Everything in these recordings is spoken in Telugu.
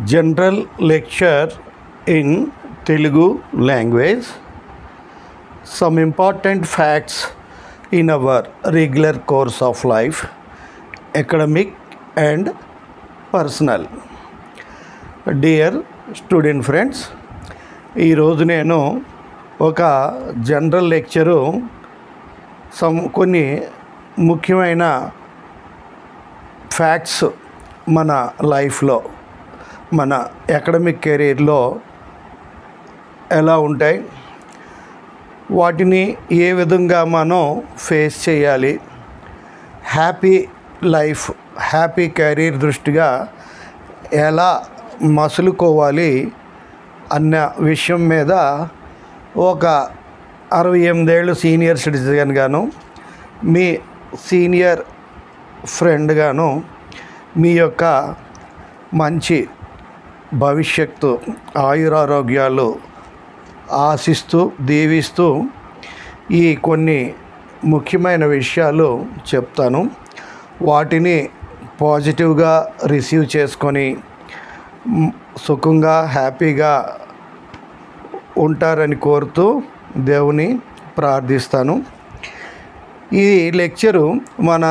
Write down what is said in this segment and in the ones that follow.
General lecture in Telugu language. Some important facts in our regular course of life, academic and personal. Dear student friends, ఈ రోజు నేను ఒక జనరల్ లెక్చరు కొన్ని ముఖ్యమైన ఫ్యాక్ట్స్ మన లైఫ్లో మన అకాడమిక్ కెరీర్లో ఎలా ఉంటాయి, వాటిని ఏ విధంగా మనం ఫేస్ చేయాలి, హ్యాపీ లైఫ్ హ్యాపీ కెరీర్ దృష్టిగా ఎలా మసులుకోవాలి అన్న విషయం మీద ఒక 68 ఏళ్ళు సీనియర్ సిటిజన్గాను మీ సీనియర్ ఫ్రెండ్గాను మీ యొక్క మంచి భవిష్యత్తు ఆయురారోగ్యాలు ఆశిస్తూ దీవిస్తూ ఈ కొన్ని ముఖ్యమైన విషయాలు చెప్తాను. వాటిని పాజిటివ్గా రిసీవ్ చేసుకొని సుఖంగా హ్యాపీగా ఉంటారని కోరుతూ దేవుని ప్రార్థిస్తాను. ఈ లెక్చరు మన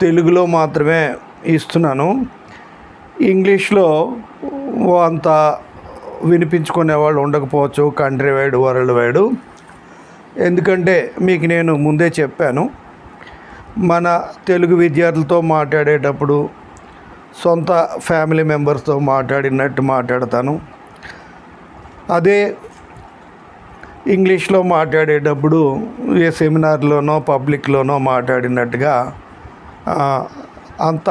తెలుగులో మాత్రమే ఇస్తున్నాను. ఇంగ్లీష్లో అంత వినిపించుకునే వాళ్ళు ఉండకపోవచ్చు కంట్రీ వైడ్ వరల్డ్ వైడ్. ఎందుకంటే మీకు నేను ముందే చెప్పాను, మన తెలుగు విద్యార్థులతో మాట్లాడేటప్పుడు సొంత ఫ్యామిలీ మెంబర్స్తో మాట్లాడినట్టు మాట్లాడతాను. అదే ఇంగ్లీష్లో మాట్లాడేటప్పుడు ఏ సెమినార్లోనో పబ్లిక్లోనో మాట్లాడినట్టుగా అంత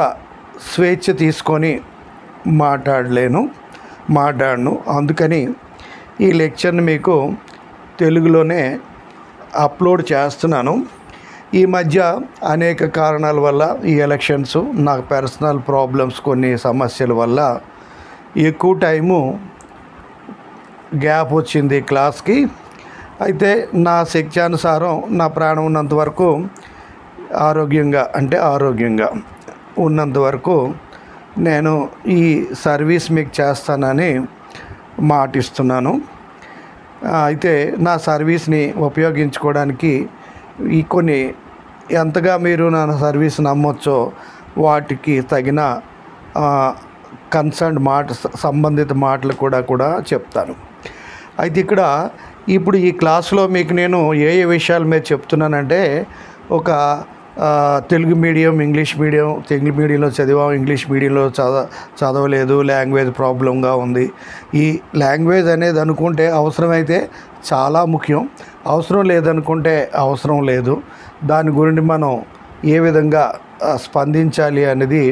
స్వేచ్ఛ తీసుకొని మాట్లాడను. అందుకని ఈ లెక్చర్ని మీకు తెలుగులోనే అప్లోడ్ చేస్తున్నాను. ఈ మధ్య అనేక కారణాల వల్ల ఈ ఎలక్షన్స్, నాకు పర్సనల్ ప్రాబ్లమ్స్, కొన్ని సమస్యల వల్ల ఎక్కువ టైము గ్యాప్ వచ్చింది క్లాస్కి. అయితే నా శక్త్యానుసారం నా ప్రాణం ఉన్నంత వరకు ఆరోగ్యంగా ఉన్నంత వరకు నేను ఈ సర్వీస్ మీకు చేస్తానని మాటిస్తున్నాను. అయితే నా సర్వీస్ని ఉపయోగించుకోవడానికి ఈ కొన్ని ఎంతగా మీరు నా సర్వీస్ నమ్మొచ్చో వాటికి తగిన కన్సర్న్ సంబంధిత మాటలు కూడా చెప్తాను. అయితే ఇప్పుడు ఈ క్లాస్లో మీకు నేను ఏ విషయాల మీద చెప్తున్నానంటే, ఒక Telugu medium English medium, Telugu మీడియంలో చదివాం, ఇంగ్లీష్ మీడియంలో చదవలేదు, లాంగ్వేజ్ ప్రాబ్లంగా ఉంది. ఈ లాంగ్వేజ్ అనేది అనుకుంటే అవసరమైతే చాలా ముఖ్యం, అవసరం లేదనుకుంటే అవసరం లేదు. దాని గురించి మనం ఏ విధంగా స్పందించాలి అనేది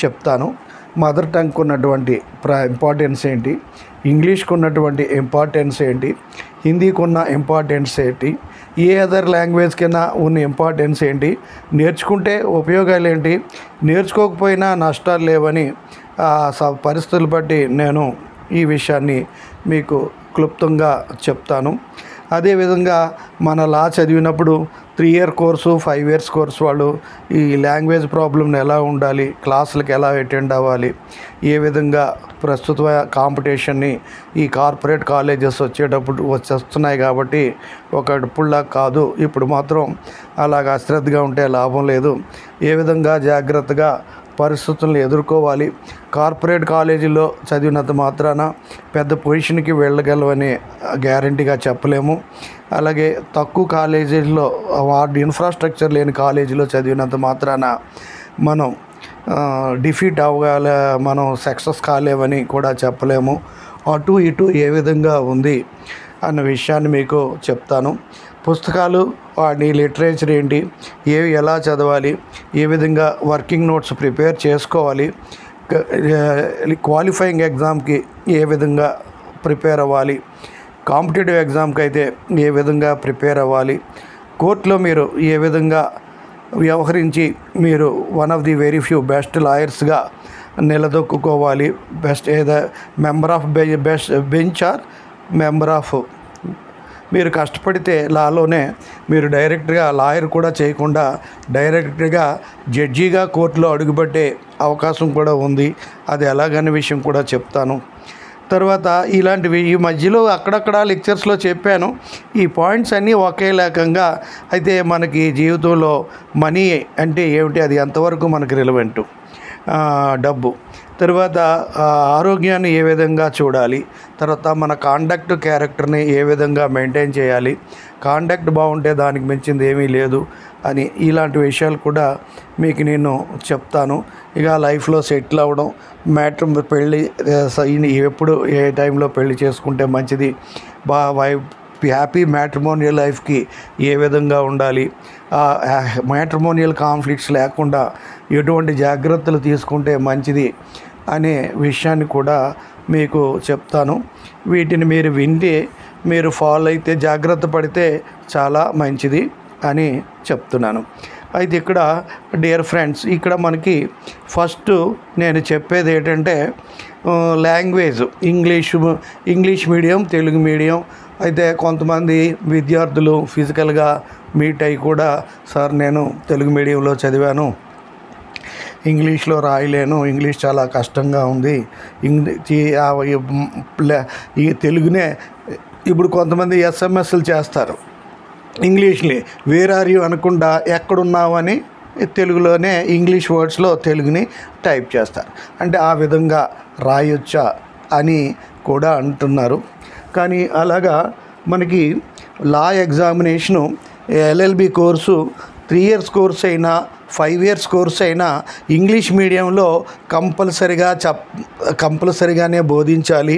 చెప్తాను. మదర్ టంగ్కి ఉన్నటువంటి ఇంపార్టెన్స్ ఏంటి, ఇంగ్లీష్కి ఉన్నటువంటి ఇంపార్టెన్స్ ఏంటి, హిందీకి ఉన్న ఇంపార్టెన్స్ ఏంటి, ఏ అదర్ లాంగ్వేజ్ కన్నా ఉన్న ఇంపార్టెన్స్ ఏంటి, నేర్చుకుంటే ఉపయోగాలు ఏంటి, నేర్చుకోకపోయినా నష్టాలు లేవని పరిస్థితులు బట్టి నేను ఈ విషయాన్ని మీకు క్లుప్తంగా చెప్తాను. అదేవిధంగా మన లా చదివినప్పుడు 3 year కోర్సు 5 years కోర్సు వాళ్ళు ఈ లాంగ్వేజ్ ప్రాబ్లమ్ని ఎలా ఉండాలి, క్లాసులకు ఎలా అటెండ్ అవ్వాలి, ఏ విధంగా ప్రస్తుత కాంపిటీషన్ని ఈ కార్పొరేట్ కాలేజెస్ వస్తున్నాయి కాబట్టి ఒకప్పుడులా కాదు, ఇప్పుడు మాత్రం అలాగ అశ్రద్ధగా ఉంటే లాభం లేదు, ఏ విధంగా జాగ్రత్తగా పరిస్థితులను ఎదుర్కోవాలి, కార్పొరేట్ కాలేజీలో చదివినంత మాత్రాన పెద్ద పొజిషన్కి వెళ్ళగలవని గ్యారంటీగా చెప్పలేము. అలాగే తక్కువ కాలేజీల్లో ఇన్ఫ్రాస్ట్రక్చర్ లేని కాలేజీలో చదివినంత మాత్రాన మనం మనం సక్సెస్ కాలేమని కూడా చెప్పలేము. అటు ఇటు ఏ విధంగా ఉంది అన్న విషయాన్ని మీకు చెప్తాను. పుస్తకాలు, వాటి లిటరేచర్ ఏంటి, ఎలా చదవాలి, ఏ విధంగా వర్కింగ్ నోట్స్ ప్రిపేర్ చేసుకోవాలి, క్వాలిఫైయింగ్ ఎగ్జామ్కి ఏ విధంగా ప్రిపేర్ అవ్వాలి, కాంపిటేటివ్ ఎగ్జామ్కి అయితే ఏ విధంగా ప్రిపేర్ అవ్వాలి, కోర్టులో మీరు ఏ విధంగా వ్యవహరించి మీరు one of the very few best లాయర్స్గా నిలదొక్కుకోవాలి, best member of bench or member of మీరు కష్టపడితే లాలోనే మీరు డైరెక్ట్గా లాయర్ కూడా చేయకుండా డైరెక్ట్గా జడ్జిగా కోర్టులో అడుగుపెట్టే అవకాశం కూడా ఉంది. అది ఎలాగనే విషయం కూడా చెప్తాను. తర్వాత ఇలాంటివి ఈ మధ్యలో అక్కడక్కడ లెక్చర్స్లో చెప్పాను. ఈ పాయింట్స్ అన్నీ ఒకే రకంగా అయితే మనకి జీవితంలో మనీ అంటే ఏమిటి, అది ఎంతవరకు మనకు రిలవెంటు, డబ్బు, తర్వాత ఆరోగ్యాన్ని ఏ విధంగా చూడాలి, తర్వాత మన కాండక్ట్ క్యారెక్టర్ని ఏ విధంగా మెయింటైన్ చేయాలి, కాండక్ట్ బాగుంటే దానికి మించింది ఏమీ లేదు అని ఇలాంటి విషయాలు కూడా మీకు నేను చెప్తాను. ఇక లైఫ్లో సెటిల్ అవ్వడం, పెళ్ళి ఎప్పుడు ఏ టైంలో పెళ్ళి చేసుకుంటే మంచిది, హ్యాపీ మ్యాట్రిమోనియల్ లైఫ్కి ఏ విధంగా ఉండాలి, మ్యాట్రిమోనియల్ కాన్ఫ్లిక్ట్స్ లేకుండా ఎటువంటి జాగ్రత్తలు తీసుకుంటే మంచిది అనే విషయాన్ని కూడా మీకు చెప్తాను. వీటిని మీరు వింటే మీరు ఫాలో అయితే జాగ్రత్త పడితే చాలా మంచిది అని చెప్తున్నాను. అయితే ఇక్కడ డియర్ ఫ్రెండ్స్, ఇక్కడ మనకి ఫస్ట్ నేను చెప్పేది ఏంటంటే language, English medium, Telugu medium. అయితే కొంతమంది విద్యార్థులు ఫిజికల్గా మీట్ అయ్యి కూడా, సార్ నేను తెలుగు మీడియంలో చదివాను, ఇంగ్లీష్లో రాయలేను, ఇంగ్లీష్ చాలా కష్టంగా ఉంది, ఈ తెలుగునే ఇప్పుడు కొంతమంది ఎస్ఎంఎస్లు చేస్తారు ఇంగ్లీష్ని, వేర్ ఆర్ యూ అనకుండా ఎక్కడున్నావు అని తెలుగులోనే ఇంగ్లీష్ వర్డ్స్లో తెలుగుని టైప్ చేస్తారు. అంటే ఆ విధంగా రాయొచ్చా అని కూడా అంటున్నారు. కానీ అలాగా మనకి law examination LLB course 3 years course అయినా 5 years కోర్స్ అయినా ఇంగ్లీష్ మీడియంలో కంపల్సరిగానే బోధించాలి.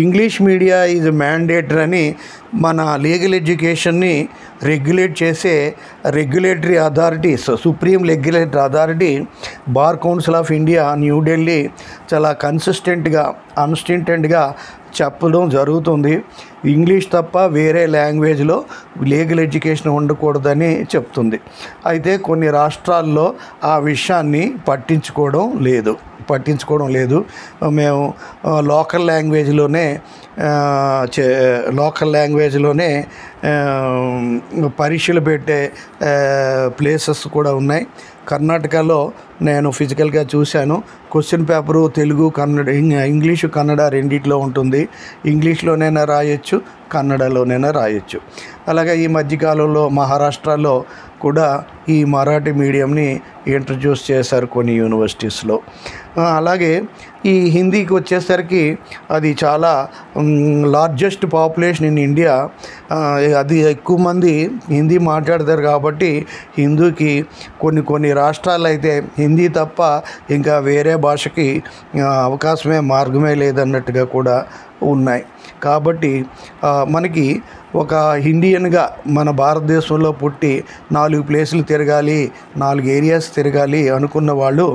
ఇంగ్లీష్ మీడియా ఈజ్ మ్యాండేటరీ అని మన లీగల్ ఎడ్యుకేషన్ని రెగ్యులేట్ చేసే regulatory authorities, supreme regulatory authority bar council of India New Delhi చాలా అన్స్టింటెంట్గా చెప్పడం జరుగుతుంది. ఇంగ్లీష్ తప్ప వేరే లాంగ్వేజ్లో లీగల్ ఎడ్యుకేషన్ ఉండకూడదని చెప్తుంది. అయితే కొన్ని రాష్ట్రాల్లో ఆ విషయాన్ని పట్టించుకోవడం లేదు. మేము లోకల్ లాంగ్వేజ్లోనే పరీక్షలు పెట్టే ప్లేసెస్ కూడా ఉన్నాయి. కర్ణాటకలో నేను ఫిజికల్గా చూశాను. Question paper Telugu, Kannada, English, Kannada రెండిట్లో ఉంటుంది. ఇంగ్లీష్లోనైనా రాయొచ్చు, కన్నడలోనైనా రాయొచ్చు. అలాగే ఈ మధ్యకాలంలో మహారాష్ట్రలో కూడా ఈ మరాఠీ మీడియంని ఇంట్రడ్యూస్ చేశారు కొన్ని యూనివర్సిటీస్లో. అలాగే ఈ హిందీకి వచ్చేసరికి అది చాలా లార్జెస్ట్ పాపులేషన్ ఇన్ ఇండియా, అది ఎక్కువ మంది హిందీ మాట్లాడతారు కాబట్టి హిందీకి కొన్ని రాష్ట్రాలు అయితే హిందీ తప్ప ఇంకా వేరే భాషకి మార్గమే లేదన్నట్టుగా కూడా ఉన్నాయి. కాబట్టి మనకి ఒక ఇండియన్గా మన భారతదేశంలో పుట్టి 4 ప్లేసులు తిరగాలి, 4 ఏరియాస్ తిరగాలి అనుకున్న వాళ్ళు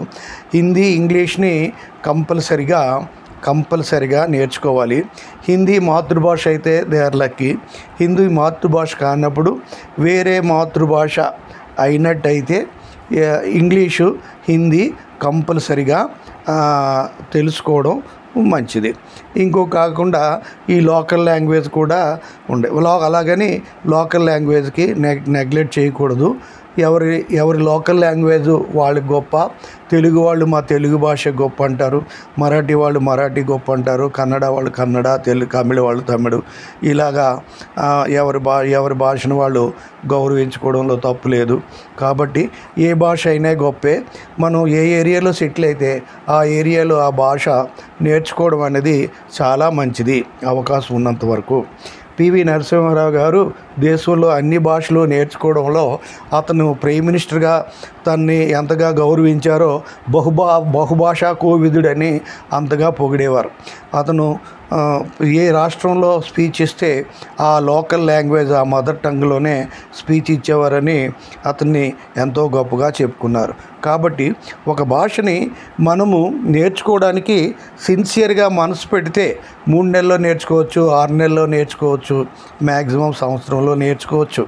హిందీ, ఇంగ్లీష్ని కంపల్సరిగా నేర్చుకోవాలి. హిందీ మాతృభాష అయితే దే ఆర్ లక్కీ. హిందీ మాతృభాష కానప్పుడు వేరే మాతృభాష అయినట్టయితే ఇంగ్లీషు, హిందీ కంపల్సరిగా తెలుసుకోవడం మంచిది. కాకుండా ఈ లోకల్ లాంగ్వేజ్ కూడా అలాగని లోకల్ లాంగ్వేజ్కి నెగ్లెక్ట్ చేయకూడదు. ఎవరి లోకల్ లాంగ్వేజ్ వాళ్ళకి గొప్ప. తెలుగు వాళ్ళు మా తెలుగు భాష గొప్ప అంటారు, మరాఠీ వాళ్ళు మరాఠీ గొప్ప అంటారు, కన్నడ వాళ్ళు కన్నడ, తమిళ వాళ్ళు తమిళ. ఇలాగా ఎవరి భాషను వాళ్ళు గౌరవించుకోవడంలో తప్పు లేదు. కాబట్టి ఏ భాష అయినా గొప్పే. మనం ఏ ఏరియాలో సెటిల్ అయితే ఆ ఏరియాలో ఆ భాష నేర్చుకోవడం అనేది చాలా మంచిది, అవకాశం ఉన్నంత వరకు. పివి నరసింహారావు గారు దేశంలో అన్ని భాషలు నేర్చుకోవడంలో అతను ప్రైమ్ మినిస్టర్గా తన్ని ఎంతగా గౌరవించారో బహుభాషా కోవిదుడని అంతగా పొగిడేవారు. అతను ఏ రాష్ట్రంలో స్పీచ్ ఇస్తే ఆ లోకల్ లాంగ్వేజ్, ఆ మదర్ టంగ్లోనే స్పీచ్ ఇచ్చేవారని అతన్ని ఎంతో గొప్పగా చెప్పుకున్నారు. కాబట్టి ఒక భాషని మనము నేర్చుకోవడానికి సిన్సియర్గా మనసు పెడితే 3 నెలల్లో నేర్చుకోవచ్చు, 6 నెలల్లో నేర్చుకోవచ్చు, మ్యాక్సిమం సంవత్సరంలో నేర్చుకోవచ్చు.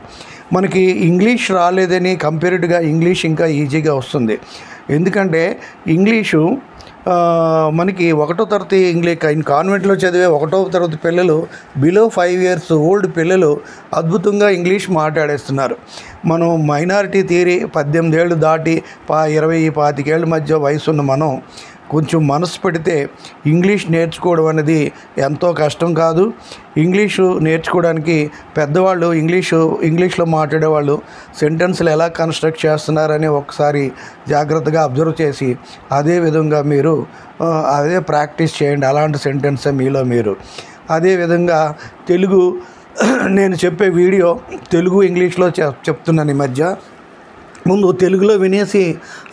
మనకి ఇంగ్లీష్ రాలేదని కంపేర్డ్గా ఇంగ్లీష్ ఇంకా ఈజీగా వస్తుంది. ఎందుకంటే ఇంగ్లీషు మనకి 1వ తరగతి కాన్వెంట్లో చదివే 1వ తరగతి పిల్లలు బిలో 5 years ఓల్డ్ పిల్లలు అద్భుతంగా ఇంగ్లీష్ మాట్లాడేస్తున్నారు. మనం మైనారిటీ థియరీ 18 ఏళ్ళు దాటి 20-25 ఏళ్ళ మధ్య వయసున్న మనం కొంచెం మనసు పెడితే ఇంగ్లీష్ నేర్చుకోవడం అనేది ఎంతో కష్టం కాదు. ఇంగ్లీషు నేర్చుకోవడానికి పెద్దవాళ్ళు ఇంగ్లీష్లో మాట్లాడేవాళ్ళు సెంటెన్స్లు ఎలా కన్స్ట్రక్ట్ చేస్తున్నారని ఒకసారి జాగ్రత్తగా అబ్జర్వ్ చేసి అదే విధంగా మీరు అదే ప్రాక్టీస్ చేయండి. అలాంటి సెంటెన్సే మీలో మీరు. అదేవిధంగా తెలుగు నేను చెప్పే వీడియో తెలుగు ఇంగ్లీష్లో చెప్తున్నాను. ఈ మధ్య ముందు తెలుగులో వినేసి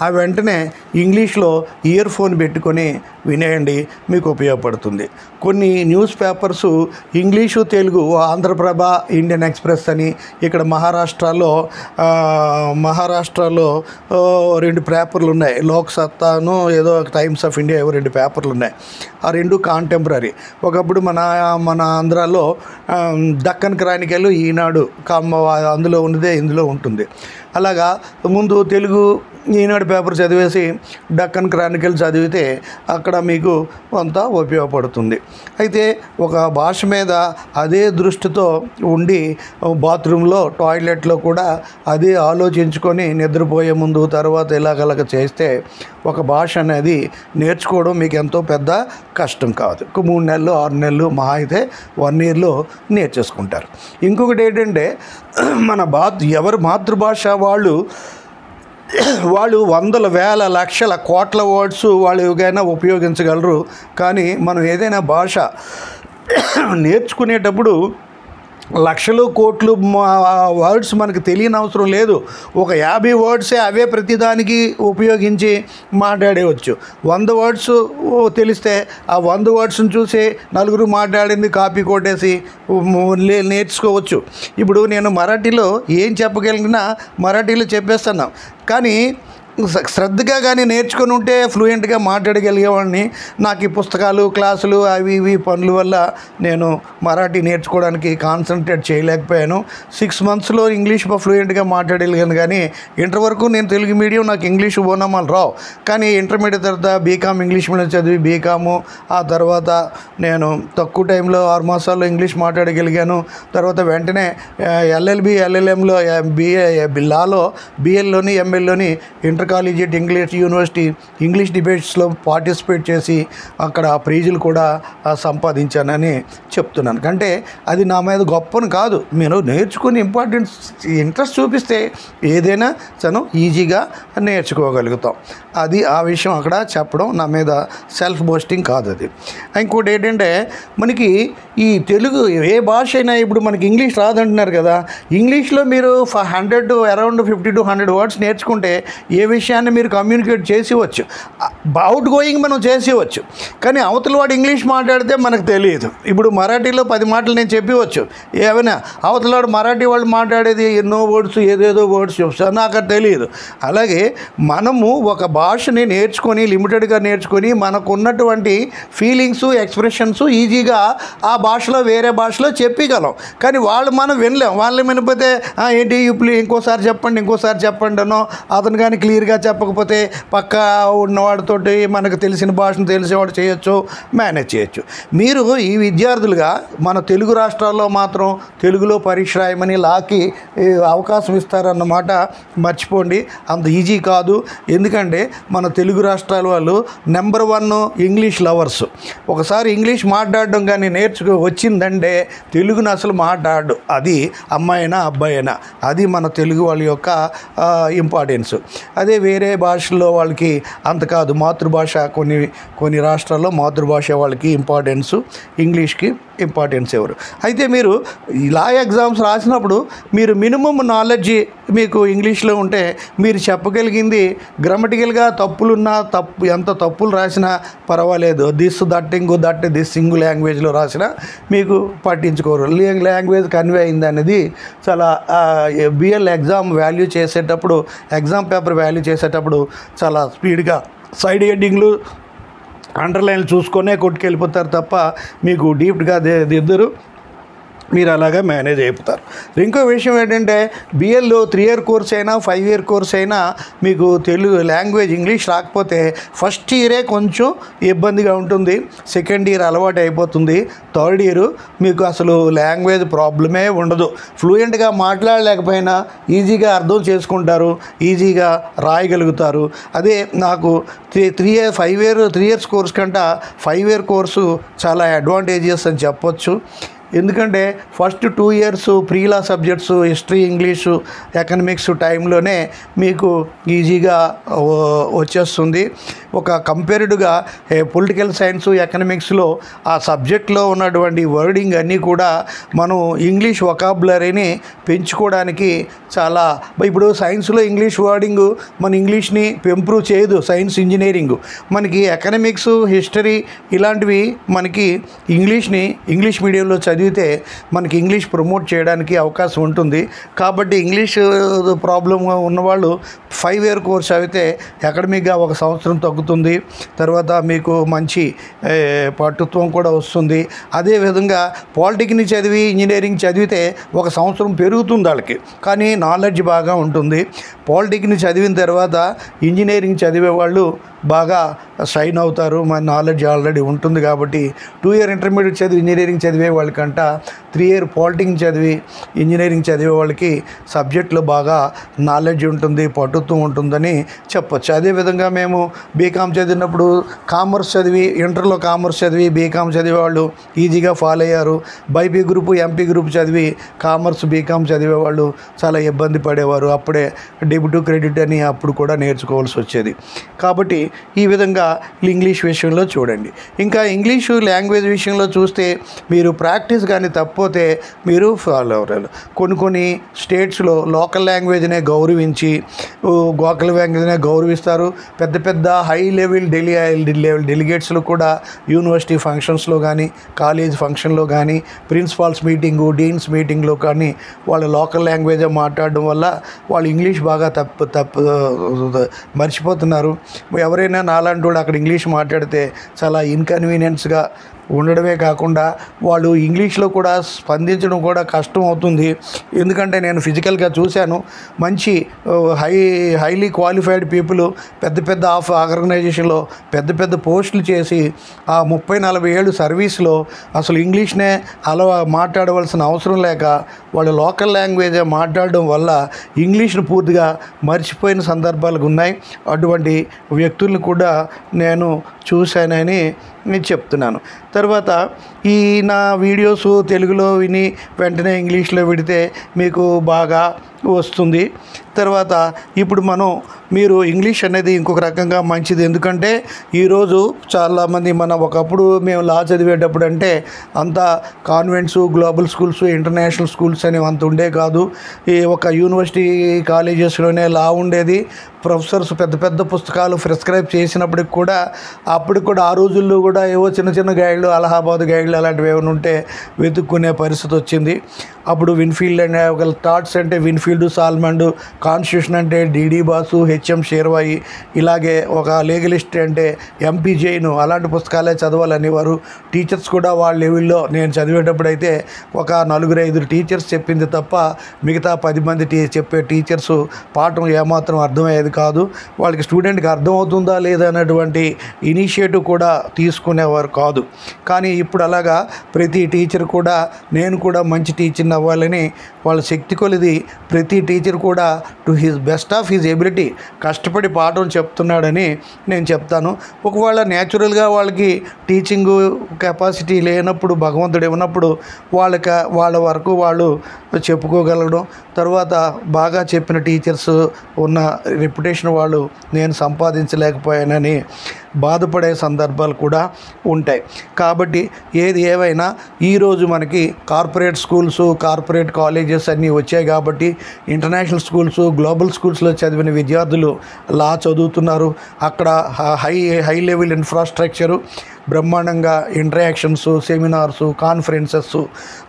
ఆ వెంటనే ఇంగ్లీష్లో ఇయర్ ఫోన్ పెట్టుకొని వినేయండి, మీకు ఉపయోగపడుతుంది. కొన్ని news papers English Telugu Andhraprabha, Indian Express అని ఇక్కడ మహారాష్ట్రలో 2 పేపర్లు ఉన్నాయి. లోక్ సత్తాను ఏదో టైమ్స్ ఆఫ్ ఇండియా 2 పేపర్లు ఉన్నాయి. ఆ 2 కాంటెంపరీ. ఒకప్పుడు మన ఆంధ్రాలో దక్కన్ క్రానికల్, ఈనాడు అందులో ఉన్నదే ఇందులో ఉంటుంది. అలాగా ముందు తెలుగు ఈనాడు పేపర్ చదివేసి డక్కన్ క్రానికల్ చదివితే అక్కడ మీకు కొంత ఉపయోగపడుతుంది. అయితే ఒక భాష మీద అదే దృష్టితో ఉండి బాత్రూంలో టాయిలెట్లో కూడా అదే ఆలోచించుకొని నిద్రపోయే ముందు తర్వాత ఇలాగలగ చేస్తే ఒక భాష అనేది నేర్చుకోవడం మీకు ఎంతో పెద్ద కష్టం కాదు. 3 నెలలు 6 నెలలు మహా అయితే 1 yearలో నేర్చేసుకుంటారు. ఇంకొకటి ఏంటంటే ఎవరి మాతృభాష వాళ్ళు వందల వేల లక్షల కోట్ల వర్డ్స్ వాళ్ళు ఏదైనా ఉపయోగించగలరు. కానీ మనం ఏదైనా భాష నేర్చుకునేటప్పుడు లక్షలు కోట్లు వర్డ్స్ మనకు తెలియని అవసరం లేదు. ఒక 50 words అవే ప్రతిదానికి ఉపయోగించి మాట్లాడేవచ్చు. 100 words తెలిస్తే ఆ 100 wordsని చూసి నలుగురు మాట్లాడింది కాపీ కొట్టేసి నేర్చుకోవచ్చు. ఇప్పుడు నేను మరాఠీలో ఏం చెప్పగలిగినా మరాఠీలో చెప్పేస్తాను. కానీ శ్రద్ధగా కానీ నేర్చుకొని ఉంటే ఫ్లూయెంట్గా మాట్లాడగలిగేవాడిని. నాకు ఈ పుస్తకాలు క్లాసులు అవి ఇవి పనుల వల్ల నేను మరాఠీ నేర్చుకోవడానికి కాన్సన్ట్రేట్ చేయలేకపోయాను. 6 monthsలో ఇంగ్లీష్ ఫ్లూయెంట్గా మాట్లాడగలిగాను. కానీ ఇంటర్ వరకు నేను తెలుగు మీడియం, నాకు ఇంగ్లీషు ఓనమాలు రావు. కానీ ఇంటర్మీడియట్ తర్వాత బీకామ్ ఇంగ్లీష్ మీడియం చదివి బీకాము, ఆ తర్వాత నేను తక్కువ టైంలో 6 మాసాల్లో ఇంగ్లీష్ మాట్లాడగలిగాను. తర్వాత వెంటనే LLB LLMలో లాలో BLలోని MLలోని inter collegiate English university English డిబేట్స్లో పార్టిసిపేట్ చేసి అక్కడ ప్రైజులు కూడా సంపాదించానని చెప్తున్నాను. అంటే అది నా మీద గొప్పని కాదు. నేను నేర్చుకుని ఇంట్రెస్ట్ చూపిస్తే ఏదైనా ఈజీగా నేర్చుకోగలుగుతాం. అది ఆ విషయం అక్కడ చెప్పడం నా మీద సెల్ఫ్ బోస్టింగ్ కాదు అది. ఇంకోటి ఏంటంటే మనకి ఈ తెలుగు ఏ భాష అయినా ఇప్పుడు మనకి ఇంగ్లీష్ రాదంటున్నారు కదా, ఇంగ్లీష్లో మీరు 100 to around 50 to 100 words నేర్చుకుంటే ఏ విషయాన్ని మీరు కమ్యూనికేట్ చేసేవచ్చు, అవుట్ గోయింగ్ మనం చేసేవచ్చు. కానీ అవతల వాడు ఇంగ్లీష్ మాట్లాడితే మనకు తెలియదు. ఇప్పుడు మరాఠీలో 10 మాటలు నేను చెప్పవచ్చు, ఏమైనా అవతల వాడు మరాఠీ వాళ్ళు మాట్లాడేది ఎన్నో వర్డ్స్ ఏదేదో వర్డ్స్ చెప్తారు, నాకు అది తెలియదు. అలాగే మనము ఒక భాషని నేర్చుకొని లిమిటెడ్గా నేర్చుకొని మనకున్నటువంటి ఫీలింగ్స్ ఎక్స్ప్రెషన్స్ ఈజీగా ఆ భాషలో వేరే భాషలో చెప్పగలం. కానీ మనం వినలేం. వాళ్ళు వినకపోతే ఏంటి ఇప్పుడు ఇంకోసారి చెప్పండి అనో, అతను కానీ క్లియర్గా చెప్పకపోతే పక్క ఉన్నవాడితోటి మనకు తెలిసిన భాషను తెలిసేవాడు చేయొచ్చు, మేనేజ్ చేయొచ్చు. మీరు ఈ విద్యార్థులుగా మన తెలుగు రాష్ట్రాల్లో మాత్రం తెలుగులో పరీక్ష రాయమని లాకి అవకాశం ఇస్తారన్నమాట మర్చిపోండి. అంత ఈజీ కాదు. ఎందుకంటే మన తెలుగు రాష్ట్రాల వాళ్ళు నెంబర్ 1 ఇంగ్లీష్ లవర్స్. ఒకసారి ఇంగ్లీష్ మాట్లాడడం కానీ వచ్చిందంటే తెలుగుని అసలు మాట్లాడు, అది అమ్మాయినా అబ్బాయినా, అది మన తెలుగు వాళ్ళ యొక్క ఇంపార్టెన్స్. అదే వేరే భాషల్లో వాళ్ళకి అంత కాదు. మాతృభాష కొన్ని రాష్ట్రాల్లో మాతృభాష వాళ్ళకి ఇంపార్టెన్స్, ఇంగ్లీష్కి ఇంపార్టెన్స్ ఎవరు. అయితే మీరు లా ఎగ్జామ్స్ రాసినప్పుడు మీరు మినిమం నాలెడ్జ్ మీకు ఇంగ్లీష్లో ఉంటే మీరు చెప్పగలిగింది గ్రామటికల్గా ఎంత తప్పులు రాసినా పర్వాలేదు. దిస్ సింగు లాంగ్వేజ్లో రాసినా మీకు పట్టించుకోరు. లాంగ్వేజ్ కన్వే అయింది అనేది చాలా BL ఎగ్జామ్ వాల్యూ చేసేటప్పుడు, ఎగ్జామ్ పేపర్ వాల్యూ చేసేటప్పుడు చాలా స్పీడ్గా సైడ్ హెడ్డింగ్లు అండర్లైన్లు చూసుకొనే కొట్టుకెళ్ళిపోతారు తప్ప మీకు డీప్గా దిద్దరు. మీరు అలాగా మేనేజ్ అయిపోతారు. ఇంకో విషయం ఏంటంటే బిఎల్లో 3 ఇయర్ కోర్స్ అయినా 5 ఇయర్ కోర్స్ అయినా మీకు తెలుగు లాంగ్వేజ్ ఇంగ్లీష్ రాకపోతే ఫస్ట్ ఇయరే కొంచెం ఇబ్బందిగా ఉంటుంది, సెకండ్ ఇయర్ అలవాటు అయిపోతుంది, థర్డ్ ఇయర్ మీకు అసలు లాంగ్వేజ్ ప్రాబ్లమే ఉండదు. ఫ్లూయెంట్గా మాట్లాడలేకపోయినా ఈజీగా అర్థం చేసుకుంటారు, ఈజీగా రాయగలుగుతారు. అదే నాకు 3 ఇయర్స్ కోర్స్ కంటే 5 ఇయర్ కోర్సు చాలా అడ్వాంటేజెస్ అని చెప్పొచ్చు. ఎందుకంటే first 2 years prelaw subjects history, English, economics టైంలోనే మీకు ఈజీగా వచ్చేస్తుంది. ఒక కంపేర్డ్గా పొలిటికల్ సైన్స్, ఎకనామిక్స్లో ఆ సబ్జెక్ట్లో ఉన్నటువంటి వర్డింగ్ అన్నీ కూడా మనం ఇంగ్లీష్ వొకాబులరీని పెంచుకోవడానికి చాలా ఇప్పుడు సైన్స్లో ఇంగ్లీష్ వర్డింగ్ మన ఇంగ్లీష్ని ఇంప్రూవ్ చేయదు. సైన్స్, ఇంజనీరింగ్ మనకి ఎకనామిక్స్, హిస్టరీ ఇలాంటివి మనకి ఇంగ్లీష్ మీడియంలో చదివితే మనకి ఇంగ్లీష్ ప్రమోట్ చేయడానికి అవకాశం ఉంటుంది. కాబట్టి ఇంగ్లీష్ ప్రాబ్లం ఉన్నవాళ్ళు 5 ఇయర్ కోర్స్ చదివితే అకాడమిక్గా 1 సంవత్సరం తగ్గుతుంది. తర్వాత మీకు మంచి పట్టుత్వం కూడా వస్తుంది. అదేవిధంగా పాలిటెక్నిక్ చదివి ఇంజనీరింగ్ చదివితే 1 సంవత్సరం పెరుగుతుంది వాళ్ళకి, కానీ నాలెడ్జ్ బాగా ఉంటుంది. పాలిటెక్నిక్ చదివిన తర్వాత ఇంజనీరింగ్ చదివే వాళ్ళు బాగా షైన్ అవుతారు. మన నాలెడ్జ్ ఆల్రెడీ ఉంటుంది కాబట్టి 2 ఇయర్ ఇంటర్మీడియట్ చదివి ఇంజనీరింగ్ చదివే వాళ్ళకంట 3 ఇయర్ పాలిటెక్నిక్ చదివి ఇంజనీరింగ్ చదివే వాళ్ళకి సబ్జెక్టులో బాగా నాలెడ్జ్ ఉంటుంది, పట్టుత్వం ఉంటుందని చెప్పొచ్చు. అదేవిధంగా మేము బీకామ్ చదివినప్పుడు కామర్స్ చదివి ఇంటర్లో కామర్స్ చదివి బీకామ్ చదివే వాళ్ళు ఈజీగా ఫాలో అయ్యారు. బైపీ గ్రూపు, ఎంపీ గ్రూప్ చదివి కామర్స్, బీకామ్ చదివే వాళ్ళు చాలా ఇబ్బంది పడేవారు. అప్పుడే డెబిట్ క్రెడిట్ అని అప్పుడు కూడా నేర్చుకోవాల్సి వచ్చేది. కాబట్టి ఈ విధంగా ఇంగ్లీష్ విషయంలో చూడండి. ఇంకా ఇంగ్లీషు లాంగ్వేజ్ విషయంలో చూస్తే మీరు ప్రాక్టీస్ కానీ తప్పిపోతే మీరు ఫాలో అవ్వరు. కొన్ని స్టేట్స్లో లోకల్ లాంగ్వేజ్నే గౌరవించి గౌరవిస్తారు. పెద్ద హై లెవెల్ డెలిగేట్స్లు కూడా యూనివర్సిటీ ఫంక్షన్స్లో కానీ, కాలేజ్ ఫంక్షన్లో కానీ, ప్రిన్సిపాల్స్ మీటింగు, డీన్స్ మీటింగ్లో కానీ వాళ్ళ లోకల్ లాంగ్వేజే మాట్లాడడం వల్ల వాళ్ళు ఇంగ్లీష్ బాగా మర్చిపోతున్నారు. ఎవరైనా నాలాంటి వాడు అక్కడ ఇంగ్లీష్ మాట్లాడితే చాలా ఇన్కన్వీనియన్స్గా ఉండడమే కాకుండా వాళ్ళు ఇంగ్లీష్లో కూడా స్పందించడం కూడా కష్టం అవుతుంది. ఎందుకంటే నేను ఫిజికల్గా చూశాను, మంచి హైలీ క్వాలిఫైడ్ పీపుల్ పెద్ద ఆర్గనైజేషన్లో పెద్ద పోస్టులు చేసి ఆ 30-40 ఏళ్ళు సర్వీస్లో అసలు ఇంగ్లీష్నే మాట్లాడవలసిన అవసరం లేక వాళ్ళ లోకల్ లాంగ్వేజే మాట్లాడడం వల్ల ఇంగ్లీష్ను పూర్తిగా మర్చిపోయిన సందర్భాలు ఉన్నాయి. అటువంటి వ్యక్తులను కూడా నేను చూశానని నేను చెప్తున్నాను. తర్వాత ఈ నా వీడియోస్ తెలుగులో విని వెంటనే ఇంగ్లీష్లో పెడితే మీకు బాగా వస్తుంది. తర్వాత ఇప్పుడు మీరు ఇంగ్లీష్ అనేది ఇంకొక రకంగా మంచిది. ఎందుకంటే ఈరోజు చాలామంది ఒకప్పుడు మేము లా చదివేటప్పుడు అంటే అంతా convents, global schools, international schools అనేవి అంత ఉండే కాదు. ఈ ఒక యూనివర్సిటీ కాలేజెస్లోనే లా ఉండేది. ప్రొఫెసర్స్ పెద్ద పుస్తకాలు ప్రిస్క్రైబ్ చేసినప్పటికి కూడా అప్పటికి కూడా ఆ రోజుల్లో కూడా ఏవో చిన్న గైడ్లు, అలహాబాద్ గైడ్లు అలాంటివి ఏమైనా ఉంటే వెతుక్కునే పరిస్థితి వచ్చింది. అప్పుడు విన్ఫీల్డ్ అనే ఒక థాట్స్ అంటే విన్ఫీల్డ్, సాల్మండ్, కాన్స్టిట్యూషన్ అంటే డిడి బాసు, హెచ్ఎం షేర్వాయి, ఇలాగే ఒక లీగలిస్ట్ అంటే ఎంపీ జైన్ అలాంటి పుస్తకాలే చదవాలనేవారు. టీచర్స్ కూడా వాళ్ళ లెవెల్లో నేను చదివేటప్పుడు అయితే ఒక 4-5 టీచర్స్ చెప్పింది తప్ప మిగతా 10 మంది చెప్పే టీచర్స్ పాఠం ఏమాత్రం అర్థమయ్యేది కాదు. వాళ్ళకి స్టూడెంట్కి అర్థమవుతుందా లేదా అన్నటువంటి ఇనిషియేటివ్ కూడా తీసుకునేవారు కాదు. కానీ ఇప్పుడు అలాగా ప్రతి టీచర్ కూడా నేను కూడా మంచి టీచర్ని అవ్వాలని వాళ్ళ శక్తి కొలిది ప్రతి టీచర్ కూడా to his best of his ability కష్టపడి పాఠం చెప్తున్నాడని నేను చెప్తాను. ఒకవేళ న్యాచురల్గా వాళ్ళకి టీచింగ్ కెపాసిటీ లేనప్పుడు, భగవంతుడు ఇవ్వనప్పుడు వాళ్ళ వరకు వాళ్ళు చెప్పుకోగలడం, తర్వాత బాగా చెప్పిన టీచర్స్ ఉన్న రెప్యుటేషన్ వాళ్ళు నేను సంపాదించలేకపోయానని బాధపడే సందర్భాలు కూడా ఉంటాయి. కాబట్టి ఏది ఏమైనా ఈరోజు మనకి కార్పొరేట్ స్కూల్స్, కార్పొరేట్ కాలేజెస్ అన్నీ వచ్చాయి కాబట్టి ఇంటర్నేషనల్ స్కూల్స్, గ్లోబల్ స్కూల్స్లో చదివిన విద్యార్థులు లా చదువుతున్నారు. అక్కడ హై లెవెల్ ఇన్ఫ్రాస్ట్రక్చరు, బ్రహ్మాండంగా ఇంటరాక్షన్స్, సెమినార్సు, కాన్ఫరెన్సెస్,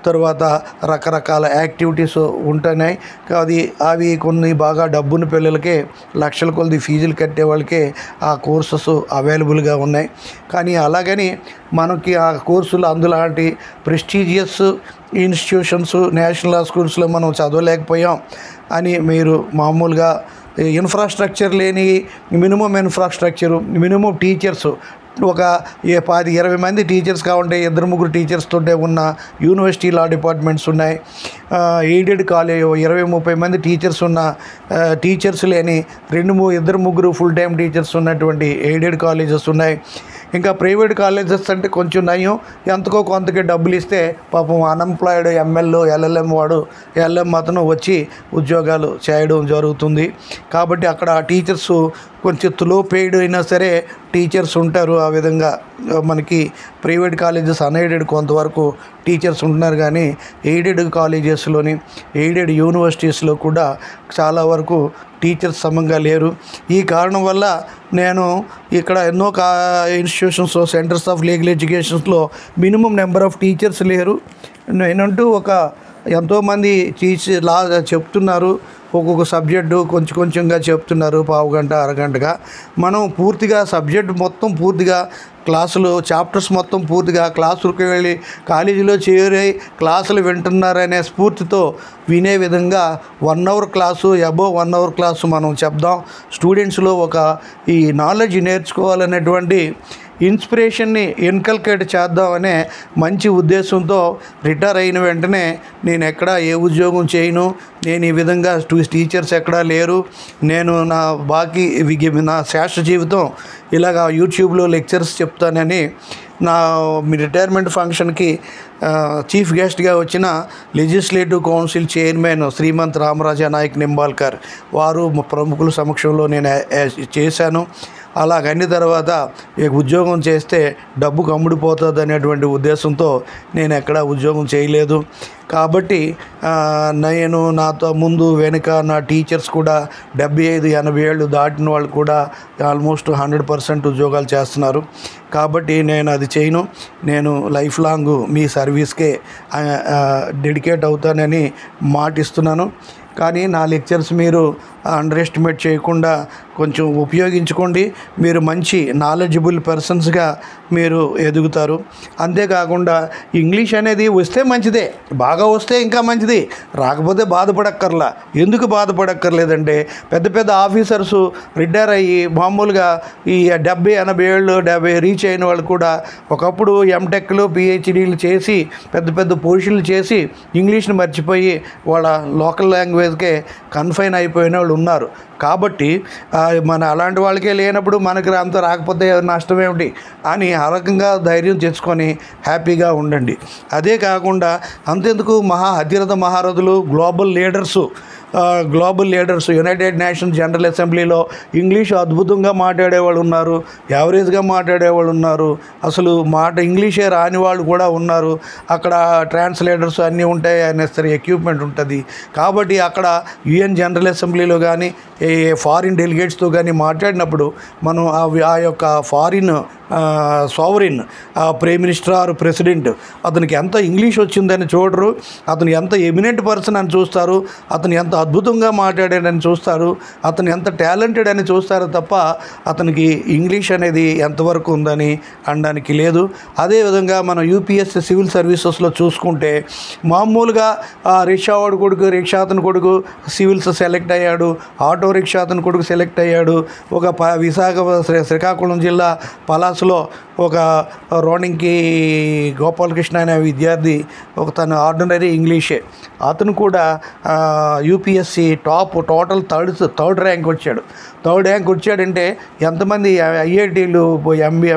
తర్వాత రకరకాల యాక్టివిటీస్ ఉంటున్నాయి. అవి కొన్ని బాగా డబ్బున్న పిల్లలకే లక్షల కొలది ఫీజులు కట్టే వాళ్ళకే ఆ కోర్సెస్ అవైలబుల్గా ఉన్నాయి. కానీ అలాగని మనకి ఆ కోర్సులు అందులాంటి ప్రెస్టీజియస్ ఇన్స్టిట్యూషన్స్ నేషనల్ లా స్కూల్స్లో మనం చదవలేకపోయాం అని మీరు మామూలుగా ఇన్ఫ్రాస్ట్రక్చర్ లేని మినిమం ఇన్ఫ్రాస్ట్రక్చరు, మినిమం టీచర్సు, ఒక 10-20 మంది టీచర్స్ కావాలంటే 2-3 టీచర్స్ తోటే ఉన్న యూనివర్సిటీ లా డిపార్ట్మెంట్స్ ఉన్నాయి. ఎయిడెడ్ కాలేజ్ 20-30 మంది టీచర్స్ ఉన్న టీచర్స్ లేని 2-3 ఫుల్ టైం టీచర్స్ ఉన్నటువంటి ఎయిడెడ్ కాలేజెస్ ఉన్నాయి. ఇంకా ప్రైవేట్ కాలేజెస్ అంటే కొంచెం నయం, ఎంతకో కొంతకి డబ్బులు ఇస్తే పాపం అన్ఎంప్లాయిడ్ ఎంఎల్ఓ ఎల్ఎల్ఎం వాడు ఎల్ఎం అతను వచ్చి ఉద్యోగాలు చేయడం జరుగుతుంది. కాబట్టి అక్కడ టీచర్స్ కొంచెం లో పెయిడ్ అయినా సరే టీచర్స్ ఉంటారు. ఆ విధంగా మనకి ప్రైవేట్ కాలేజెస్ అన్ఎయిడెడ్ కొంతవరకు టీచర్స్ ఉంటున్నారు, కానీ ఎయిడెడ్ కాలేజెస్లోని ఎయిడెడ్ యూనివర్సిటీస్లో కూడా చాలా వరకు టీచర్స్ సమంగా లేరు. ఈ కారణం వల్ల నేను ఇక్కడ ఎన్నో ఇన్స్టిట్యూషన్స్, సెంటర్స్ ఆఫ్ లీగల్ ఎడ్యుకేషన్స్లో మినిమం నెంబర్ ఆఫ్ టీచర్స్ లేరు. నేనంటూ ఎంతోమంది లా చెప్తున్నారు, ఒక్కొక్క సబ్జెక్టు కొంచెంగా చెప్తున్నారు, పావుగంట అరగంటగా. మనం పూర్తిగా సబ్జెక్ట్ మొత్తం పూర్తిగా క్లాసులు చాప్టర్స్ మొత్తం పూర్తిగా క్లాసులకు వెళ్ళి కాలేజీలో చేరి క్లాసులు వింటున్నారనే స్ఫూర్తితో వినే విధంగా 1 hour class, above 1 hour class మనం చెప్దాం. స్టూడెంట్స్లో ఈ నాలెడ్జ్ నేర్చుకోవాలనేటువంటి ఇన్స్పిరేషన్ని ఇన్కల్కేట్ చేద్దామనే మంచి ఉద్దేశంతో రిటైర్ అయిన వెంటనే నేను ఎక్కడా ఏ ఉద్యోగం చేయను, నేను ఈ విధంగా టీచర్స్ ఎక్కడా లేరు, నేను నా శాస్త్ర జీవితం ఇలాగా యూట్యూబ్లో లెక్చర్స్ చెప్తానని మీ రిటైర్మెంట్ ఫంక్షన్కి చీఫ్ గెస్ట్గా వచ్చిన legislative council chairman Shrimant Ramaraja Naik Nimbalkar వారు ప్రముఖుల సమక్షంలో నేను చేశాను. అలాగని తర్వాత ఉద్యోగం చేస్తే డబ్బుకు అమ్ముడిపోతుంది అనేటువంటి ఉద్దేశంతో నేను ఎక్కడా ఉద్యోగం చేయలేదు. కాబట్టి నేను నాతో ముందు వెనుక నా టీచర్స్ కూడా 75-80 ఏళ్ళు దాటిన వాళ్ళు కూడా ఆల్మోస్ట్ 100% ఉద్యోగాలు చేస్తున్నారు. కాబట్టి నేను అది చేయను. నేను లైఫ్ లాంగ్ మీ సర్వీస్కే డెడికేట్ అవుతానని మాటిస్తున్నాను. కానీ నా లెక్చర్స్ మీరు అండర్ ఎస్టిమేట్ చేయకుండా కొంచెం ఉపయోగించుకోండి. మీరు మంచి నాలెడ్జబుల్ పర్సన్స్గా మీరు ఎదుగుతారు. అంతేకాకుండా ఇంగ్లీష్ అనేది వస్తే మంచిదే, బాగా వస్తే ఇంకా మంచిది, రాకపోతే బాధపడక్కర్లా. ఎందుకు బాధపడక్కర్లేదంటే పెద్ద ఆఫీసర్స్ రిటైర్ అయ్యి మామూలుగా ఈ 70-80 ఏళ్ళు 70 రీచ్ అయిన వాళ్ళు కూడా ఒకప్పుడు ఎంటెక్లు పిహెచ్డీలు చేసి పెద్ద పొజిషన్లు చేసి ఇంగ్లీష్ని మర్చిపోయి వాళ్ళ లోకల్ లాంగ్వేజ్కే కన్ఫైన్ అయిపోయిన వాళ్ళు ఉన్నారు. కాబట్టి మన అలాంటి వాళ్ళకే లేనప్పుడు మనకి అంత రాకపోతే నష్టం ఏమిటి అని ఆ రకంగా ధైర్యం తెచ్చుకొని హ్యాపీగా ఉండండి. అదే కాకుండా అంతెందుకు అధిరథ మహారథులు global leaders United Nations general అసెంబ్లీలో ఇంగ్లీష్ అద్భుతంగా మాట్లాడేవాళ్ళు ఉన్నారు, యావరేజ్గా మాట్లాడేవాళ్ళు ఉన్నారు, అసలు ఇంగ్లీషే రాని వాళ్ళు కూడా ఉన్నారు. అక్కడ ట్రాన్స్లేటర్స్ అన్నీ ఉంటాయి, నెసరీ ఎక్విప్మెంట్ ఉంటుంది. కాబట్టి అక్కడ యుఎన్ జనరల్ అసెంబ్లీలో కానీ ఫారిన్ డెలిగేట్స్తో కానీ మాట్లాడినప్పుడు మనం ఆ యొక్క foreign sovereign prime minister or president అతనికి ఎంత ఇంగ్లీష్ వచ్చిందని చూడరు, అతను ఎంత ఎమినెంట్ పర్సన్ అని చూస్తారు, అతను ఎంత అద్భుతంగా మాట్లాడాడని చూస్తారు, అతను ఎంత టాలెంటెడ్ అని చూస్తారు తప్ప అతనికి ఇంగ్లీష్ అనేది ఎంతవరకు ఉందని అనడానికి లేదు. అదేవిధంగా మనం యూపీఎస్సీ సివిల్ సర్వీసెస్లో చూసుకుంటే మామూలుగా రిక్షావాడు కొడుకు అతని కొడుకు సివిల్స్ సెలెక్ట్ అయ్యాడు, ఆటో రిక్షా అతని కొడుకు సెలెక్ట్ అయ్యాడు. ఒక శ్రీకాకుళం జిల్లా పలాసలో ఒక రోణింకి గోపాలకృష్ణ అనే విద్యార్థి తను ఆర్డినరీ ఇంగ్లీషే, అతను కూడా యూపీఎస్సీ టోటల్ థర్డ్ ర్యాంక్ వచ్చాడు. థర్డ్ ర్యాంక్ వచ్చాడంటే ఎంతమంది ఐఐటీలు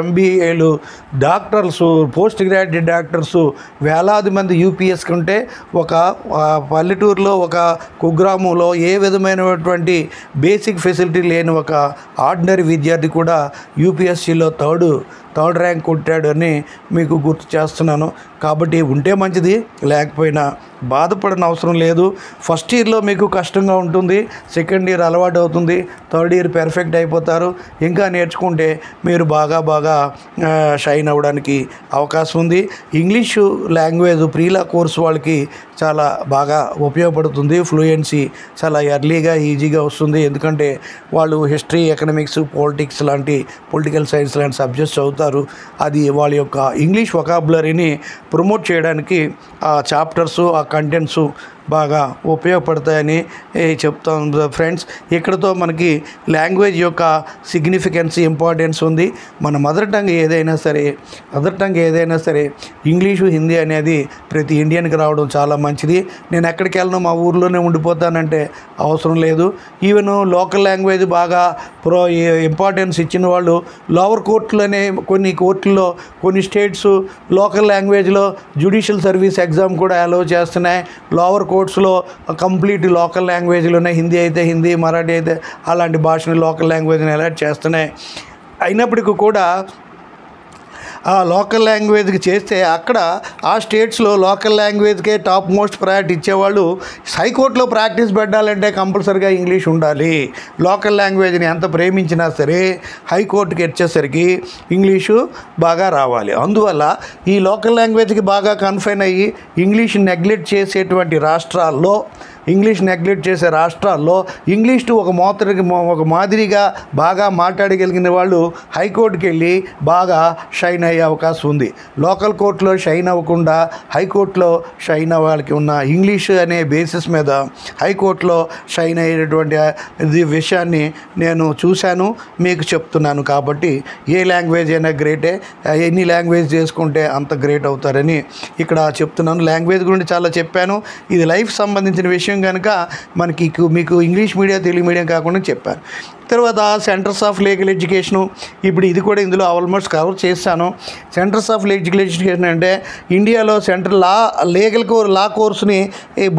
ఎంబీఏలు డాక్టర్సు పోస్ట్ గ్రాడ్యుయేట్ డాక్టర్సు వేలాది మంది యూపీఎస్కి ఉంటే ఒక పల్లెటూరులో ఒక కుగ్రామంలో ఏ విధమైనటువంటి బేసిక్ ఫెసిలిటీ లేని ఒక ఆర్డినరీ విద్యార్థి కూడా యూపీఎస్సీలో థర్డ్ ర్యాంక్ కొట్టాడని మీకు గుర్తు చేస్తున్నాను. కాబట్టి ఉంటే మంచిది, లేకపోయినా బాధపడిన అవసరం లేదు. ఫస్ట్ ఇయర్లో మీకు కష్టంగా ఉంటుంది, సెకండ్ ఇయర్ అలవాటు అవుతుంది, థర్డ్ ఇయర్ పెర్ఫెక్ట్ అయిపోతారు. ఇంకా నేర్చుకుంటే మీరు బాగా షైన్ అవ్వడానికి అవకాశం ఉంది. ఇంగ్లీషు లాంగ్వేజ్ ప్రీలా కోర్స్ వాళ్ళకి చాలా బాగా ఉపయోగపడుతుంది. ఫ్లూయెన్సీ చాలా ఎర్లీగా ఈజీగా వస్తుంది. ఎందుకంటే వాళ్ళు హిస్టరీ, ఎకనామిక్స్, పాలిటిక్స్ లాంటి పొలిటికల్ సైన్స్ లాంటి సబ్జెక్ట్స్ చదువుతారు. చదువుతారు. అది వాళ్ళ యొక్క ఇంగ్లీష్ వొకాబులరీని ప్రమోట్ చేయడానికి ఆ చాప్టర్సు, ఆ కంటెంట్సు బాగా ఉపయోగపడతాయని చెప్తాం ఫ్రెండ్స్. ఇక్కడతో మనకి లాంగ్వేజ్ యొక్క సిగ్నిఫికెన్స్, ఇంపార్టెన్స్ ఉంది. మన మదర్ టంగ్ ఏదైనా సరే ఇంగ్లీషు, హిందీ అనేది ప్రతి ఇండియన్కి రావడం చాలా మంచిది. నేను ఎక్కడికి వెళ్ళను, మా ఊర్లోనే ఉండిపోతానంటే అవసరం లేదు. ఈవెన్ లోకల్ లాంగ్వేజ్ బాగా ఇంపార్టెన్స్ ఇచ్చిన వాళ్ళు లోవర్ కోర్టులోనే కొన్ని కోర్టుల్లో కొన్ని స్టేట్స్ లోకల్ లాంగ్వేజ్లో జ్యుడిషియల్ సర్వీస్ ఎగ్జామ్ కూడా అలౌ చేస్తున్నాయి. లోవర్ కోర్ట్స్లో కంప్లీట్ లోకల్ లాంగ్వేజ్లోనే హిందీ అయితే హిందీ, మరాఠీ అయితే అలాంటి భాషని లోకల్ లాంగ్వేజ్ని అలర్ట్ చేస్తున్నాయి. అయినప్పటికీ కూడా ఆ లోకల్ లాంగ్వేజ్కి చేస్తే అక్కడ ఆ స్టేట్స్లో లోకల్ లాంగ్వేజ్కే టాప్ మోస్ట్ ప్రయారిటీ ఇచ్చేవాళ్ళు హైకోర్టులో ప్రాక్టీస్ పెట్టాలంటే కంపల్సరీగా ఇంగ్లీష్ ఉండాలి. లోకల్ లాంగ్వేజ్ని ఎంత ప్రేమించినా సరే హైకోర్టుకి వచ్చేసరికి ఇంగ్లీషు బాగా రావాలి. అందువల్ల ఈ లోకల్ లాంగ్వేజ్కి బాగా కన్ఫైన్ అయ్యి ఇంగ్లీష్ నెగ్లెక్ట్ చేసేటువంటి రాష్ట్రాల్లో, ఇంగ్లీష్ ఒక మాదిరిగా బాగా మాట్లాడగలిగిన వాళ్ళు హైకోర్టుకి వెళ్ళి బాగా షైన్ అయ్యే అవకాశం ఉంది. లోకల్ కోర్టులో షైన్ అవ్వకుండా హైకోర్టులో షైన్ అవ్వాలకి ఉన్న ఇంగ్లీష్ అనే బేసిస్ మీద హైకోర్టులో షైన్ అయ్యేటువంటి విషయాన్ని నేను చూశాను, మీకు చెప్తున్నాను. కాబట్టి ఏ లాంగ్వేజ్ అయినా గ్రేటే, ఎన్ని లాంగ్వేజ్ చేసుకుంటే అంత గ్రేట్ అవుతారని ఇక్కడ చెప్తున్నాను. లాంగ్వేజ్ గురించి చాలా చెప్పాను. ఇది లైఫ్ సంబంధించిన విషయం కనుక మీకు ఇంగ్లీష్ మీడియం, తెలుగు మీడియం కాకుండా చెప్పాను. తర్వాత సెంటర్స్ ఆఫ్ లీగల్ ఎడ్యుకేషను, ఇప్పుడు ఇది కూడా ఇందులో ఆల్మోస్ట్ కవర్ చేశాను. సెంటర్స్ ఆఫ్ లీగల్ ఎడ్యుకేషన్ అంటే ఇండియాలో లా కోర్సుని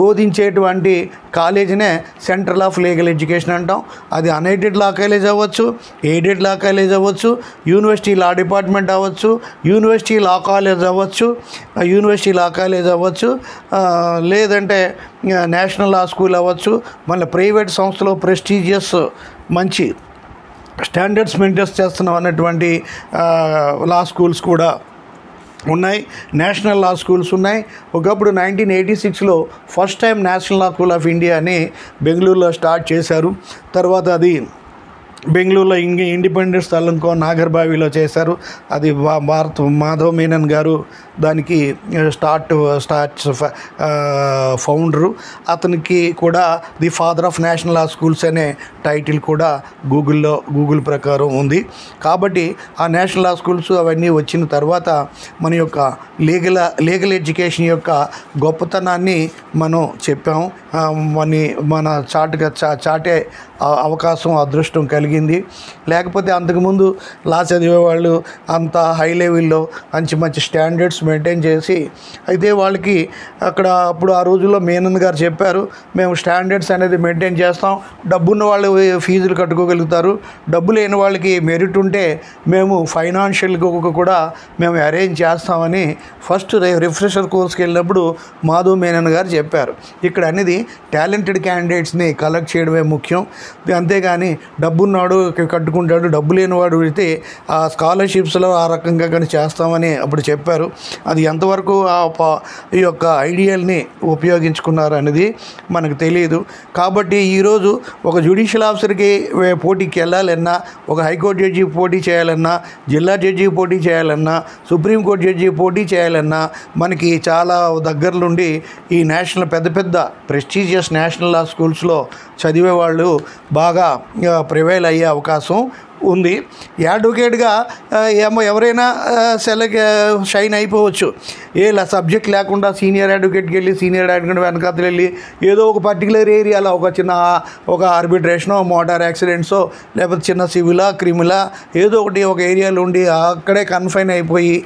బోధించేటువంటి కాలేజీనే సెంట్రల్ ఆఫ్ లీగల్ ఎడ్యుకేషన్ అంటాం. అది అన్ఎయిడెడ్ లా కాలేజ్ అవ్వచ్చు, ఎయిడెడ్ లా కాలేజ్ అవ్వచ్చు, యూనివర్సిటీ లా డిపార్ట్మెంట్ అవ్వచ్చు, యూనివర్సిటీ లా కాలేజ్ అవ్వచ్చు, లేదంటే నేషనల్ లా స్కూల్ అవ్వచ్చు. మళ్ళీ ప్రైవేట్ సంస్థలో ప్రెస్టీజియస్ మంచి స్టాండర్డ్స్ మెయింటైన్ చేస్తున్నాం అన్నటువంటి లా స్కూల్స్ కూడా ఉన్నాయి. నేషనల్ లా స్కూల్స్ ఉన్నాయి. ఒకప్పుడు 1986లో first time national law school of India అని బెంగళూరులో స్టార్ట్ చేశారు. తర్వాత అది బెంగళూరులో ఇండిపెండెన్స్ తాలూకా నాగర్బావిలో చేశారు. అది మాధవ్ మీనన్ గారు దానికి ఫౌండరు. అతనికి కూడా the father of national law schools అనే టైటిల్ కూడా గూగుల్ ప్రకారం ఉంది. కాబట్టి ఆ నేషనల్ లా స్కూల్స్ అవన్నీ వచ్చిన తర్వాత మన యొక్క లీగల్ ఎడ్యుకేషన్ యొక్క గొప్పతనాన్ని మనం చెప్పాం. మన చాటే అవకాశం, అదృష్టం కలిగింది. లేకపోతే అంతకుముందు లా చదివేవాళ్ళు అంత హై లెవెల్లో మంచి స్టాండర్డ్స్ మెయింటైన్ చేసి, అయితే వాళ్ళకి అప్పుడు ఆ రోజుల్లో మేనన్ గారు చెప్పారు, మేము స్టాండర్డ్స్ అనేది మెయింటైన్ చేస్తాం, డబ్బున్న వాళ్ళు ఫీజులు కట్టుకోగలుగుతారు, డబ్బు లేని వాళ్ళకి మెరిట్ ఉంటే మేము ఫైనాన్షియల్గా కూడా మేము అరేంజ్ చేస్తామని ఫస్ట్ రిఫ్రెషర్ కోర్స్కి వెళ్ళినప్పుడు మాధవ్ మేనన్ గారు చెప్పారు. ఇక్కడ అనేది టాలెంటెడ్ క్యాండిడేట్స్ని కలెక్ట్ చేయడమే ముఖ్యం, అంతేగాని డబ్బున్నాడు కట్టుకుంటాడు, డబ్బు లేనివాడు అయితే ఆ స్కాలర్షిప్స్లో ఆ రకంగా కానీ చేస్తామని అప్పుడు చెప్పారు. అది ఎంతవరకు ఈ యొక్క ఐడియల్ని ఉపయోగించుకున్నారు అనేది మనకు తెలియదు. కాబట్టి ఈరోజు ఒక జ్యుడిషియల్ ఆఫీసర్కి పోటీకి వెళ్ళాలన్నా, ఒక హైకోర్టు జడ్జి పోటీ చేయాలన్నా, జిల్లా జడ్జి పోటీ చేయాలన్నా, సుప్రీంకోర్టు జడ్జి పోటీ చేయాలన్నా మనకి చాలా దగ్గరలుండి ఈ పెద్ద ప్రెస్టీజియస్ నేషనల్ లా స్కూల్స్లో చదివేవాళ్ళు బాగా ప్రివైల్ అయ్యే అవకాశం ఉంది. అడ్వకేట్గా ఎవరైనా షైన్ అయిపోవచ్చు. సబ్జెక్ట్ లేకుండా సీనియర్ అడ్వకేట్కి వెళ్ళి సీనియర్ అడ్వకేట్ వెనకాతలు వెళ్ళి ఏదో ఒక పర్టికులర్ ఏరియాలో ఒక ఆర్బిట్రేషనో, మోటార్ యాక్సిడెంట్సో, లేకపోతే చిన్న సివిలా, క్రిమిలా ఏదో ఒక ఏరియాలో ఉండి అక్కడే కన్ఫైన్ అయిపోయి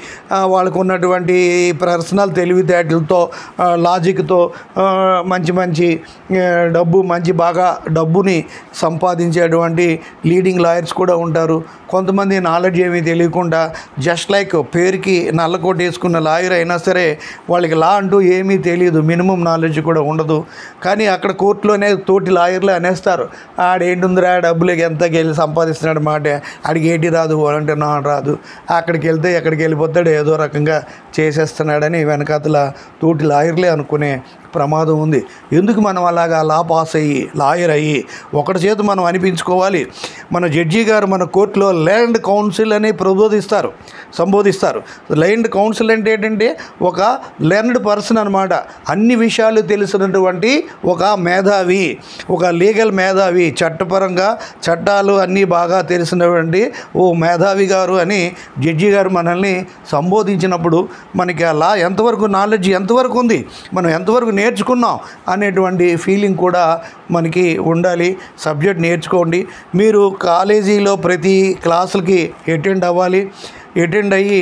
వాళ్ళకు ఉన్నటువంటి పర్సనల్ తెలివితేటలతో, లాజిక్తో మంచి బాగా డబ్బుని సంపాదించేటువంటి లీడింగ్ లాయర్స్ కూడా ఉంటారు. కొంతమంది నాలెడ్జ్ ఏమీ తెలియకుండా జస్ట్ లైక్ పేరుకి నల్లకోట వేసుకున్న లాయర్ అయినా సరే వాళ్ళకి లా అంటూ ఏమీ తెలియదు, మినిమం నాలెడ్జ్ కూడా ఉండదు. కానీ అక్కడ కోర్టులోనే తోటి లాయర్లు అనేస్తారు, ఆడేంటుందిరా డబ్బులు ఎంతకి వెళ్ళి సంపాదిస్తున్నాడు మాట, ఆడికి ఏటి రాదు అంటే నా రాదు, ఎక్కడికి వెళ్ళిపోతాడు, ఏదో రకంగా చేసేస్తున్నాడని వెనకాతల తోటి లాయర్లే అనుకునే ప్రమాదం ఉంది. ఎందుకు మనం అలాగా లా పాస్ అయ్యి లాయర్ అయ్యి ఒకటి చేత మనం అనిపించుకోవాలి? మన జడ్జి గారు మన కోర్టులో ల్యాండ్ కౌన్సిల్ అని సంబోధిస్తారు. ల్యాండ్ కౌన్సిల్ అంటే ఏంటంటే ఒక లెర్న్డ్ పర్సన్ అనమాట. అన్ని విషయాలు తెలిసినటువంటి ఒక మేధావి, ఒక లీగల్ మేధావి, చట్టపరంగా చట్టాలు అన్నీ బాగా తెలిసినటువంటి ఓ మేధావి గారు అని జడ్జి గారు మనల్ని సంబోధించినప్పుడు మనకి ఆ లా ఎంతవరకు నాలెడ్జ్ ఎంతవరకు ఉంది, మనం ఎంతవరకు నేర్చుకున్నాం అనేటువంటి ఫీలింగ్ కూడా మనకి ఉండాలి. సబ్జెక్ట్ నేర్చుకోండి. మీరు కాలేజీలో ప్రతి క్లాసులకి అటెండ్ అయ్యి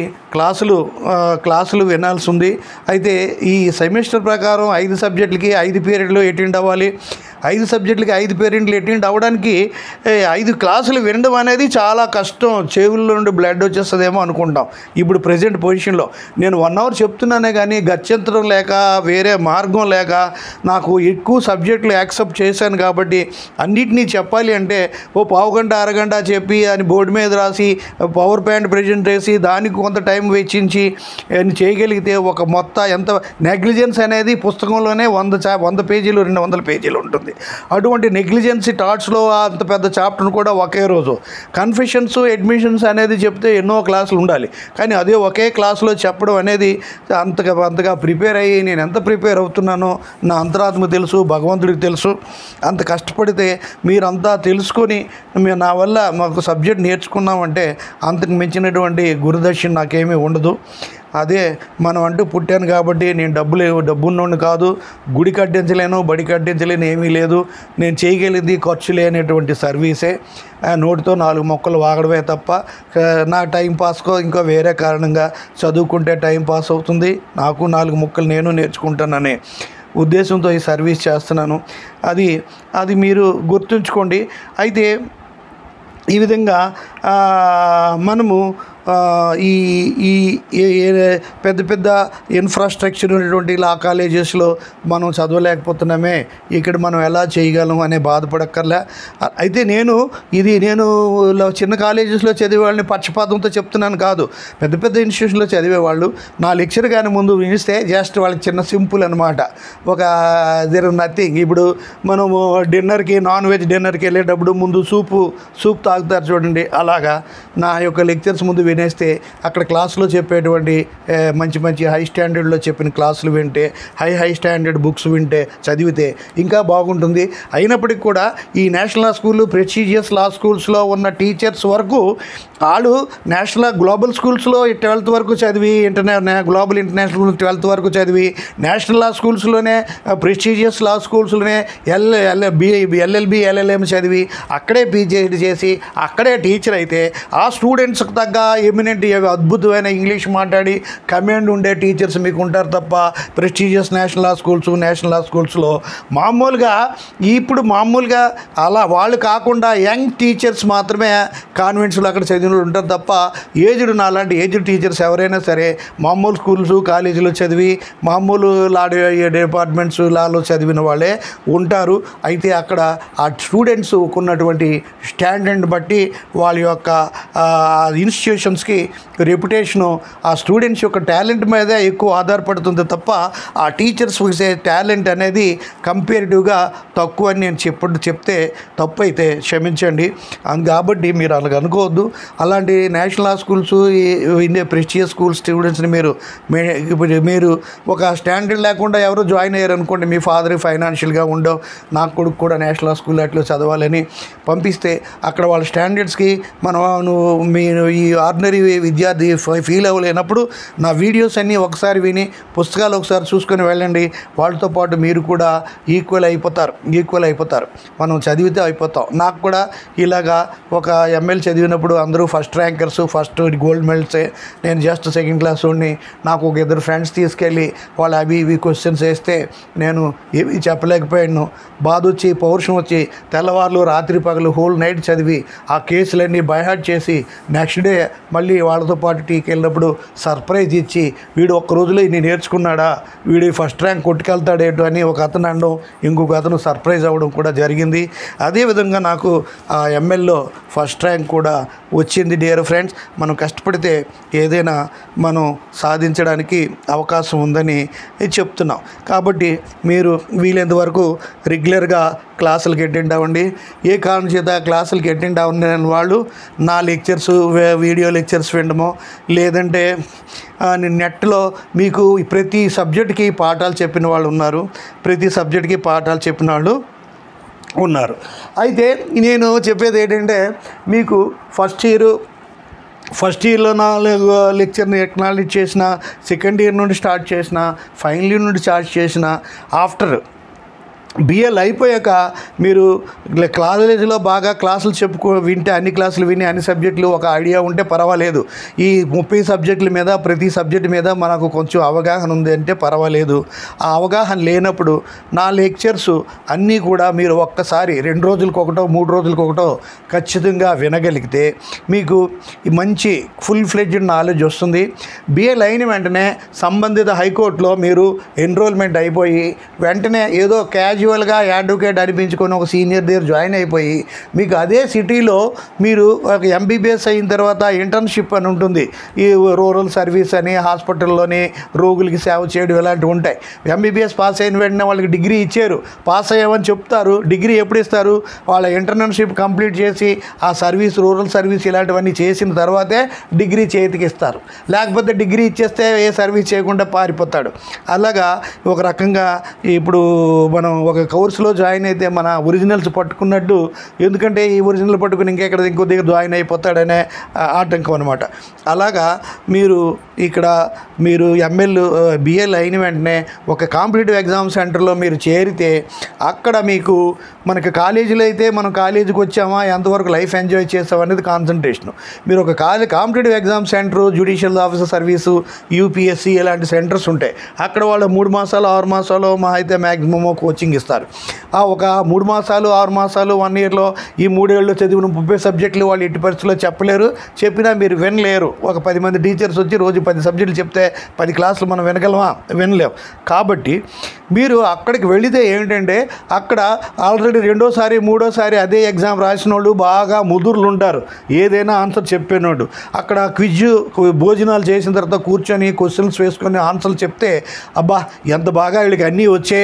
క్లాసులు వినాల్సి ఉంది. అయితే ఈ సెమిస్టర్ ప్రకారం 5 సబ్జెక్టులకి 5 పీరియడ్లు అటెండ్ అవ్వాలి. 5 సబ్జెక్టులకి 5 పీరియడ్లు అటెండ్ అవ్వడానికి 5 క్లాసులు వినడం అనేది చాలా కష్టం. చెవుల్లో నుండి బ్లడ్ వచ్చేస్తుందేమో అనుకుంటాం. ఇప్పుడు ప్రజెంట్ పొజిషన్లో నేను 1 అవర్ చెప్తున్నానే కానీ గత్యంతరం లేక వేరే మార్గం లేక నాకు ఎక్కువ సబ్జెక్టులు యాక్సెప్ట్ చేశాను కాబట్టి అన్నిటినీ చెప్పాలి అంటే ఓ పావుగంట అరగంట చెప్పి అని బోర్డు మీద రాసి పవర్ పాయింట్ ప్రజెంట్ చేసి దానికి కొంత టైం వెచ్చించి చేయగలిగితే ఒక మొత్తం ఎంత నెగ్లిజెన్స్ అనేది పుస్తకంలోనే 100 పేజీలు 200 పేజీలు ఉంటుంది. అటువంటి నెగ్లిజెన్సీ థాట్స్లో అంత పెద్ద చాప్టర్ను కూడా ఒకే రోజు కన్ఫెషన్స్ అడ్మిషన్స్ అనేది చెప్తే ఎన్నో క్లాసులు ఉండాలి. కానీ అదే ఒకే క్లాసులో చెప్పడం అనేది అంతగా ప్రిపేర్ అయ్యి నేను ఎంత ప్రిపేర్ అవుతున్నానో నా అంతరాత్మ తెలుసు, భగవంతుడికి తెలుసు. అంత కష్టపడితే మీరంతా తెలుసుకొని నా వల్ల మాకు సబ్జెక్ట్ నేర్చుకున్నామంటే అంతకు మించినటువంటి గురుదర్శనం నాకేమీ ఉండదు. అదే మనం అంటూ పుట్టాను కాబట్టి నేను డబ్బున్నోడిని కాదు, గుడి కట్టించలేను, బడి కట్టించలేను, ఏమీ లేదు. నేను చేయగలిగింది ఖర్చు లేనటువంటి సర్వీసే. నోటితో 4 మొక్కలు వాగడమే తప్ప నా టైం పాస్కో ఇంకో వేరే కారణంగా చదువుకుంటే టైం పాస్ అవుతుంది, నాకు 4 ముక్కలు నేను నేర్చుకుంటాననే ఉద్దేశంతో ఈ సర్వీస్ చేస్తున్నాను. అది మీరు గుర్తుంచుకోండి. అయితే ఈ విధంగా మనము ఈ పెద్ద ఇన్ఫ్రాస్ట్రక్చర్ ఉన్నటువంటి లా కాలేజెస్లో మనం చదవలేకపోతున్నామే, ఇక్కడ మనం ఎలా చేయగలం అనే బాధపడక్కర్లే. అయితే నేను చిన్న కాలేజెస్లో చదివే వాళ్ళని పక్షపాతంతో చెప్తున్నాను కాదు. పెద్ద ఇన్స్టిట్యూషన్లో చదివేవాళ్ళు నా లెక్చర్ కానీ ముందు వినిస్తే జస్ట్ వాళ్ళకి చిన్న సింపుల్ అనమాట. ఒక దేర్ నథింగ్. ఇప్పుడు మనము నాన్ వెజ్ డిన్నర్కి వెళ్ళేటప్పుడు ముందు సూప్ తాగుతారు చూడండి, అలాగా నా యొక్క లెక్చర్స్ ముందు వినేస్తే అక్కడ క్లాసులో చెప్పేటువంటి మంచి హై స్టాండర్డ్లో చెప్పిన క్లాసులు వింటే, హై స్టాండర్డ్ బుక్స్ చదివితే ఇంకా బాగుంటుంది. అయినప్పటికీ కూడా ఈ నేషనల్ లా స్కూళ్ళు, ప్రెస్టీజియస్ లా స్కూల్స్లో ఉన్న టీచర్స్ వరకు వాళ్ళు గ్లోబల్ స్కూల్స్లో 12th వరకు చదివి గ్లోబల్ ఇంటర్నేషనల్ 12th వరకు చదివి నేషనల్ లా స్కూల్స్లోనే ప్రెస్టీజియస్ లా స్కూల్స్లోనే ఎల్ఎల్బి LLM చదివి అక్కడే పీహెచ్డీ చేసి అక్కడే టీచర్ అయితే ఆ స్టూడెంట్స్కి తగ్గ ఎమినెంట్ అద్భుతమైన ఇంగ్లీష్ మాట్లాడి కమాండ్ ఉండే టీచర్స్ మీకు ఉంటారు తప్ప ప్రెస్టీజియస్ నేషనల్ లా స్కూల్స్లో మామూలుగా అలా వాళ్ళు కాకుండా యంగ్ టీచర్స్ మాత్రమే కాన్వెంట్స్లో అక్కడ చదివిన వాళ్ళు ఉంటారు తప్ప నాలాంటి ఏజ్డ్ టీచర్స్ ఎవరైనా సరే మామూలు స్కూల్స్ కాలేజీలో చదివి మామూలు లా డిపార్ట్మెంట్స్ లాలో చదివిన వాళ్ళే ఉంటారు. అయితే అక్కడ ఆ స్టూడెంట్స్ ఉన్నటువంటి స్టాండర్డ్ని బట్టి వాళ్ళ యొక్క ఇన్స్టిట్యూషన్స్కి రెప్యుటేషను ఆ స్టూడెంట్స్ యొక్క టాలెంట్ మీదే ఎక్కువ ఆధారపడుతుంది తప్ప ఆ టీచర్స్ టాలెంట్ అనేది కంపేరిటివ్గా తక్కువ అని నేను చెప్తే తప్పు అయితే క్షమించండి. కాబట్టి మీరు అలాగ అనుకోవద్దు. అలాంటి నేషనల్ లా స్కూల్స్, ఇండియా ప్రెస్టీజియస్ స్కూల్ స్టూడెంట్స్ని మీరు ఒక స్టాండర్డ్ లేకుండా ఎవరు జాయిన్ అయ్యారు అనుకోండి, మీ ఫాదర్ ఫైనాన్షియల్గా ఉండవు, నా కొడుకు కూడా నేషనల్ లా స్కూల్ అట్లా చదవాలని పంపిస్తే అక్కడ వాళ్ళ స్టాండర్డ్స్కి మీరు ఈ ఆర్డినరీ విద్యార్థి ఫీల్ అవ్వలేనప్పుడు నా వీడియోస్ అన్నీ ఒకసారి విని పుస్తకాలు ఒకసారి చూసుకొని వెళ్ళండి. వాళ్ళతో పాటు మీరు కూడా ఈక్వల్ అయిపోతారు. మనం చదివితే అయిపోతాం. నాకు కూడా ఇలాగా ఒక ML చదివినప్పుడు అందరూ ఫస్ట్ ర్యాంకర్స్, ఫస్ట్ గోల్డ్ మెడల్సే, నేను జస్ట్ సెకండ్ క్లాస్ ఉండి నాకు ఒక 2 ఫ్రెండ్స్ తీసుకెళ్ళి వాళ్ళు అవి క్వశ్చన్స్ వేస్తే నేను ఏవి చెప్పలేకపోయాను. బాధ వచ్చి పౌరుషం వచ్చి తెల్లవారులు రాత్రి పగలు హోల్ నైట్ చదివి ఆ కేసులన్నీ బైహార్ట్ చేసి నెక్స్ట్ డే మళ్ళీ వాళ్ళతో పాటు టీకి వెళ్ళినప్పుడు సర్ప్రైజ్ ఇచ్చి వీడు ఒక్క రోజులో ఇన్ని నేర్చుకున్నాడా, వీడు ఫస్ట్ ర్యాంక్ కొట్టుకెళ్తాడేటో అని ఒక అతను అనడం, ఇంకొక అతను సర్ప్రైజ్ అవ్వడం కూడా జరిగింది. అదేవిధంగా నాకు ఆ ఎంఎల్లో ఫస్ట్ ర్యాంక్ కూడా వచ్చింది. డియర్ ఫ్రెండ్స్, మనం కష్టపడితే ఏదైనా మనం సాధించడానికి అవకాశం ఉందని చెప్తున్నాం. కాబట్టి మీరు వీలైనంత వరకు రెగ్యులర్గా క్లాసులకి అటెండ్ అవ్వండి. ఏ కారణం చేత క్లాసులకి అటెండ్ అవ్వని వాళ్ళు నా లెక్చర్స్, వీడియో లెక్చర్స్ వినడమో, లేదంటే నెట్లో మీకు ప్రతి సబ్జెక్ట్కి పాఠాలు చెప్పిన వాళ్ళు ఉన్నారు, ప్రతి సబ్జెక్ట్కి పాఠాలు చెప్పిన వాళ్ళు ఉన్నారు. అయితే నేను చెప్పేది ఏంటంటే, మీకు ఫస్ట్ ఇయర్లో నా లెక్చర్ని ఎక్నాలెడ్జ్ చేసిన, సెకండ్ ఇయర్ నుండి స్టార్ట్ చేసిన, ఫైనల్ ఇయర్ నుండి స్టార్ట్ చేసిన, ఆఫ్టర్ బిఎల్ అయిపోయాక మీరు కాలేజీలో బాగా క్లాసులు వింటే, అన్ని క్లాసులు విని అన్ని సబ్జెక్టులు ఒక ఐడియా ఉంటే పర్వాలేదు. ఈ 30 సబ్జెక్టుల మీద ప్రతి సబ్జెక్టు మీద మనకు కొంచెం అవగాహన ఉంది అంటే పర్వాలేదు. ఆ అవగాహన లేనప్పుడు నా లెక్చర్స్ అన్నీ కూడా మీరు ఒక్కసారి 2 రోజులకు ఒకటో 3 రోజులకు ఒకటో ఖచ్చితంగా వినగలిగితే మీకు మంచి ఫుల్ ఫ్లెడ్జ్డ్ నాలెడ్జ్ వస్తుంది. బిఎల్ అయిన వెంటనే సంబంధిత హైకోర్టులో మీరు ఎన్రోల్మెంట్ అయిపోయి వెంటనే ఏదో క్యాజువల్గా అడ్వకేట్ అనిపించుకొని ఒక సీనియర్ దగ్గర జాయిన్ అయిపోయి మీకు అదే సిటీలో మీరు ఒక ఎంబీబీఎస్ అయిన తర్వాత ఇంటర్న్షిప్ అని ఉంటుంది. ఈ రూరల్ సర్వీస్ అని, హాస్పిటల్లోని రోగులకి సేవ చేయడం ఇలాంటివి ఉంటాయి. ఎంబీబీఎస్ పాస్ అయిన వెంటనే వాళ్ళకి డిగ్రీ ఇచ్చారు, పాస్ అయ్యామని చెప్తారు. డిగ్రీ ఎప్పుడు ఇస్తారు? వాళ్ళ ఇంటర్న్షిప్ కంప్లీట్ చేసి ఆ సర్వీస్, రూరల్ సర్వీస్ ఇలాంటివన్నీ చేసిన తర్వాతే డిగ్రీ చేతికి ఇస్తారు. లేకపోతే డిగ్రీ ఇచ్చేస్తే ఏ సర్వీస్ చేయకుండా పారిపోతాడు. అలాగా ఒక రకంగా ఇప్పుడు మనం ఒక కోర్సులో జాయిన్ అయితే మన ఒరిజినల్స్ పట్టుకున్నట్టు, ఎందుకంటే ఈ ఒరిజినల్ పట్టుకుని ఇంకో దగ్గర జాయిన్ అయిపోతాడనే ఆటంకం అనమాట. అలాగా మీరు బిఎల్ అయిన వెంటనే ఒక కాంపిటేటివ్ ఎగ్జామ్ సెంటర్లో మీరు చేరితే అక్కడ మనకి కాలేజీలో అయితే మనం కాలేజీకి వచ్చామా, ఎంతవరకు లైఫ్ ఎంజాయ్ చేస్తాం అనేది కాన్సన్ట్రేషన్. మీరు ఒక competitive exam centre, judicial officer service, UPSC ఇలాంటి సెంటర్స్ ఉంటాయి. అక్కడ వాళ్ళు 3 మాసాలు 6 మాసాలు మా అయితే మ్యాక్సిమమ్ కోచింగ్ ఇస్తారు. ఒక 3 మాసాలు 6 మాసాలు 1 ఇయర్లో ఈ 3 ఏళ్ళు చదివిన 30 సబ్జెక్టులు వాళ్ళు ఎట్టి పరిస్థితుల్లో చెప్పలేరు. చెప్పినా మీరు వినలేరు. ఒక 10 మంది టీచర్స్ వచ్చి రోజు 10 సబ్జెక్టులు చెప్తే 10 క్లాసులు మనం వినగలమా? వినలేం. కాబట్టి మీరు అక్కడికి వెళితే ఏంటంటే, అక్కడ ఆల్రెడీ 2వ సారి 3వ సారి అదే ఎగ్జామ్ రాసిన వాళ్ళు బాగా ముదురులు ఉంటారు, ఏదైనా ఆన్సర్ చెప్పేనోడు. అక్కడ భోజనాలు చేసిన తర్వాత కూర్చొని క్వశ్చన్స్ వేసుకొని ఆన్సర్లు చెప్తే, అబ్బా ఎంత బాగా వీళ్ళకి అన్నీ వచ్చే,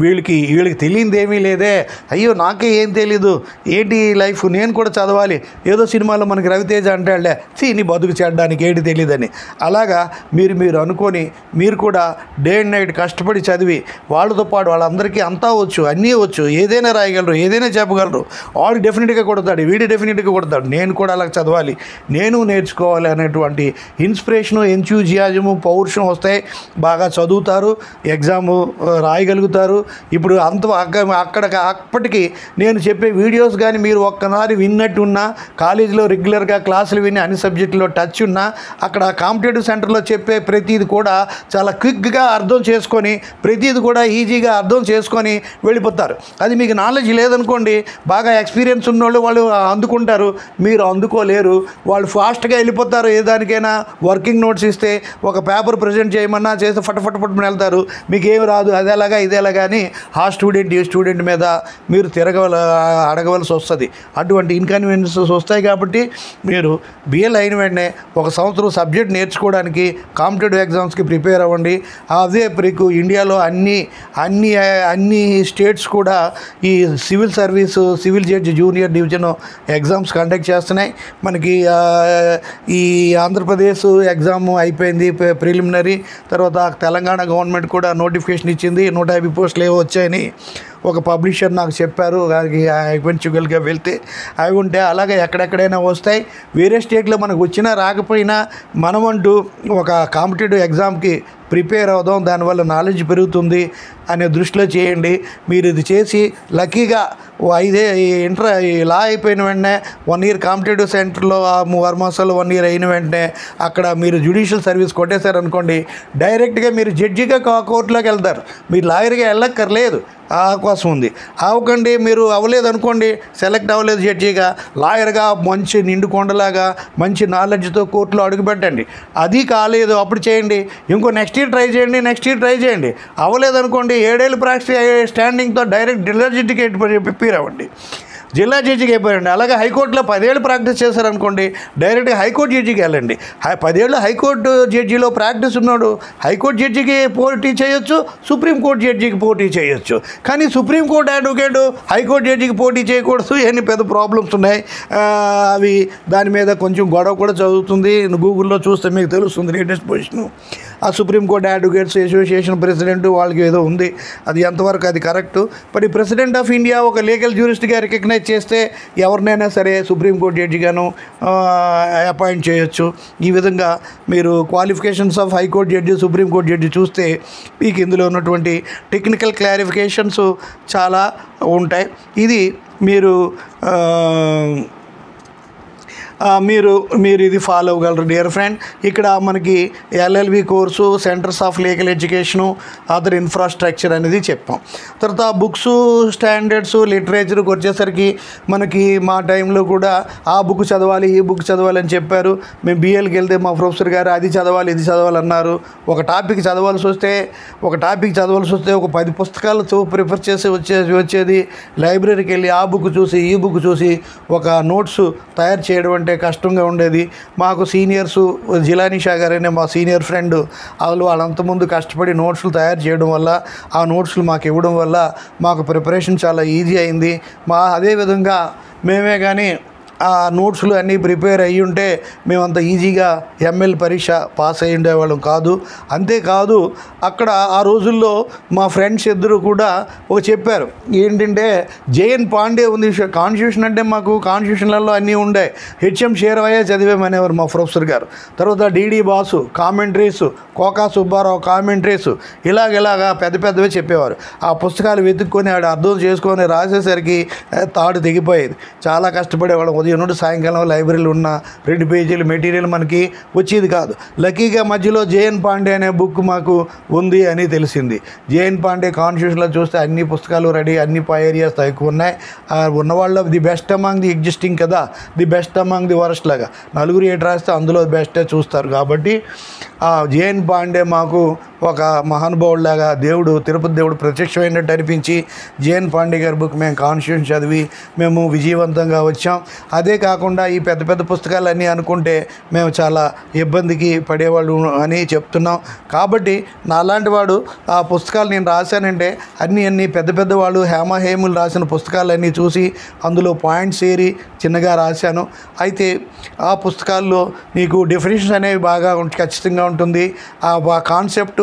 వీళ్ళకి తెలియనిది ఏమీ లేదే, అయ్యో నాకే ఏం తెలీదు, ఏంటి లైఫ్, నేను కూడా చదవాలి, ఏదో సినిమాలో మనకి రవితేజ అంటాడులే, నీ బతుకు చేయడానికి ఏంటి తెలియదని. అలాగా మీరు అనుకొని మీరు కూడా డే అండ్ నైట్ కష్టపడి చదివి వాళ్ళతో పాటు వాళ్ళందరికీ అంతా వచ్చు, అన్నీ వచ్చు, ఏదైనా రాయగలరు, ఏదైనా చెప్పగలరు. వాడు డెఫినెట్గా కొడతాడు, వీడు డెఫినెట్గా కొడతాడు, నేను కూడా అలా చదవాలి, నేను నేర్చుకోవాలి అనేటువంటి ఇన్స్పిరేషను, ఎంతూజియాజము, పౌరుషం వస్తాయి. బాగా చదువుతారు, ఎగ్జాము రాయగలుగుతారు. ఇప్పుడు అప్పటికి నేను చెప్పే వీడియోస్ కానీ మీరు ఒక్కసారి విన్నట్టున్నా, కాలేజీలో రెగ్యులర్గా క్లాసులు విని అన్ని సబ్జెక్టులో టచ్ ఉన్నా, అక్కడ కాంపిటేటివ్ సెంటర్లో చెప్పే ప్రతిది కూడా చాలా క్విక్గా అర్థం చేసుకొని, ప్రతిది కూడా ఈజీగా అర్థం చేసుకొని వెళ్ళిపోతారు. అది మీకు నాలెడ్జ్ లేదనుకోండి, బాగా ఎక్స్పీరియన్స్ ఉన్నోళ్ళు వాళ్ళు అందుకుంటారు, మీరు అందుకోలేరు. వాళ్ళు ఫాస్ట్గా వెళ్ళిపోతారు. ఏ దానికైనా వర్కింగ్ నోట్స్ ఇస్తే ఒక పేపర్ ప్రజెంట్ చేయమన్నా చేస్తే ఫట్ వెళ్తారు, మీకు ఏమి రాదు, అదేలాగా ఇదేలాగా అని ఆ స్టూడెంట్ ఈ స్టూడెంట్ మీద మీరు అడగవలసి వస్తుంది. అటువంటి ఇన్కన్వీనియన్సెస్ వస్తాయి. కాబట్టి మీరు బిఎల్ అయిన వెంటనే 1 సంవత్సరం సబ్జెక్ట్ నేర్చుకోవడానికి కాంపిటేటివ్ ఎగ్జామ్స్కి ప్రిపేర్ అవ్వండి. అదే మీకు ఇండియాలో అన్ని స్టేట్స్ కూడా ఈ civil service, civil judge junior division exams conduct చేస్తున్నాయి. మనకి ఈ ఆంధ్రప్రదేశ్ ఎగ్జామ్ అయిపోయింది ప్రిలిమినరీ. తర్వాత తెలంగాణ గవర్నమెంట్ కూడా నోటిఫికేషన్ ఇచ్చింది, 150 పోస్టులు ఏవో వచ్చాయని ఒక పబ్లిషర్ నాకు చెప్పారు. ఈవెంచువల్గా వెళ్తే అవి ఉంటే అలాగే ఎక్కడెక్కడైనా వస్తాయి. వేరే స్టేట్లో మనకు వచ్చినా రాకపోయినా మనమంటూ ఒక కాంపిటేటివ్ ఎగ్జామ్కి ప్రిపేర్ అవుదాం, దానివల్ల నాలెడ్జ్ పెరుగుతుంది అనే దృష్టిలో చేయండి. మీరు ఇది చేసి లక్కీగా లా అయిపోయిన వెంటనే 1 ఇయర్ కాంపిటేటివ్ సెంటర్లో 6 మాసాలు 1 ఇయర్ అయిన వెంటనే అక్కడ మీరు జ్యుడిషియల్ సర్వీస్ కొట్టేశారనుకోండి, డైరెక్ట్గా మీరు జడ్జిగా కోర్టులోకి వెళ్తారు. మీరు లాయర్గా వెళ్ళక్కర్లేదు. ఆ అవకాశం ఉంది. అవ్వకండి, మీరు అవ్వలేదనుకోండి, సెలెక్ట్ అవ్వలేదు జడ్జిగా, లాయర్గా మంచి నిండు కొండలాగా మంచి నాలెడ్జ్తో కోర్టులో అడుగుపెట్టండి. అది కాలేదు అప్పుడు చేయండి, ఇంకో నెక్స్ట్ ఇయర్ ట్రై చేయండి. అవ్వలేదనుకోండి 7 ఏళ్ళు ప్రాక్టీస్ స్టాండింగ్తో డైరెక్ట్ జిల్లా జడ్జికి ప్రిపేర్ అవ్వండి, జిల్లా జడ్జికి అయిపోయారండి. అలాగే హైకోర్టులో 10 ఏళ్ళు ప్రాక్టీస్ చేశారనుకోండి, డైరెక్ట్గా హైకోర్టు జడ్జికి వెళ్ళండి. 10 ఏళ్ళు హైకోర్టు జడ్జిలో ప్రాక్టీస్ ఉన్నాడు, హైకోర్టు జడ్జికి పోటీ చేయొచ్చు, సుప్రీంకోర్టు జడ్జికి పోటీ చేయొచ్చు. కానీ సుప్రీంకోర్టు అడ్వకేటు హైకోర్టు జడ్జికి పోటీ చేయకూడదు. ఎన్ని పెద్ద ప్రాబ్లమ్స్ ఉన్నాయి. అవి దాని మీద కొంచెం గొడవ కూడా చదువుతుంది, గూగుల్లో చూస్తే మీకు తెలుస్తుంది లేటెస్ట్ పొజిషను. ఆ సుప్రీంకోర్టు అడ్వకేట్స్ అసోసియేషన్ ప్రెసిడెంట్ వాళ్ళకి ఏదో ఉంది, అది ఎంతవరకు అది కరెక్టు. మరి ప్రెసిడెంట్ ఆఫ్ ఇండియా ఒక లీగల్ జ్యూరిస్ట్గా రికగ్నైజ్ చేస్తే ఎవరినైనా సరే సుప్రీంకోర్టు జడ్జిగాను అపాయింట్ చేయొచ్చు. ఈ విధంగా మీరు qualifications of high court judge, supreme court judge చూస్తే మీకు ఇందులో ఉన్నటువంటి టెక్నికల్ క్లారిఫికేషన్స్ చాలా ఉంటాయి. ఇది మీరు ఇది ఫాలో అవ్వగలరు డియర్ ఫ్రెండ్. ఇక్కడ మనకి LLB course, centres of legal education, other infrastructure అనేది చెప్పాం. తర్వాత బుక్స్, స్టాండర్డ్స్, లిటరేచర్కి వచ్చేసరికి మనకి మా టైంలో కూడా ఆ బుక్ చదవాలి, ఈ బుక్ చదవాలి అని చెప్పారు. మేము BLకి వెళ్తే మా ప్రొఫెసర్ గారు అది చదవాలి, ఇది చదవాలి అన్నారు. ఒక టాపిక్ చదవాల్సి వస్తే ఒక 10 పుస్తకాలతో ప్రిఫర్ చేసి వచ్చేది. లైబ్రరీకి వెళ్ళి ఆ బుక్ చూసి, ఈ బుక్ చూసి ఒక నోట్స్ తయారు చేయడం అంటే కష్టంగా ఉండేది. మాకు సీనియర్సు జిలానీ షా గారనే మా సీనియర్ ఫ్రెండ్, వాళ్ళంతకుముందు కష్టపడి నోట్స్లు తయారు చేయడం వల్ల, ఆ నోట్స్లు మాకు ఇవ్వడం వల్ల మాకు ప్రిపరేషన్ చాలా ఈజీ అయింది. అదేవిధంగా మేమే కానీ ఆ నోట్స్లు అన్నీ ప్రిపేర్ అయ్యి ఉంటే మేమంత ఈజీగా ML పరీక్ష పాస్ అయ్యి ఉండేవాళ్ళం కాదు. అంతేకాదు అక్కడ ఆ రోజుల్లో మా ఫ్రెండ్స్ ఇద్దరు కూడా చెప్పారు ఏంటంటే, JN పాండే ఉంది, కాన్స్టిట్యూషన్ అంటే మాకు కాన్స్టిట్యూషన్లలో అన్నీ ఉండే, HM షేర్వయ్య చదివేమనేవారు మా ప్రొఫెసర్ గారు. తర్వాత DD Basu commentaries, Koka Subbarao commentaries, ఇలాగా పెద్దవే చెప్పేవారు. ఆ పుస్తకాలు వెతుక్కొని అర్థం చేసుకొని రాసేసరికి తాడు తెగిపోయేది. చాలా కష్టపడేవాళ్ళం. ఉదయం నుండి సాయంకాలం లైబ్రరీలో ఉన్న 2 పేజీలు మెటీరియల్ మనకి వచ్చేది కాదు. లక్కీగా మధ్యలో JN పాండే అనే బుక్ మాకు ఉంది అని తెలిసింది. JN పాండే కాన్స్టిట్యూషన్లో చూస్తే అన్ని పుస్తకాలు రెడీ, అన్ని ఏరియాస్ ఎక్కువ ఉన్నాయి. ఉన్నవాళ్ళు the best among the existing కదా, the best among the worst లాగా నలుగురు ఏటి రాస్తే అందులో బెస్టే చూస్తారు. కాబట్టి JN పాండే మాకు ఒక మహానుభావుడిలాగా తిరుపతి దేవుడు ప్రత్యక్షమైనట్టు అనిపించి JN పాండే గారి బుక్ మేము కాన్స్టిట్యూషన్ చదివి మేము విజయవంతంగా వచ్చాం. అదే కాకుండా ఈ పెద్ద పుస్తకాలన్నీ అనుకుంటే మేము చాలా ఇబ్బందికి పడేవాళ్ళు అని చెప్తున్నాం. కాబట్టి నాలాంటి వాడు ఆ పుస్తకాలు నేను రాశానంటే అన్ని పెద్ద వాళ్ళు హేమహేములు రాసిన పుస్తకాలన్నీ చూసి అందులో పాయింట్స్ ఏరి చిన్నగా రాశాను. అయితే ఆ పుస్తకాల్లో నీకు డెఫినేషన్స్ అనేవి బాగా ఖచ్చితంగా ఉంటుంది. ఆ కాన్సెప్ట్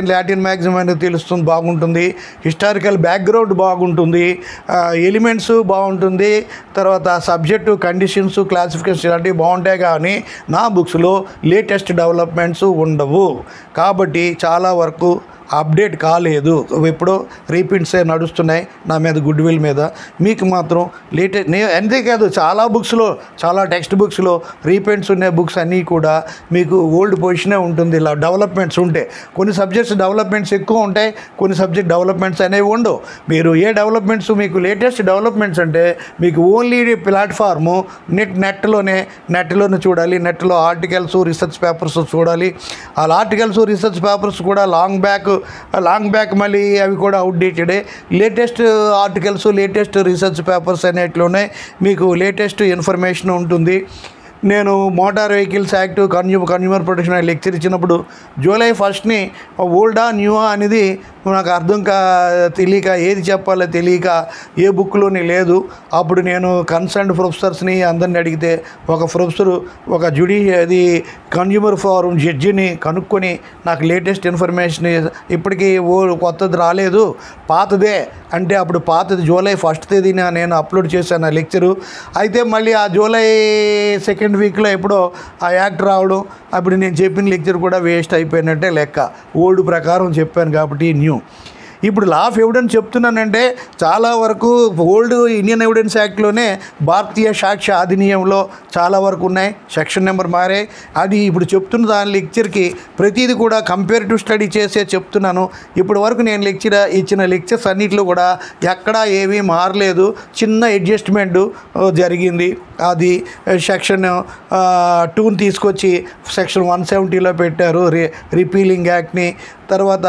లాటిన్ మ్యాక్సిమం అనేది తెలుస్తుంది, బాగుంటుంది. హిస్టారికల్ బ్యాక్గ్రౌండ్ బాగుంటుంది, ఎలిమెంట్స్ బాగుంటుంది. తర్వాత సబ్జెక్టు, కండిషన్స్, క్లాసిఫికేషన్ ఇలాంటివి బాగుంటాయి. కానీ నా బుక్స్లో లేటెస్ట్ డెవలప్మెంట్స్ ఉండవు. కాబట్టి చాలా వరకు అప్డేట్ కాలేదు. ఎప్పుడో రీప్రింట్సే నడుస్తున్నాయి నా మీద, గుడ్ విల్ మీద. మీకు మాత్రం అంతేకాదు చాలా బుక్స్లో, చాలా టెక్స్ట్ బుక్స్లో రీప్రింట్స్ ఉన్న బుక్స్ అన్నీ కూడా మీకు ఓల్డ్ పొజిషనే ఉంటుంది. ఇలా డెవలప్మెంట్స్ ఉంటే కొన్ని సబ్జెక్ట్స్ డెవలప్మెంట్స్ ఎక్కువ ఉంటాయి, కొన్ని సబ్జెక్ట్ డెవలప్మెంట్స్ అనేవి ఉండవు. మీరు ఏ డెవలప్మెంట్స్ మీకు లేటెస్ట్ డెవలప్మెంట్స్ అంటే మీకు ఓన్లీ ప్లాట్ఫాము నెట్లోనే చూడాలి. నెట్లో ఆర్టికల్స్, రీసెర్చ్ పేపర్స్ చూడాలి. ఆ ఆర్టికల్స్, రీసెర్చ్ పేపర్స్ కూడా లాంగ్ బ్యాక్ మళ్ళీ అవి కూడా అవుట్డేటెడే. Latest articles, latest research papers అనేట్లోనే మీకు లేటెస్ట్ ఇన్ఫర్మేషన్ ఉంటుంది. నేను motor vehicles act, consumer protection lecture ఇచ్చినప్పుడు జూలై 1ని ఓల్డా న్యూవా అనేది నాకు తెలియక ఏది చెప్పాలో తెలియక ఏ బుక్లోని లేదు. అప్పుడు నేను కన్సర్న్డ్ ప్రొఫెసర్స్ని అందరిని అడిగితే ఒక ప్రొఫెసరు అది కన్జ్యూమర్ ఫోరం జడ్జిని కనుక్కొని నాకు లేటెస్ట్ ఇన్ఫర్మేషన్ ఇప్పటికీ కొత్తది రాలేదు, పాతదే అంటే అప్పుడు పాతది జూలై 1 తేదీన నేను అప్లోడ్ చేశాను ఆ లెక్చరు. అయితే మళ్ళీ ఆ జూలై 2nd వీక్లో ఎప్పుడో ఆ యాక్ట్ రావడం, అప్పుడు నేను చెప్పిన లెక్చర్ కూడా వేస్ట్ అయిపోయినట్టే లెక్క. ఓల్డ్ ప్రకారం చెప్పాను కాబట్టి న్యూ. ఇప్పుడు లా ఆఫ్ ఎవిడెన్స్ చెప్తున్నానంటే చాలా వరకు ఓల్డ్ ఇండియన్ ఎవిడెన్స్ యాక్ట్లోనే భారతీయ సాక్ష్య అధినియంలో చాలా వరకు ఉన్నాయి, సెక్షన్ నెంబర్ మారే. అది ఇప్పుడు చెప్తున్న దాని లెక్చర్కి ప్రతిదీ కూడా కంపేరిటివ్ స్టడీ చేసే చెప్తున్నాను. ఇప్పటి వరకు నేను ఇచ్చిన లెక్చర్స్ అన్నింటిలో కూడా ఎక్కడా ఏమీ మారలేదు, చిన్న అడ్జస్ట్మెంట్ జరిగింది. అది సెక్షన్ 2ని తీసుకొచ్చి సెక్షన్ 170లో పెట్టారు, రిపీలింగ్ యాక్ట్ని. తర్వాత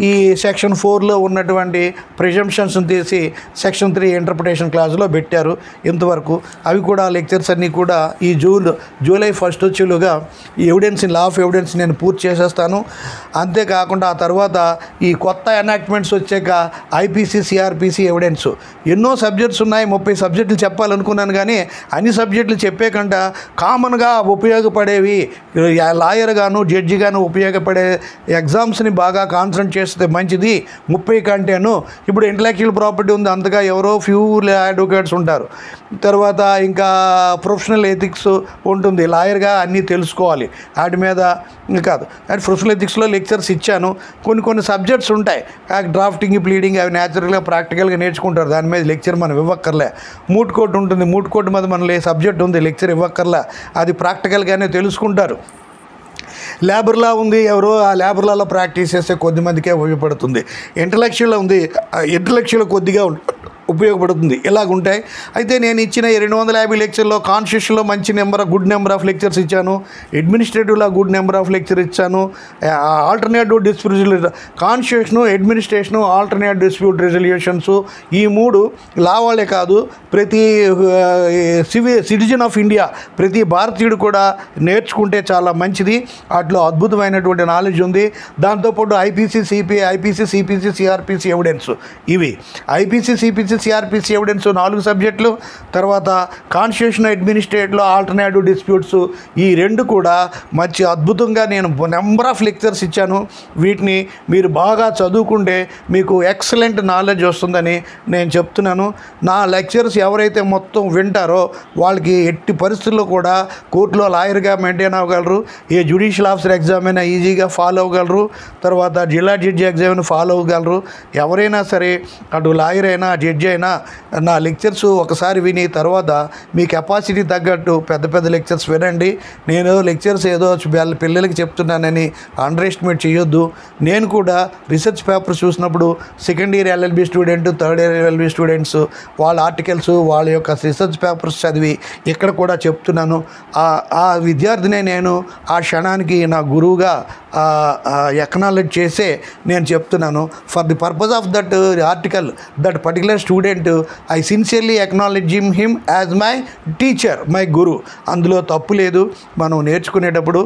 ఈ సెక్షన్ 4లో ఉన్నటువంటి ప్రిజంప్షన్స్ని తీసి సెక్షన్ 3 ఇంటర్ప్రిటేషన్ క్లాజ్లో పెట్టారు. ఇంతవరకు అవి కూడా లెక్చర్స్ అన్నీ కూడా ఈ జూలై 1 వచ్చేలుగా ఈ ఎవిడెన్స్, లా ఆఫ్ ఎవిడెన్స్ నేను పూర్తి చేసేస్తాను. అంతేకాకుండా ఆ తర్వాత ఈ కొత్త ఎనాక్ట్మెంట్స్ వచ్చాక ఐపీసీ, సిఆర్పిసి ఎవిడెన్స్ ఎన్నో సబ్జెక్ట్స్ ఉన్నాయి. 30 సబ్జెక్టులు చెప్పాలనుకున్నాను కానీ అన్ని సబ్జెక్టులు చెప్పే కంటే కామన్గా ఉపయోగపడేవి, లాయర్ గాను జడ్జి గాను ఉపయోగపడే ఎగ్జామ్స్ని బాగా కాన్సన్ట్రేట్ చేస్తే మంచిది 30 కంటేను. ఇప్పుడు ఇంటలెక్చువల్ ప్రాపర్టీ ఉంది, అంతగా ఎవరో ఫ్యూ అడ్వకేట్స్ ఉంటారు. తర్వాత ఇంకా ప్రొఫెషనల్ ఎథిక్స్ ఉంటుంది, లాయర్గా అన్నీ తెలుసుకోవాలి. వాటి మీద కాదు, అండ్ ప్రొఫెషనల్ ఎథిక్స్లో లెక్చర్స్ ఇచ్చాను. కొన్ని సబ్జెక్ట్స్ ఉంటాయి, డ్రాఫ్టింగ్, ప్లీడింగ్, అవి న్యాచురల్గా ప్రాక్టికల్గా నేర్చుకుంటారు. దాని మీద లెక్చర్ మనం ఇవ్వక్కర్లే. మూట్ కోర్ట్ ఉంటుంది, మూట్ కోర్ట్ మీద మన సబ్జెక్ట్ ఉంది, లెక్చర్ ఇవ్వక్కర్లే, అది ప్రాక్టికల్గానే తెలుసుకుంటారు. లేబర్ లా ఉంది, ఎవరో ఆ లేబర్ లాలో ప్రాక్టీస్ చేస్తే కొద్దిమందికే ఉపయోగపడుతుంది. ఇంటలెక్చువల్ ఉంది, ఇంటలెక్చువల్ కొద్దిగా ఉపయోగపడుతుంది. ఇలాగుంటాయి. అయితే నేను ఇచ్చిన 250 లెక్చర్లో కాన్స్టిట్యూషన్లో మంచి గుడ్ నెంబర్ ఆఫ్ లెక్చర్స్ ఇచ్చాను, అడ్మినిస్ట్రేటివ్లో గుడ్ నెంబర్ ఆఫ్ లెక్చర్ ఇచ్చాను. Alternative dispute, constitution, administration, alternative dispute resolutions, ఈ 3 లా వాళ్ళే కాదు, ప్రతి సిటిజన్ ఆఫ్ ఇండియా, ప్రతి భారతీయుడు కూడా నేర్చుకుంటే చాలా మంచిది. వాటిలో అద్భుతమైనటువంటి నాలెడ్జ్ ఉంది. దాంతోపాటు ఐపీసీ, సిపిసి, సిఆర్పిసి ఎవిడెన్స్, ఇవి ఐపీసీ, సిపిసి, సిఆర్పిసి ఎవిడెన్స్ 4 సబ్జెక్టులు. తర్వాత కాన్స్టిట్యూషన్, అడ్మినిస్ట్రేటివ్లో ఆల్టర్నేటివ్ డిస్ప్యూట్స్, ఈ 2 కూడా మంచి అద్భుతంగా నేను నెంబర్ ఆఫ్ లెక్చర్స్ ఇచ్చాను. వీటిని మీరు బాగా చదువుకుంటే మీకు ఎక్సలెంట్ నాలెడ్జ్ వస్తుందని నేను చెప్తున్నాను. నా లెక్చర్స్ ఎవరైతే మొత్తం వింటారో వాళ్ళకి ఎట్టి పరిస్థితుల్లో కూడా కోర్టులో లాయర్గా మెయింటైన్ అవ్వగలరు, ఏ జ్యుడిషియల్ ఆఫీసర్ ఎగ్జామ్ అయినా ఈజీగా ఫాలో అవ్వగలరు, తర్వాత జిల్లా జడ్జి ఎగ్జామ్ ఫాలో అవ్వగలరు. ఎవరైనా సరే, అటు లాయర్ అయినా జడ్జి అయినా నా లెక్చర్స్ ఒకసారి విని తర్వాత మీ కెపాసిటీ తగ్గట్టు పెద్ద లెక్చర్స్ వినండి. నేను లెక్చర్స్ ఏదో పిల్లలకి చెప్తున్నానని అండర్ ఎస్టిమేట్ చేయొద్దు. నేను కూడా రీసెర్చ్ పేపర్స్ చూసినప్పుడు second year LLB student, third year LLB students వాళ్ళ ఆర్టికల్స్, వాళ్ళ యొక్క రీసెర్చ్ పేపర్స్ చదివి ఇక్కడ కూడా చెప్తున్నాను. ఆ విద్యార్థినే నేను ఆ క్షణానికి నా గురువుగా ఎక్నాలెడ్జ్ చేసే నేను చెప్తున్నాను. For the purpose of that article, that particular student, I sincerely acknowledge him as my teacher, my guru. అందులో తప్పు లేదు. మనం నేర్చుకునేటప్పుడు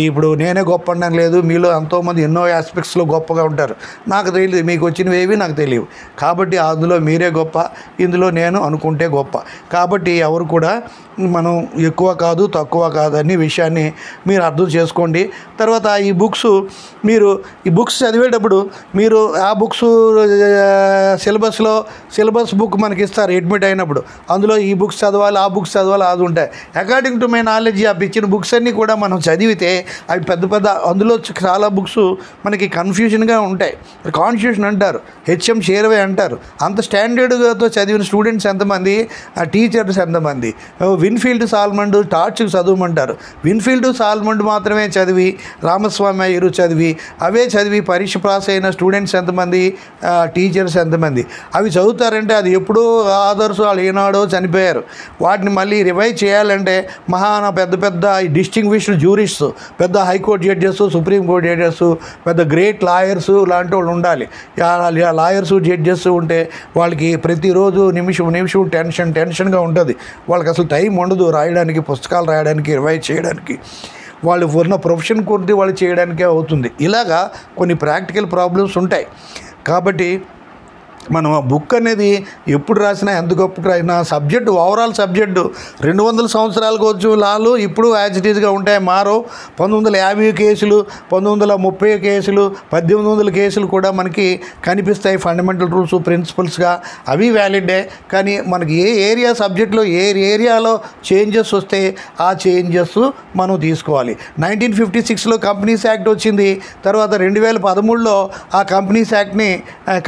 ఇప్పుడు నేనే గొప్ప అనడం లేదు, మీలో ఎంతోమంది ఎన్నో ఆస్పెక్ట్స్లో గొప్పగా ఉంటారు. నాకు తెలియదు, మీకు వచ్చినవి ఏవి నాకు తెలియవు. కాబట్టి అందులో మీరే గొప్ప, ఇందులో నేను అనుకుంటే గొప్ప. కాబట్టి ఎవరు కూడా మనం ఎక్కువ కాదు, తక్కువ కాదు అనే విషయాన్ని మీరు అర్థం చేసుకోండి. తర్వాత ఈ బుక్స్ చదివేటప్పుడు మీరు ఆ బుక్స్ సిలబస్ బుక్ మనకి ఇస్తారు అడ్మిట్ అయినప్పుడు, అందులో ఈ బుక్స్ చదవాలి, ఆ బుక్స్ చదవాలి, అది ఉంటాయి. అకార్డింగ్ టు మై నాలెడ్జ్ ఆ ఇచ్చిన బుక్స్ అన్నీ కూడా మనం చదివితే అవి పెద్ద అందులో చాలా బుక్స్ మనకి కన్ఫ్యూజన్గా ఉంటాయి. కాన్స్టిట్యూషన్ అంటారు, హెచ్ఎం షేర్వే అంటారు. అంత స్టాండర్డ్తో చదివిన స్టూడెంట్స్ ఎంతమంది, టీచర్స్ ఎంతమంది? విన్ఫీల్డ్ సాల్మండ్ టార్చ్కి చదవమంటారు. విన్ఫీల్డ్ సాల్మండ్ మాత్రమే చదివి, రామస్వామి అయ్యరు చదివి పరీక్ష పాస్ అయిన స్టూడెంట్స్ ఎంతమంది, టీచర్స్ ఎంతమంది? అవి చదువుతారంటే అది ఎప్పుడో ఆదర్స్ వాళ్ళు ఏనాడో చనిపోయారు. వాటిని మళ్ళీ రివైజ్ చేయాలంటే పెద్ద డిస్టింగ్విష్డ్ జ్యూరిస్ట్స్, పెద్ద హైకోర్టు జడ్జెస్, సుప్రీంకోర్టు జడ్జెస్, పెద్ద గ్రేట్ లాయర్స్ లాంటి వాళ్ళు ఉండాలి. లాయర్స్, జడ్జెస్ ఉంటే వాళ్ళకి ప్రతిరోజు నిమిషం టెన్షన్గా ఉంటుంది. వాళ్ళకి అసలు టైం ఉండదు రాయడానికి, పుస్తకాలు రాయడానికి, రివైజ్ చేయడానికి. వాళ్ళు ఉన్న ప్రొఫెషన్ కొద్ది వాళ్ళు చేయడానికే అవుతుంది. ఇలాగా కొన్ని ప్రాక్టికల్ ప్రాబ్లమ్స్ ఉంటాయి. కాబట్టి మనం ఆ బుక్ అనేది ఎప్పుడు రాసినా ఎంత గొప్ప రాసినా సబ్జెక్టు ఓవరాల్ సబ్జెక్టు 200 సంవత్సరాలకు వచ్చు లాలు ఇప్పుడు యాజ్ ఇట్ ఈజ్గా ఉంటాయి, మారో. 1950 కేసులు, 1930 కేసులు, 1800 కేసులు కూడా మనకి కనిపిస్తాయి ఫండమెంటల్ రూల్స్ ప్రిన్సిపల్స్గా, అవి వ్యాలిడే. కానీ మనకి ఏ ఏరియా సబ్జెక్టులో ఏ ఏరియాలో చేంజెస్ వస్తే ఆ చేంజెస్ మనం తీసుకోవాలి. 1956లో కంపెనీస్ యాక్ట్ వచ్చింది. తర్వాత 2013లో ఆ కంపెనీస్ యాక్ట్ని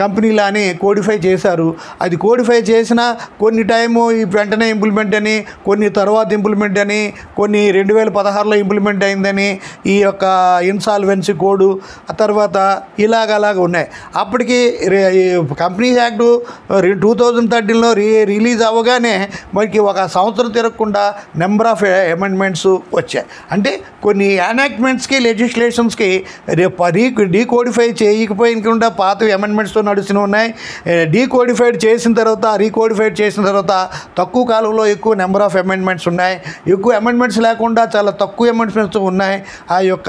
కంపెనీ లాని కోడిఫై చేశారు. అది కోడిఫై చేసిన కొన్ని టైము వెంటనే ఇంప్లిమెంట్ అని, కొన్ని తర్వాత ఇంప్లిమెంట్ అని, కొన్ని 2016లో ఇంప్లిమెంట్ అయిందని ఈ యొక్క ఇన్సాల్వెన్సీ కోడ్, ఆ తర్వాత ఇలాగ ఉన్నాయి. అప్పటికి కంపెనీ యాక్ట్ 2013లో రిలీజ్ అవ్వగానే మనకి ఒక సంవత్సరం తిరగకుండా నెంబర్ ఆఫ్ అమెండ్మెంట్స్ వచ్చాయి. అంటే కొన్ని ఎనాక్ట్మెంట్స్కి లెజిస్లేషన్స్కి డీకోడిఫై చేయకపోయినకుండా పాత అమెండ్మెంట్స్తో నడుస్తూనే ఉన్నాయి. డీకోడిఫైడ్ చేసిన తర్వాత రీకోడిఫైడ్ చేసిన తర్వాత తక్కువ కాలంలో ఎక్కువ నెంబర్ ఆఫ్ అమెండ్మెంట్స్ ఉన్నాయి. ఎక్కువ అమెండ్మెంట్స్ లేకుండా చాలా తక్కువ అమెండ్మెంట్స్ ఉన్నాయి. ఆ యొక్క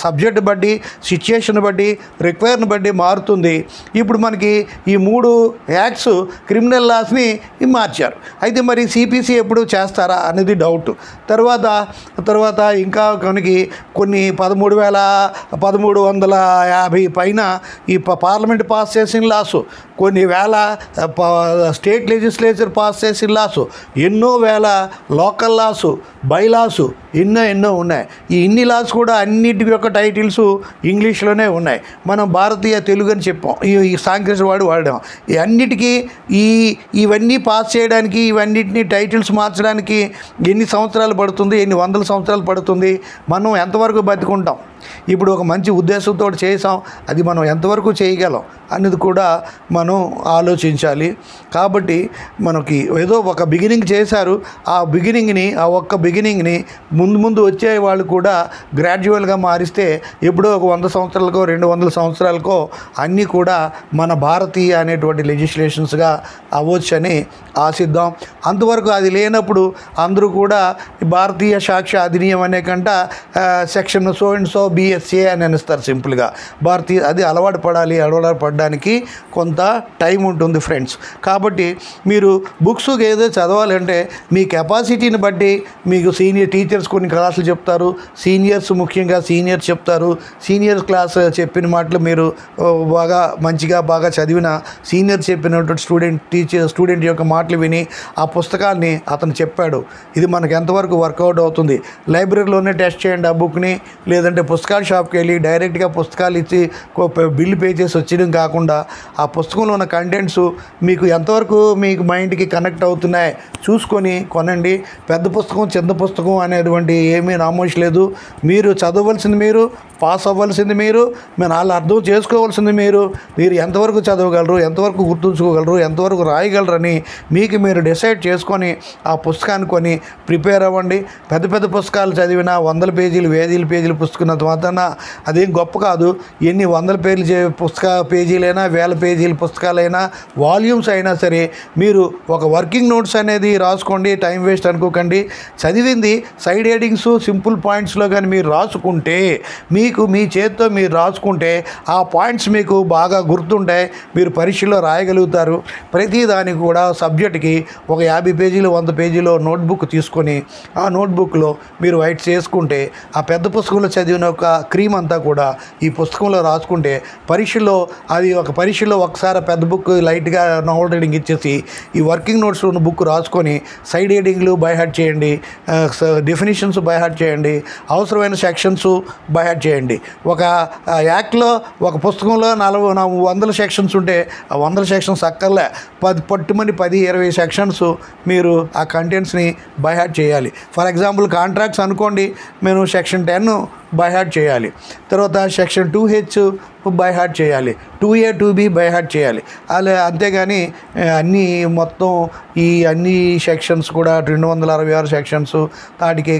సబ్జెక్ట్ బట్టి, సిచ్యుయేషన్ బట్టి, రిక్వైర్ని బట్టి మారుతుంది. ఇప్పుడు మనకి ఈ 3 యాక్ట్స్ క్రిమినల్ లాస్ని మార్చారు. అయితే మరి సిపిసి ఎప్పుడు చేస్తారా అనేది డౌట్. తర్వాత ఇంకా మనకి కొన్ని 13,350 పైన ఈ పార్లమెంట్ పాస్ చేసిన లాసు, కొన్ని వేల స్టేట్ లెజిస్లేచర్ పాస్ చేసిన లాసు, ఎన్నో వేల లోకల్ లాసు, బైలాసు, ఎన్నో ఉన్నాయి. ఈ ఇన్ని లాస్ కూడా అన్నిటి యొక్క టైటిల్స్ ఇంగ్లీష్లోనే ఉన్నాయి. మనం భారతీయ తెలుగు అని చెప్పాం, ఈ సాంకేతిక వాడాం. ఈ అన్నిటికీ ఇవన్నీ పాస్ చేయడానికి, ఇవన్నిటిని టైటిల్స్ మార్చడానికి ఎన్ని సంవత్సరాలు పడుతుంది, ఎన్ని వందల సంవత్సరాలు పడుతుంది, మనం ఎంతవరకు బతుకుంటాం? ఇప్పుడు ఒక మంచి ఉద్దేశంతో చేసాం, అది మనం ఎంతవరకు చేయగలం అనేది కూడా మనం ఆలోచించాలి. కాబట్టి మనకి ఏదో ఒక బిగినింగ్ చేశారు, ఆ ఒక్క బిగినింగ్ని ముందు వచ్చే వాళ్ళు కూడా గ్రాడ్యువల్గా మారిస్తే ఎప్పుడో ఒక 100 సంవత్సరాలకో 200 సంవత్సరాలకో అన్నీ కూడా మన భారతీయ అనేటువంటి లెజిస్లేషన్స్గా అవ్వచ్చని ఆశిద్దాం. అంతవరకు అది లేనప్పుడు అందరూ కూడా భారతీయ సాక్ష్య అధినియం అనే కంట section so and so BSA అని అనిస్తారు సింపుల్గా. అది అలవాటు పడడానికి కొంత టైం ఉంటుంది ఫ్రెండ్స్. కాబట్టి మీరు బుక్స్ ఏదో చదవాలంటే మీ కెపాసిటీని బట్టి, మీకు సీనియర్ టీచర్స్ కొన్ని క్లాసులు చెప్తారు, సీనియర్స్ ముఖ్యంగా సీనియర్స్ చెప్తారు. సీనియర్ క్లాస్ చెప్పిన మాటలు మీరు బాగా చదివిన సీనియర్ చెప్పినటువంటి స్టూడెంట్ యొక్క మాటలు విని ఆ పుస్తకాన్ని అతను చెప్పాడు, ఇది మనకు ఎంతవరకు వర్కౌట్ అవుతుంది, లైబ్రరీలోనే టెస్ట్ చేయండి ఆ బుక్ని, లేదంటే పుస్తకాల షాప్కి వెళ్ళి డైరెక్ట్గా పుస్తకాలు ఇచ్చి బిల్లు పే చేసి వచ్చడం కాకుండా ఆ పుస్తకంలో ఉన్న కంటెంట్స్ మీకు ఎంతవరకు మీకు మైండ్కి కనెక్ట్ అవుతున్నాయి చూసుకొని కొనండి. పెద్ద పుస్తకం చిన్న పుస్తకం అనేటువంటి ఏమీ నామోషి లేదు. మీరు చదవవలసింది మీరు, పాస్ అవ్వాల్సింది మీరు, వాళ్ళు అర్థం చేసుకోవాల్సింది మీరు ఎంతవరకు చదవగలరు, ఎంతవరకు గుర్తుంచుకోగలరు, ఎంతవరకు రాయగలరని మీకు మీరు డిసైడ్ చేసుకొని ఆ పుస్తకాన్ని కొని ప్రిపేర్ అవ్వండి. పెద్ద పుస్తకాలు చదివిన 100 పేజీలు 1000 పేజీలు పుస్తకం మాత్రాన అదేం గొప్ప కాదు. ఎన్ని 100 పేజీలైనా 1000 పేజీల పుస్తకాలైనా వాల్యూమ్స్ అయినా సరే మీరు ఒక వర్కింగ్ నోట్స్ అనేది రాసుకోండి. టైం వేస్ట్ అనుకోకండి. చదివింది సైడ్ హెడింగ్స్ సింపుల్ పాయింట్స్లో కానీ మీరు రాసుకుంటే, మీ చేతితో మీరు రాసుకుంటే ఆ పాయింట్స్ మీకు బాగా గుర్తుంటాయి, మీరు పరీక్షలో రాయగలుగుతారు. ప్రతిదానికి కూడా సబ్జెక్ట్కి ఒక 50 పేజీలు 100 పేజీలో నోట్బుక్ తీసుకొని ఆ నోట్బుక్లో మీరు వైట్ చేసుకుంటే ఆ పెద్ద పుస్తకంలో చదివిన ఒక క్రీమ్ అంతా కూడా ఈ పుస్తకంలో రాసుకుంటే పరీక్షలో ఒకసారి పెద్ద బుక్ లైట్గా నోట్ రీడింగ్ ఇచ్చేసి ఈ వర్కింగ్ నోట్స్ ఉన్న బుక్ రాసుకొని సైడ్ హెడింగ్లు బై హార్ట్ చేయండి, డెఫినిషన్స్ బై హార్ట్ చేయండి, అవసరమైన సెక్షన్స్ బై హార్ట్ చేయండి. ఒక యాక్ట్లో ఒక పుస్తకంలో 100 సెక్షన్స్ ఉంటే ఆ 100 సెక్షన్స్ అక్కర్లే, పట్టుమని 10-20 సెక్షన్స్ మీరు ఆ కంటెంట్స్ని బై హార్ట్ చేయాలి. ఫర్ ఎగ్జాంపుల్ కాంట్రాక్ట్స్ అనుకోండి, మేము సెక్షన్ 10 బై హార్ట్ చేయాలి, తర్వాత సెక్షన్ 2H బై హార్ట్ చేయాలి, 2A 2B బై హార్ట్ చేయాలి. అంతేగాని అన్ని సెక్షన్స్ కూడా 266 సెక్షన్స్ వాటికి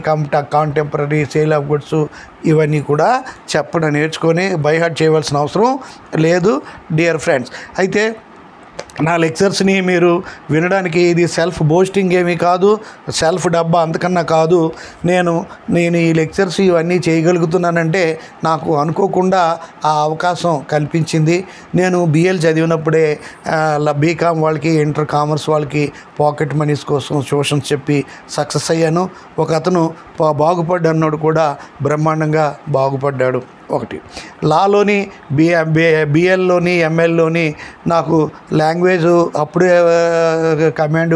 కాంటెంపరీ సేల్ ఆఫ్ గుడ్స్ ఇవన్నీ కూడా చెప్పడం నేర్చుకొని బై హార్ట్ చేయవలసిన అవసరం లేదు డియర్ ఫ్రెండ్స్. అయితే నా లెక్చర్స్ని మీరు వినడానికి ఇది సెల్ఫ్ బోస్టింగ్ ఏమీ కాదు, సెల్ఫ్ డబ్బా అంతకన్నా కాదు. నేను ఈ లెక్చర్స్ ఇవన్నీ చేయగలుగుతున్నానంటే నాకు అనుకోకుండా ఆ అవకాశం కల్పించింది. నేను బిఎల్ చదివినప్పుడే బీకామ్ వాళ్ళకి, ఇంటర్ కామర్స్ వాళ్ళకి పాకెట్ మనీస్ కోసం ట్యూషన్స్ చెప్పి సక్సెస్ అయ్యాను. ఒక అతను బాగుపడ్డాడు కూడా బ్రహ్మాండంగా బాగుపడ్డాడు. ఒకటి లాలోని బిఎల్లోని ఎంఎల్లోని నాకు లాంగ్వేజ్ అప్పుడే కమాండ్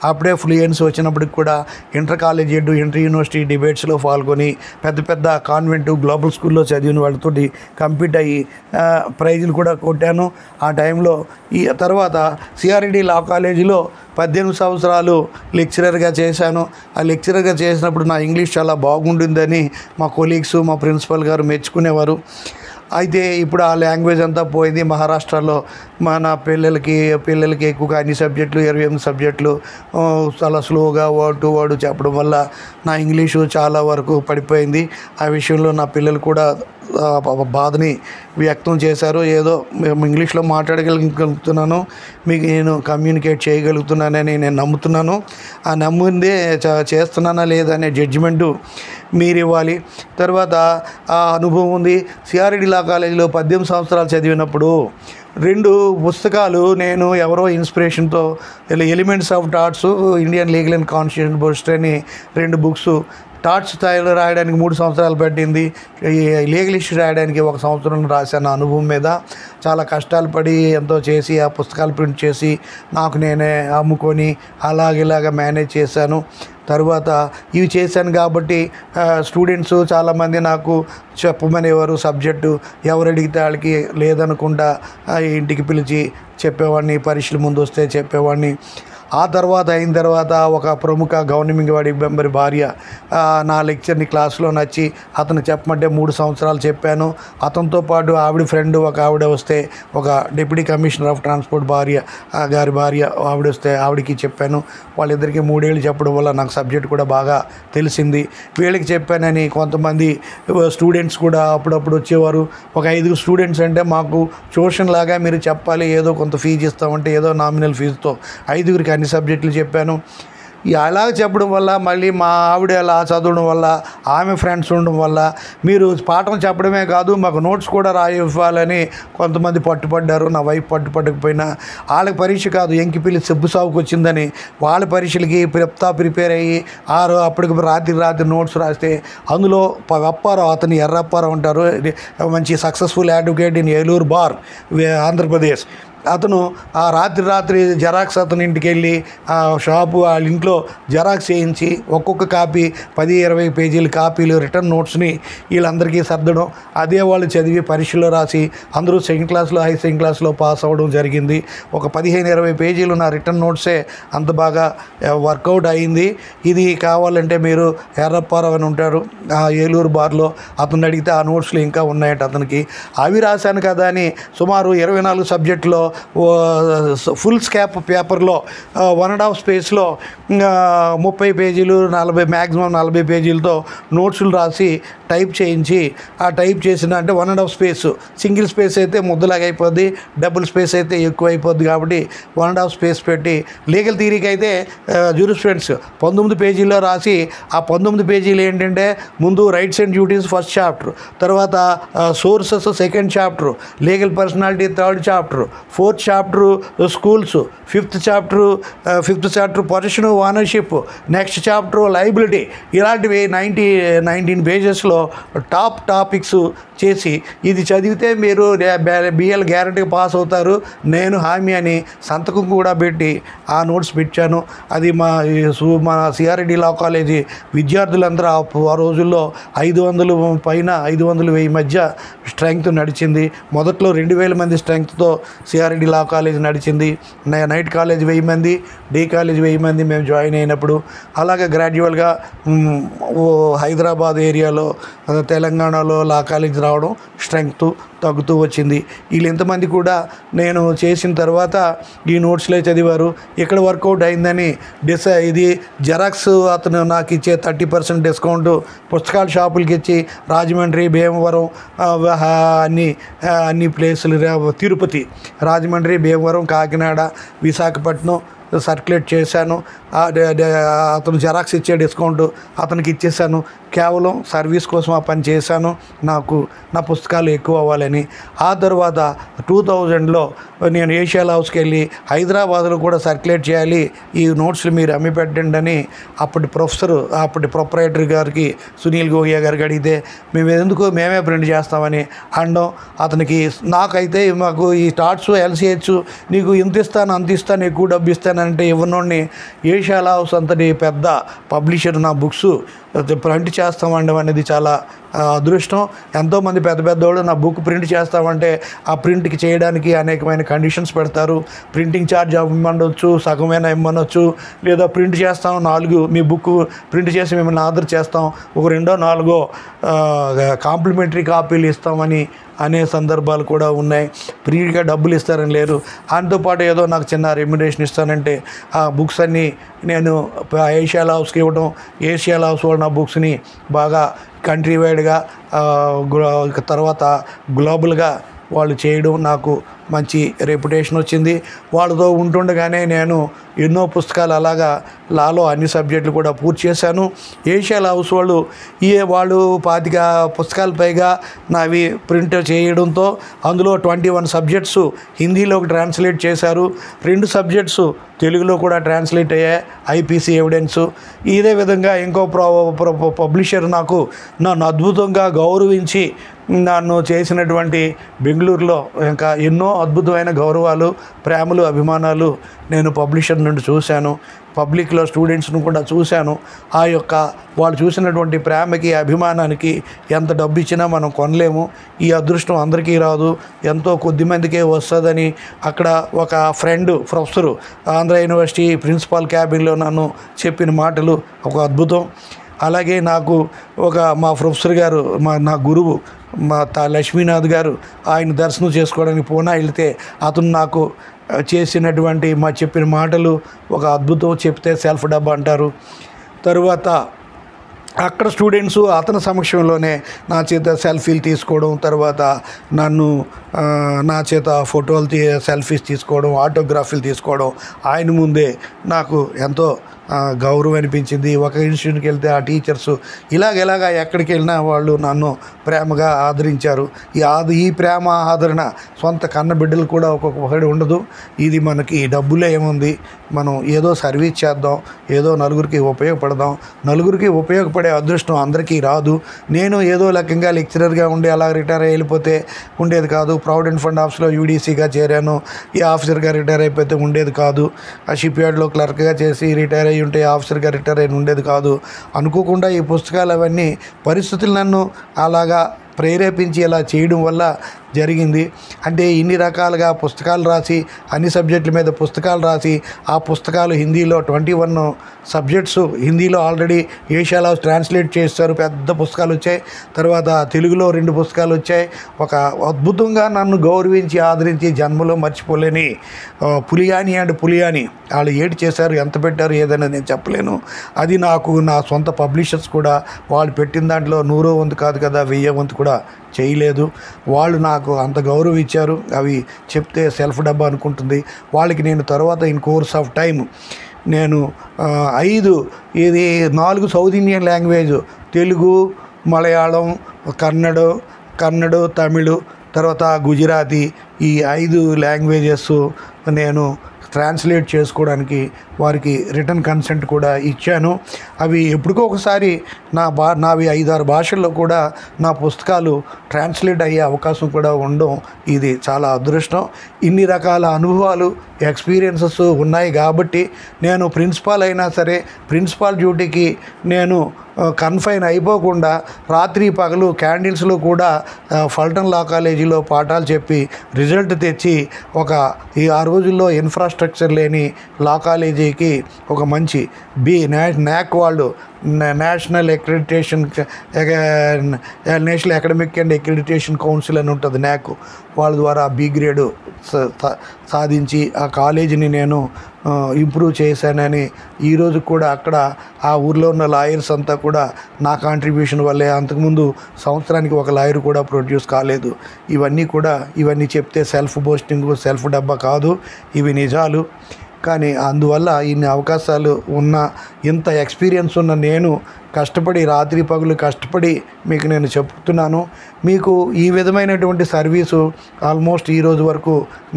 అప్పుడే ఫ్లూయెన్సీ వచ్చినప్పటికి కూడా ఇంటర్ కాలేజ్ ఇంటర్ యూనివర్సిటీ డిబేట్స్లో పాల్గొని పెద్ద కాన్వెంట్ గ్లోబల్ స్కూల్లో చదివిన వాళ్ళతో కంపీట్ అయ్యి ప్రైజులు కూడా కొట్టాను ఆ టైంలో. ఈ తర్వాత సిఆర్ఈడి లా కాలేజీలో 18 సంవత్సరాలు లెక్చరర్గా చేశాను. ఆ లెక్చరర్గా చేసినప్పుడు నా ఇంగ్లీష్ చాలా బాగుంటుందని మా కొలీగ్స్, మా ప్రిన్సిపల్ గారు మెచ్చుకునేవారు. అయితే ఇప్పుడు ఆ లాంగ్వేజ్ అంతా పోయింది. మహారాష్ట్రలో మన పిల్లలకి ఎక్కువగా అన్ని సబ్జెక్టులు 28 సబ్జెక్టులు చాలా స్లోగా వర్డ్ టు వర్డ్ చెప్పడం వల్ల నా ఇంగ్లీషు చాలా వరకు పడిపోయింది. ఆ విషయంలో నా పిల్లలు కూడా బాధని వ్యక్తం చేశారు. ఏదో మేము ఇంగ్లీష్లో మాట్లాడగలుగుతున్నాను, మీకు నేను కమ్యూనికేట్ చేయగలుగుతున్నానని నేను నమ్ముతున్నాను. ఆ నమ్మిందే చేస్తున్నానా లేదా అనే జడ్జిమెంటు మీరు ఇవ్వాలి. తర్వాత ఆ అనుభవం ఉంది. సిఆర్ఈడి లా కాలేజీలో 18 సంవత్సరాలు చదివినప్పుడు 2 పుస్తకాలు నేను ఎవరో ఇన్స్పిరేషన్తో elements of thoughts, Indian legal and constitution books అని 2 బుక్స్. థాట్స్ స్థాయిలో రాయడానికి 3 సంవత్సరాలు పట్టింది. లీగల్ హిస్టరీ రాయడానికి 1 సంవత్సరం రాశాను. అనుభవం మీద చాలా కష్టాలు పడి ఎంతో చేసి ఆ పుస్తకాలు ప్రింట్ చేసి నాకు నేనే అమ్ముకొని అలాగ మేనేజ్ చేశాను. తర్వాత ఇవి చేశాను కాబట్టి స్టూడెంట్స్ చాలామంది నాకు చెప్పమనేవారు సబ్జెక్టు. ఎవరు అడిగితే వాళ్ళకి లేదనకుండా ఇంటికి పిలిచి చెప్పేవాడిని, పరీక్షల ముందు వస్తే చెప్పేవాడిని. ఆ తర్వాత అయిన తర్వాత ఒక ప్రముఖ గవర్నమెంట్ వాడి మెంబర్ భార్య నా లెక్చర్ని క్లాస్లో నచ్చి అతను చెప్పమంటే 3 సంవత్సరాలు చెప్పాను. అతనితో పాటు ఆవిడ ఫ్రెండ్ ఒక ఆవిడ వస్తే, ఒక డిప్యూటీ కమిషనర్ ఆఫ్ ట్రాన్స్పోర్ట్ గారి భార్య ఆవిడ వస్తే ఆవిడకి చెప్పాను. వాళ్ళిద్దరికీ 3 ఏళ్ళు చెప్పడం వల్ల నాకు సబ్జెక్ట్ కూడా బాగా తెలిసింది. వీళ్ళకి చెప్పానని కొంతమంది స్టూడెంట్స్ కూడా అప్పుడప్పుడు వచ్చేవారు. ఒక 5 స్టూడెంట్స్ అంటే మాకు ట్యూషన్ లాగా మీరు చెప్పాలి, ఏదో కొంత ఫీజు ఇస్తామంటే ఏదో నామినల్ ఫీజుతో 5గురికి అన్ని సబ్జెక్టులు చెప్పాను. అలా చెప్పడం వల్ల మళ్ళీ మా ఆవిడ అలా చదవడం వల్ల, ఆమె ఫ్రెండ్స్ ఉండడం వల్ల మీరు పాఠం చెప్పడమే కాదు మాకు నోట్స్ కూడా ఇవ్వాలని కొంతమంది పట్టుపడ్డారు. నా వైఫ్ పట్టుపడకపోయినా వాళ్ళకి పరీక్ష కాదు, ఎంకిపిల్లి సెబ్బు సాగుకు వచ్చిందని వాళ్ళ పరీక్షలకి ప్రిపేర్ అయ్యి అప్పటికి రాత్రి నోట్స్ రాస్తే అందులో అప్పారావు, అతను ఎర్రప్పారావు ఉంటారు, మంచి successful advocate in Eluru bar Andhra Pradesh. అతను ఆ రాత్రి జెరాక్స్ అతని ఇంటికి వెళ్ళి ఆ షాపు వాళ్ళ ఇంట్లో జెరాక్స్ చేయించి ఒక్కొక్క కాపీ 10-20 పేజీల కాపీలు రిటర్న్ నోట్స్ని వీళ్ళందరికీ సర్దడం, అదే వాళ్ళు చదివి పరీక్షలో రాసి అందరూ సెకండ్ క్లాస్లో సెకండ్ క్లాస్లో పాస్ అవ్వడం జరిగింది. ఒక 15-20 పేజీలు నా రిటర్న్ నోట్సే అంత బాగా వర్కౌట్ అయింది. ఇది కావాలంటే మీరు ఎర్రప్పారావు అని ఉంటారు ఆ ఏలూరు బార్లో, అతను అడిగితే ఆ నోట్స్లు ఇంకా ఉన్నాయట అతనికి. అవి రాశాను కదా అని సుమారు 24 సబ్జెక్టులో ఫుల్ స్కాప్ పేపర్లో 1.5 స్పేస్లో 30 పేజీలు 40 పేజీలతో నోట్సులు రాసి టైప్ చేయించి, ఆ టైప్ చేసిన అంటే 1.5 స్పేస్, సింగిల్ స్పేస్ అయితే ముద్దలాగా అయిపోద్ది, డబుల్ స్పేస్ అయితే ఎక్కువ అయిపోద్ది కాబట్టి 1.5 స్పేస్ పెట్టి, లీగల్ థియరీకి అయితే జ్యూరిస్ప్రుడెన్స్ 19 పేజీల్లో రాసి, ఆ 19 పేజీలు ఏంటంటే ముందు rights and duties first chapter, తర్వాత sources second chapter, legal personality third chapter, 4th chapter schools, 5th chapter position ownership, next chapter liability, ఇలాంటివి 19 పేజెస్లో టాప్ టాపిక్స్ చేసి ఇది చదివితే మీరు బిఎల్ గ్యారెంటీ పాస్ అవుతారు నేను హామీ అని సంతకం కూడా పెట్టి ఆ నోట్స్ పెట్టాను. అది మా సిఆర్ఈడి లా కాలేజీ విద్యార్థులందరూ ఆ రోజుల్లో 500 పైన 500-1000 మధ్య స్ట్రెంగ్త్ నడిచింది. మొదట్లో 2000 మంది స్ట్రెంగ్త్తో సిఆర్ఈడి లా కాలేజ్ నడిచింది. నైట్ కాలేజ్ 1000 మంది, డే కాలేజ్ 1000 మంది మేము జాయిన్ అయినప్పుడు. అలాగే గ్రాడ్యువల్గా హైదరాబాద్ ఏరియాలో తెలంగాణలో లా కాలేజ్ రావడం, స్ట్రెంగ్త్ తగ్గుతూ వచ్చింది. వీళ్ళు ఎంతమంది కూడా నేను చేసిన తర్వాత ఈ నోట్స్లే చదివారు. ఇక్కడ వర్కౌట్ అయిందని ఇది జెరాక్స్ అతను నాకు ఇచ్చే 30% డిస్కౌంట్ పుస్తకాల షాపులకి ఇచ్చి రాజమండ్రి, భీమవరం, అన్ని ప్లేసులు, తిరుపతి, రాజమండ్రి, భీమవరం, కాకినాడ, విశాఖపట్నం సర్క్యులేట్ చేశాను. అతను జెరాక్స్ ఇచ్చే డిస్కౌంట్ అతనికి ఇచ్చేసాను. కేవలం సర్వీస్ కోసం ఆ పని చేశాను, నాకు నా పుస్తకాలు ఎక్కువ అవ్వాలని. ఆ తర్వాత 2000లో నేను ఏషియా హౌస్కి వెళ్ళి హైదరాబాద్లో కూడా సర్క్యులేట్ చేయాలి, ఈ నోట్స్లు మీరు అమ్మి పెట్టండి అని అప్పటి ప్రొపరేటర్ గారికి, సునీల్ గోహియా గారికి అడిగితే మేమే ప్రింట్ చేస్తామని అనడం. అతనికి నాకైతే మాకు ఈ టాట్స్, ఎల్సిహెచ్ నీకు ఇంత ఇస్తాను, అంత ఇస్తాను, ఎక్కువ డబ్బు ఇస్తానంటే ఇవ్వనోడిని ఏషియా హౌస్ అంతటి పెద్ద పబ్లిషర్ నా బుక్స్ ప్రింట్ చేస్తామండి అనేది చాలా అదృష్టం. ఎంతోమంది పెద్ద పెద్దవాళ్ళు నా బుక్ ప్రింట్ చేస్తామంటే ఆ ప్రింట్కి చేయడానికి అనేకమైన కండిషన్స్ పెడతారు. ప్రింటింగ్ ఛార్జ్ ఇవ్వమనొచ్చు, సగమైన ఇవ్వమనొచ్చు, లేదా ప్రింట్ చేస్తాం 4 మీ బుక్ ప్రింట్ చేసి మిమ్మల్ని ఆర్డర్ చేస్తాం, ఒక 2-4 కాంప్లిమెంటరీ కాపీలు ఇస్తామని అనే సందర్భాలు కూడా ఉన్నాయి. ఫ్రీగా డబ్బులు ఇస్తారని లేరు. దాంతోపాటు ఏదో నాకు చిన్న రెమ్యునరేషన్ ఇస్తానంటే ఆ బుక్స్ అన్నీ నేను ఏషియా హౌస్కి ఇవ్వడం, ఏషియా హౌస్ వాళ్ళు నా బుక్స్ని బాగా కంట్రీ వైడ్గా తర్వాత గ్లోబల్గా వాళ్ళు చేయడం నాకు మంచి రెప్యుటేషన్ వచ్చింది. వాళ్ళతో ఉంటుండగానే నేను ఎన్నో పుస్తకాలు అలాగా లాలో అన్ని సబ్జెక్టులు కూడా పూర్తి చేశాను. ఏషియా హౌస్ వాళ్ళు 25 పుస్తకాలు పైగా నావి ప్రింట్ చేయడంతో అందులో 21 సబ్జెక్ట్స్ హిందీలోకి ట్రాన్స్లేట్ చేశారు. 2 సబ్జెక్ట్స్ తెలుగులో కూడా ట్రాన్స్లేట్ అయ్యాయి, ఐపీసీ ఎవిడెన్స్. ఇదే విధంగా ఇంకో పబ్లిషర్ నన్ను అద్భుతంగా గౌరవించి నన్ను చేసినటువంటి బెంగళూరులో ఇంకా ఎన్నో అద్భుతమైన గౌరవాలు, ప్రేమలు, అభిమానాలు నేను పబ్లిషర్ నుండి చూశాను. పబ్లిక్లో స్టూడెంట్స్ను కూడా చూశాను. ఆ యొక్క వాళ్ళు చూసినటువంటి ప్రేమకి, అభిమానానికి ఎంత డబ్బు ఇచ్చినా మనం కొనలేము. ఈ అదృష్టం అందరికీ రాదు, ఎంతో కొద్ది మందికే వస్తుందని అక్కడ ఒక ప్రొఫెసరు ఆంధ్ర యూనివర్సిటీ ప్రిన్సిపాల్ క్యాబిన్లో నన్ను చెప్పిన మాటలు ఒక అద్భుతం. అలాగే నాకు మా ప్రొఫెసర్ గారు, నా గురువు లక్ష్మీనాథ్ గారు, ఆయన దర్శనం చేసుకోవడానికి పూనా వెళ్తే అతను నాకు చేసినటువంటి చెప్పిన మాటలు ఒక అద్భుతం. చెప్తే సెల్ఫ్ డబ్బా అంటారు. తరువాత అక్కడ స్టూడెంట్స్ అతని సమక్షంలోనే నా చేత సెల్ఫీలు తీసుకోవడం, తర్వాత నా చేత ఫోటోలు సెల్ఫీస్ తీసుకోవడం, ఆటోగ్రాఫీలు తీసుకోవడం ఆయన ముందే నాకు ఎంతో గౌరవం అనిపించింది. ఒక ఇన్స్టిట్యూట్కి వెళ్తే ఆ టీచర్స్ ఇలాగ ఎక్కడికి వెళ్ళినా వాళ్ళు నన్ను ప్రేమగా ఆదరించారు. ఈ ప్రేమ ఆదరణ సొంత కన్న బిడ్డలు కూడా ఒక్కొక్కటి ఉండదు. ఇది మనకి డబ్బులే ఏముంది, మనం ఏదో సర్వీస్ చేద్దాం, ఏదో నలుగురికి ఉపయోగపడదాం. నలుగురికి ఉపయోగపడే అదృష్టం అందరికీ రాదు. నేను ఏదో లెక్కంగా లెక్చరర్గా ఉండి అలా రిటైర్ వెళ్ళిపోతే ఉండేది కాదు. ప్రావిడెంట్ ఫండ్ ఆఫీస్లో యూడీసీగా చేరాను, ఈ ఆఫీసర్గా రిటైర్ అయిపోతే ఉండేది కాదు. ఆ షిప్ యార్డ్లో క్లర్క్గా చేసి రిటైర్ అయ్యి ఉంటే ఆఫీసర్గా రిటైర్ అయిన ఉండేది కాదు. అనుకోకుండా ఈ పుస్తకాలు అవన్నీ పరిస్థితులు నన్ను అలాగా ప్రేరేపించి ఇలా చేయడం వల్ల జరిగింది. అంటే ఇన్ని రకాలుగా పుస్తకాలు రాసి, అన్ని సబ్జెక్టుల మీద పుస్తకాలు రాసి, ఆ పుస్తకాలు హిందీలో 21 సబ్జెక్ట్స్ హిందీలో ఆల్రెడీ ఏషియా హౌస్ ట్రాన్స్లేట్ చేస్తారు, పెద్ద పుస్తకాలు వచ్చాయి. తర్వాత తెలుగులో 2 పుస్తకాలు వచ్చాయి. ఒక అద్భుతంగా నన్ను గౌరవించి ఆదరించి జన్మలో మర్చిపోలేని పులియాని వాళ్ళు ఏటి చేశారు, ఎంత పెట్టారు ఏదైనా నేను చెప్పలేను. అది నాకు నా సొంత పబ్లిషర్స్ కూడా వాళ్ళు పెట్టిన దాంట్లో 100వ వంతు కాదు కదా, 1000వ వంతు కూడా చేయలేదు. వాళ్ళు నాకు అంత గౌరవం ఇచ్చారు. అవి చెప్తే సెల్ఫ్ డబ్బా అనుకుంటుంది. వాళ్ళకి నేను తర్వాత ఇన్ కోర్స్ ఆఫ్ టైం నేను 4 south Indian language, Telugu, Malayalam, Kannada, Tamil, తర్వాత గుజరాతీ, ఈ 5 లాంగ్వేజెస్ నేను ట్రాన్స్లేట్ చేసుకోవడానికి వారికి రిటర్న్ కన్సెంట్ కూడా ఇచ్చాను. అవి ఎప్పటికో ఒకసారి నావి 5-6 భాషల్లో కూడా నా పుస్తకాలు ట్రాన్స్లేట్ అయ్యే అవకాశం కూడా ఉండడం ఇది చాలా అదృష్టం. ఇన్ని రకాల అనుభవాలు, ఎక్స్పీరియన్సెస్ ఉన్నాయి కాబట్టి నేను ప్రిన్సిపాల్ అయినా సరే ప్రిన్సిపాల్ డ్యూటీకి నేను కన్ఫైన్ అయిపోకుండా రాత్రి పగలు క్యాండిల్స్లో కూడా ఫల్టన్ లా కాలేజీలో పాఠాలు చెప్పి రిజల్ట్ తెచ్చి ఆ రోజుల్లో ఇన్ఫ్రాస్ట్రక్చర్ లేని లా కాలేజీకి ఒక మంచి NAC వాళ్ళు national national academic and accreditation council అని ఉంటుంది, NAC. వాళ్ళ ద్వారా B గ్రేడ్ సాధించి ఆ కాలేజీని నేను ఇంప్రూవ్ చేశానని ఈరోజు కూడా అక్కడ ఆ ఊర్లో ఉన్న లాయర్స్ అంతా కూడా నా కాంట్రిబ్యూషన్ వల్లే, అంతకుముందు సంవత్సరానికి ఒక లాయర్ కూడా ప్రొడ్యూస్ కాలేదు. ఇవన్నీ చెప్తే సెల్ఫ్ బోస్టింగ్, సెల్ఫ్ డబ్బా కాదు, ఇవి నిజాలు. కానీ అందువల్ల ఇన్ని అవకాశాలు ఉన్న, ఇంత ఎక్స్పీరియన్స్ ఉన్న నేను కష్టపడి రాత్రి పగులు కష్టపడి మీకు నేను చెప్తున్నాను. మీకు ఈ విధమైనటువంటి సర్వీసు ఆల్మోస్ట్ ఈరోజు వరకు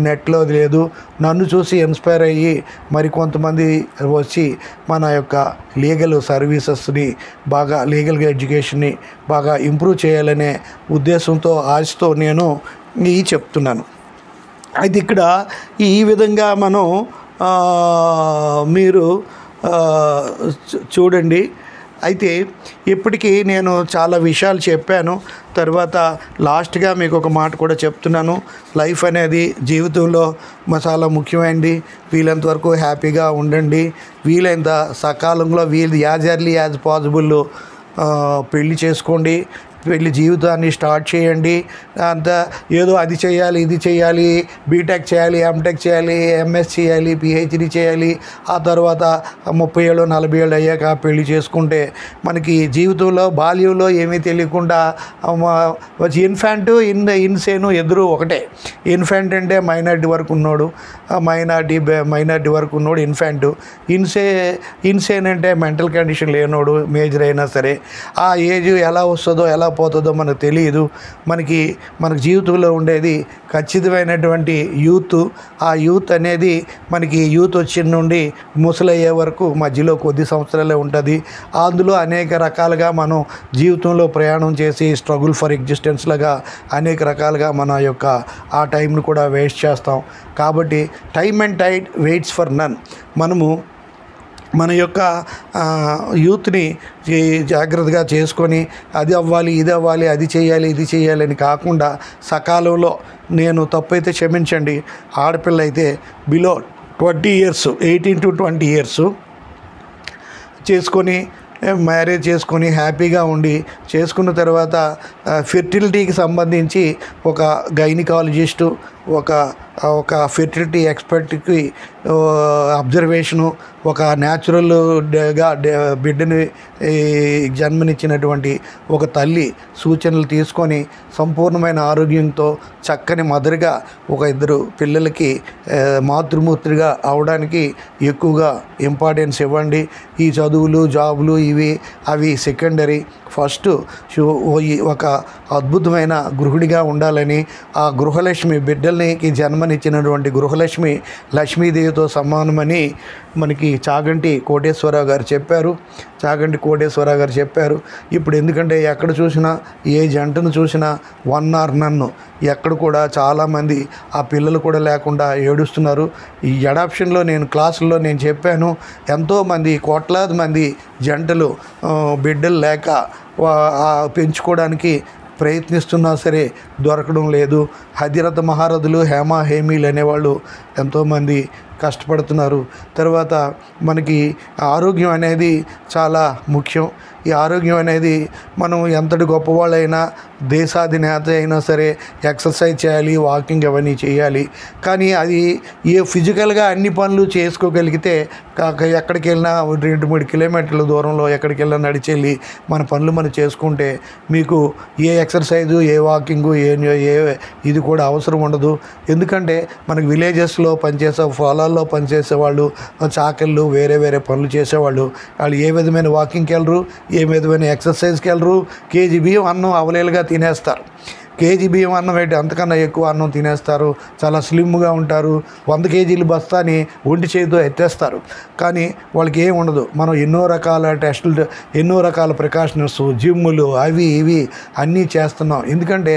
నెట్లో లేదు. నన్ను చూసి ఇన్స్పైర్ అయ్యి మరికొంతమంది వచ్చి మన యొక్క లీగల్ సర్వీసెస్ని బాగా, లీగల్ ఎడ్యుకేషన్ని బాగా ఇంప్రూవ్ చేయాలనే ఉద్దేశంతో, ఆశతో నేను చెప్తున్నాను. అయితే ఇక్కడ ఈ విధంగా మనం మీరు చూడండి. అయితే ఇప్పటికీ నేను చాలా విషయాలు చెప్పాను. తర్వాత లాస్ట్గా మీకు ఒక మాట కూడా చెప్తున్నాను. లైఫ్ అనేది జీవితంలో చాలా ముఖ్యమైనది. వీలైనంత వరకు హ్యాపీగా ఉండండి. వీలైనంత సకాలంలో యాజ్ ఎర్లీ యాజ్ పాసిబుల్ పెళ్లి చేసుకోండి. వెళ్ళి జీవితాన్ని స్టార్ట్ చేయండి. అంతా ఏదో అది చేయాలి, ఇది చేయాలి, బీటెక్ చేయాలి, ఎంటెక్ చేయాలి, MS చేయాలి, PhD చేయాలి, ఆ తర్వాత 30 ఏళ్ళు 40 ఏళ్ళు అయ్యాక పెళ్లి చేసుకుంటే మనకి జీవితంలో బాల్యంలో ఏమీ తెలియకుండా ఇన్సేను ఎదురు ఒకటే. ఇన్ఫాంట్ అంటే మైనారిటీ వరకు ఉన్నాడు, మైనారిటీ వరకు ఉన్నాడు ఇన్ఫాంట్. ఇన్సేన్ అంటే మెంటల్ కండిషన్ లేనోడు, మేజర్ అయినా సరే. ఆ ఏజ్ ఎలా వస్తుందో ఎలా పోతుందో మనకు తెలియదు. మనకు జీవితంలో ఉండేది ఖచ్చితమైనటువంటి యూత్. ఆ యూత్ అనేది మనకి యూత్ వచ్చిన నుండి ముసలయ్యే వరకు మధ్యలో కొద్ది సంవత్సరాలే ఉంటుంది. అందులో అనేక రకాలుగా మనం జీవితంలో ప్రయాణం చేసి స్ట్రగుల్ ఫర్ ఎగ్జిస్టెన్స్ లాగా అనేక రకాలుగా మన యొక్క ఆ టైంను కూడా వేస్ట్ చేస్తాం. కాబట్టి time and tide waits for none. మనము మన యొక్క యూత్ని జాగ్రత్తగా చేసుకొని అది అవ్వాలి, ఇది అవ్వాలి, అది చేయాలి, ఇది చేయాలి అని కాకుండా సకాలంలో, నేను తప్పైతే క్షమించండి, ఆడపిల్ల అయితే బిలో 20 years 18 to 20 years చేసుకొని మ్యారేజ్ చేసుకొని హ్యాపీగా ఉండి, చేసుకున్న తర్వాత ఫెర్టిలిటీకి సంబంధించి ఒక గైనకాలజిస్టు, ఒక ఫెర్టిలిటీ ఎక్స్పర్ట్కి అబ్జర్వేషను, ఒక న్యాచురల్గా బిడ్డని జన్మనిచ్చినటువంటి ఒక తల్లి సూచనలు తీసుకొని సంపూర్ణమైన ఆరోగ్యంతో చక్కని మదర్గా ఒక 2 పిల్లలకి మాతృమూర్తిగా అవడానికి ఎక్కువగా ఇంపార్టెన్స్ ఇవ్వండి. ఈ చదువులు, జాబులు అవి సెకండరీ. ఫస్ట్ ఒక అద్భుతమైన గృహిణిగా ఉండాలని, ఆ గృహలక్ష్మి బిడ్డలకి జన్మనిచ్చినటువంటి గృహలక్ష్మి లక్ష్మీదేవితో సమానమని మనకి చాగంటి కోటేశ్వరరావు గారు చెప్పారు. ఇప్పుడు ఎందుకంటే ఎక్కడ చూసినా, ఏ జంటను చూసినా వన్ ఆర్ నన్ను, ఎక్కడ కూడా చాలామంది ఆ పిల్లలు కూడా లేకుండా ఏడుస్తున్నారు. ఈ అడాప్షన్లో క్లాసుల్లో నేను చెప్పాను, ఎంతోమంది కోట్లాది మంది జంటలు బిడ్డలు లేక పెంచుకోవడానికి ప్రయత్నిస్తున్నా సరే దొరకడం లేదు. హదిరథ మహారథులు, హేమీలు అనేవాళ్ళు ఎంతోమంది కష్టపడుతున్నారు. తర్వాత మనకి ఆరోగ్యం అనేది చాలా ముఖ్యం. ఈ ఆరోగ్యం అనేది మనం ఎంతటి గొప్పవాళ్ళైనా, దేశాధినేత అయినా సరే ఎక్సర్సైజ్ చేయాలి, వాకింగ్ అవన్నీ చేయాలి. కానీ అది ఫిజికల్గా అన్ని పనులు చేసుకోగలిగితే ఎక్కడికి వెళ్ళినా 2-3 కిలోమీటర్ల దూరంలో ఎక్కడికి వెళ్ళినా నడిచెళ్ళి మన పనులు మనం చేసుకుంటే మీకు ఏ ఎక్సర్సైజు, ఏ వాకింగు, ఇది కూడా అవసరం ఉండదు. ఎందుకంటే మనకి విలేజెస్లో పనిచేసే, పొలాల్లో పనిచేసేవాళ్ళు, చాకళ్ళు, వేరే పనులు చేసేవాళ్ళు, వాళ్ళు ఏ విధమైన వాకింగ్కి వెళ్ళరు, ఏ విధమైన ఎక్సర్సైజ్కి వెళ్ళరు. కేజీ బియ్యం అన్నం అవలేలుగా తినేస్తారు. కేజీ బియ్యం అన్నం ఏంటి, అంతకన్నా ఎక్కువ అన్నం తినేస్తారు. చాలా స్లిమ్గా ఉంటారు. 100 kgs బస్తాని ఒంటి చేతితో ఎత్తేస్తారు. కానీ వాళ్ళకి ఏం ఉండదు. మనం ఎన్నో రకాల టెస్టులు, ఎన్నో రకాల ప్రికాషన్స్, జిమ్ములు, అవి అన్నీ చేస్తున్నాం. ఎందుకంటే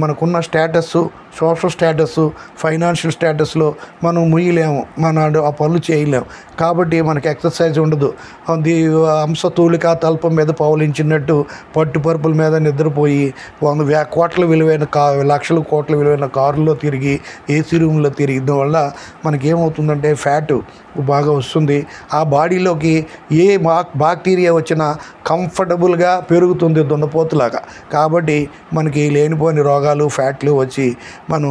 మనకున్న స్టేటస్ సోషల్ స్టేటస్, ఫైనాన్షియల్ స్టేటస్లో మనం ముయ్యలేము, ఆ పనులు చేయలేము. కాబట్టి మనకి ఎక్సర్సైజ్ ఉండదు. అది హంసతూలిక తల్పం మీద పౌలించినట్టు పట్టుపరుపుల మీద నిద్రపోయి కోట్ల విలువైన లక్షల కోట్ల విలువైన కారుల్లో తిరిగి, ఏసీ రూమ్లో తిరిగిన వల్ల మనకేమవుతుందంటే ఫ్యాటు బాగా వస్తుంది. ఆ బాడీలోకి ఏ బాక్టీరియా వచ్చినా కంఫర్టబుల్గా పెరుగుతుంది దున్నపోతులాగా. కాబట్టి మనకి లేనిపోని రోగాలు, ఫ్యాట్లు వచ్చి మనం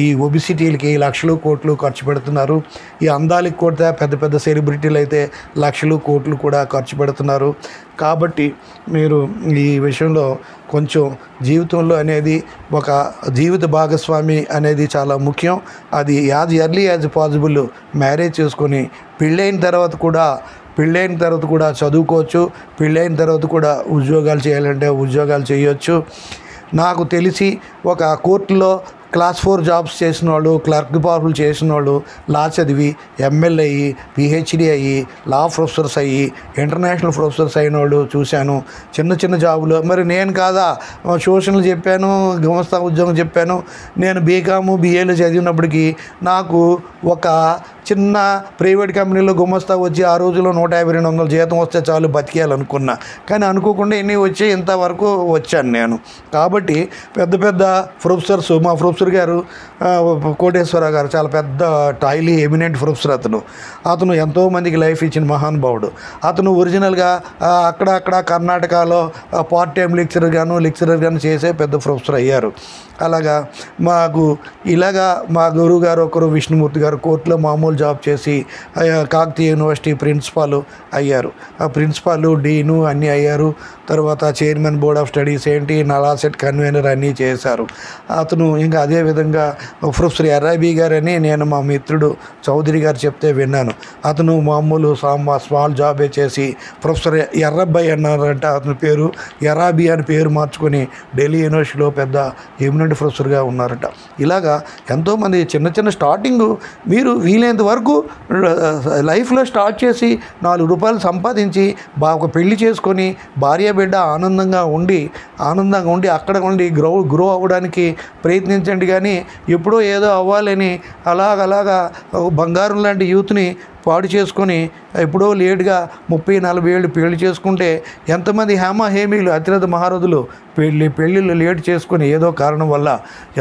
ఈ ఒబిసిటీలకి లక్షలు కోట్లు ఖర్చు పెడుతున్నారు. ఈ అందాలకు కూడా పెద్ద పెద్ద సెలబ్రిటీలు అయితే లక్షలు కోట్లు కూడా ఖర్చు పెడుతున్నారు. కాబట్టి మీరు ఈ విషయంలో కొంచెం జీవితంలో అనేది ఒక జీవిత భాగస్వామి అనేది చాలా ముఖ్యం. అది as early as possible marriage చేసుకొని పెళ్ళైన తర్వాత కూడా చదువుకోవచ్చు. పెళ్ళైన తర్వాత కూడా ఉద్యోగాలు చేయాలంటే ఉద్యోగాలు చేయొచ్చు. నాకు తెలిసి ఒక కోర్టులో క్లాస్ 4 జాబ్స్ చేసిన వాళ్ళు, క్లర్క్ జాబులు చేసిన వాళ్ళు, లా చదివి ఎంఎల్ అయ్యి, పిహెచ్డి అయ్యి, లా ప్రొఫెసర్స్ అయ్యి, ఇంటర్నేషనల్ ప్రొఫెసర్స్ అయిన వాళ్ళు చూశాను. చిన్న చిన్న జాబులు. మరి నేను కాదా ట్యూషన్లు చెప్పాను, గుమస్తా ఉద్యోగం చెప్పాను. నేను బీకాము బిఏలు చదివినప్పటికీ నాకు ఒక చిన్న ప్రైవేట్ కంపెనీలో గుమస్తా వచ్చి ఆ రోజుల్లో 150-200 జీతం వస్తే చాలు బతికేయాలనుకున్నా. కానీ అనుకోకుండా ఎన్ని వచ్చి ఇంతవరకు వచ్చాను నేను. కాబట్టి పెద్ద పెద్ద ప్రొఫెసర్స్, మా ప్రొఫెసర్ గారు కోటేశ్వరరావు గారు చాలా పెద్ద హైలీ ఎమినెంట్ ప్రొఫెసర్. అతను ఎంతోమందికి లైఫ్ ఇచ్చిన మహానుభావుడు. అతను ఒరిజినల్గా అక్కడ కర్ణాటకలో పార్ట్ టైం లెక్చరర్ గాను చేసే పెద్ద ప్రొఫెసర్ అయ్యారు. అలాగా మా గురువు గారు ఒకరు విష్ణుమూర్తి గారు కోర్టులో మామూలు జాబ్ చేసి కాకతీయ యూనివర్సిటీ ప్రిన్సిపాల్ అయ్యారు. ఆ ప్రిన్సిపాల్, డీను అన్నీ అయ్యారు. తర్వాత చైర్మన్ బోర్డ్ ఆఫ్ స్టడీస్ ఏంటి, నాలాసెట్ కన్వీనర్ అన్నీ చేశారు. అతను ఇంకా అదేవిధంగా ప్రొఫెసర్ ఎర్రాబీ గారని నేను మా మిత్రుడు చౌదరి గారు చెప్తే విన్నాను. అతను మామూలు స్మాల్ జాబే చేసి ప్రొఫెసర్ ఎర్రబ్బాయి అన్నారంట. అతని పేరు ఎర్రాబీ అని పేరు మార్చుకొని ఢిల్లీ యూనివర్సిటీలో పెద్ద ఎమినెంట్ ప్రొఫెసర్గా ఉన్నారట. ఇలాగా ఎంతోమంది చిన్న చిన్న స్టార్టింగ్ మీరు వీలైనంత వరకు లైఫ్లో స్టార్ట్ చేసి ₹4 సంపాదించి ఒక పెళ్లి చేసుకొని భార్య బిడ్డ ఆనందంగా ఉండి అక్కడ ఉండి గ్రో అవ్వడానికి ప్రయత్నించండి. కానీ ఎప్పుడో ఏదో అవ్వాలని అలాగా బంగారం లాంటి యూత్ని పాడు చేసుకొని ఎప్పుడో లేటుగా 30-40 ఏళ్ళు పెళ్లి చేసుకుంటే ఎంతమంది హేమీలు అతిరథ మహారథులు పెళ్ళిళ్ళు లేట్ చేసుకొని ఏదో కారణం వల్ల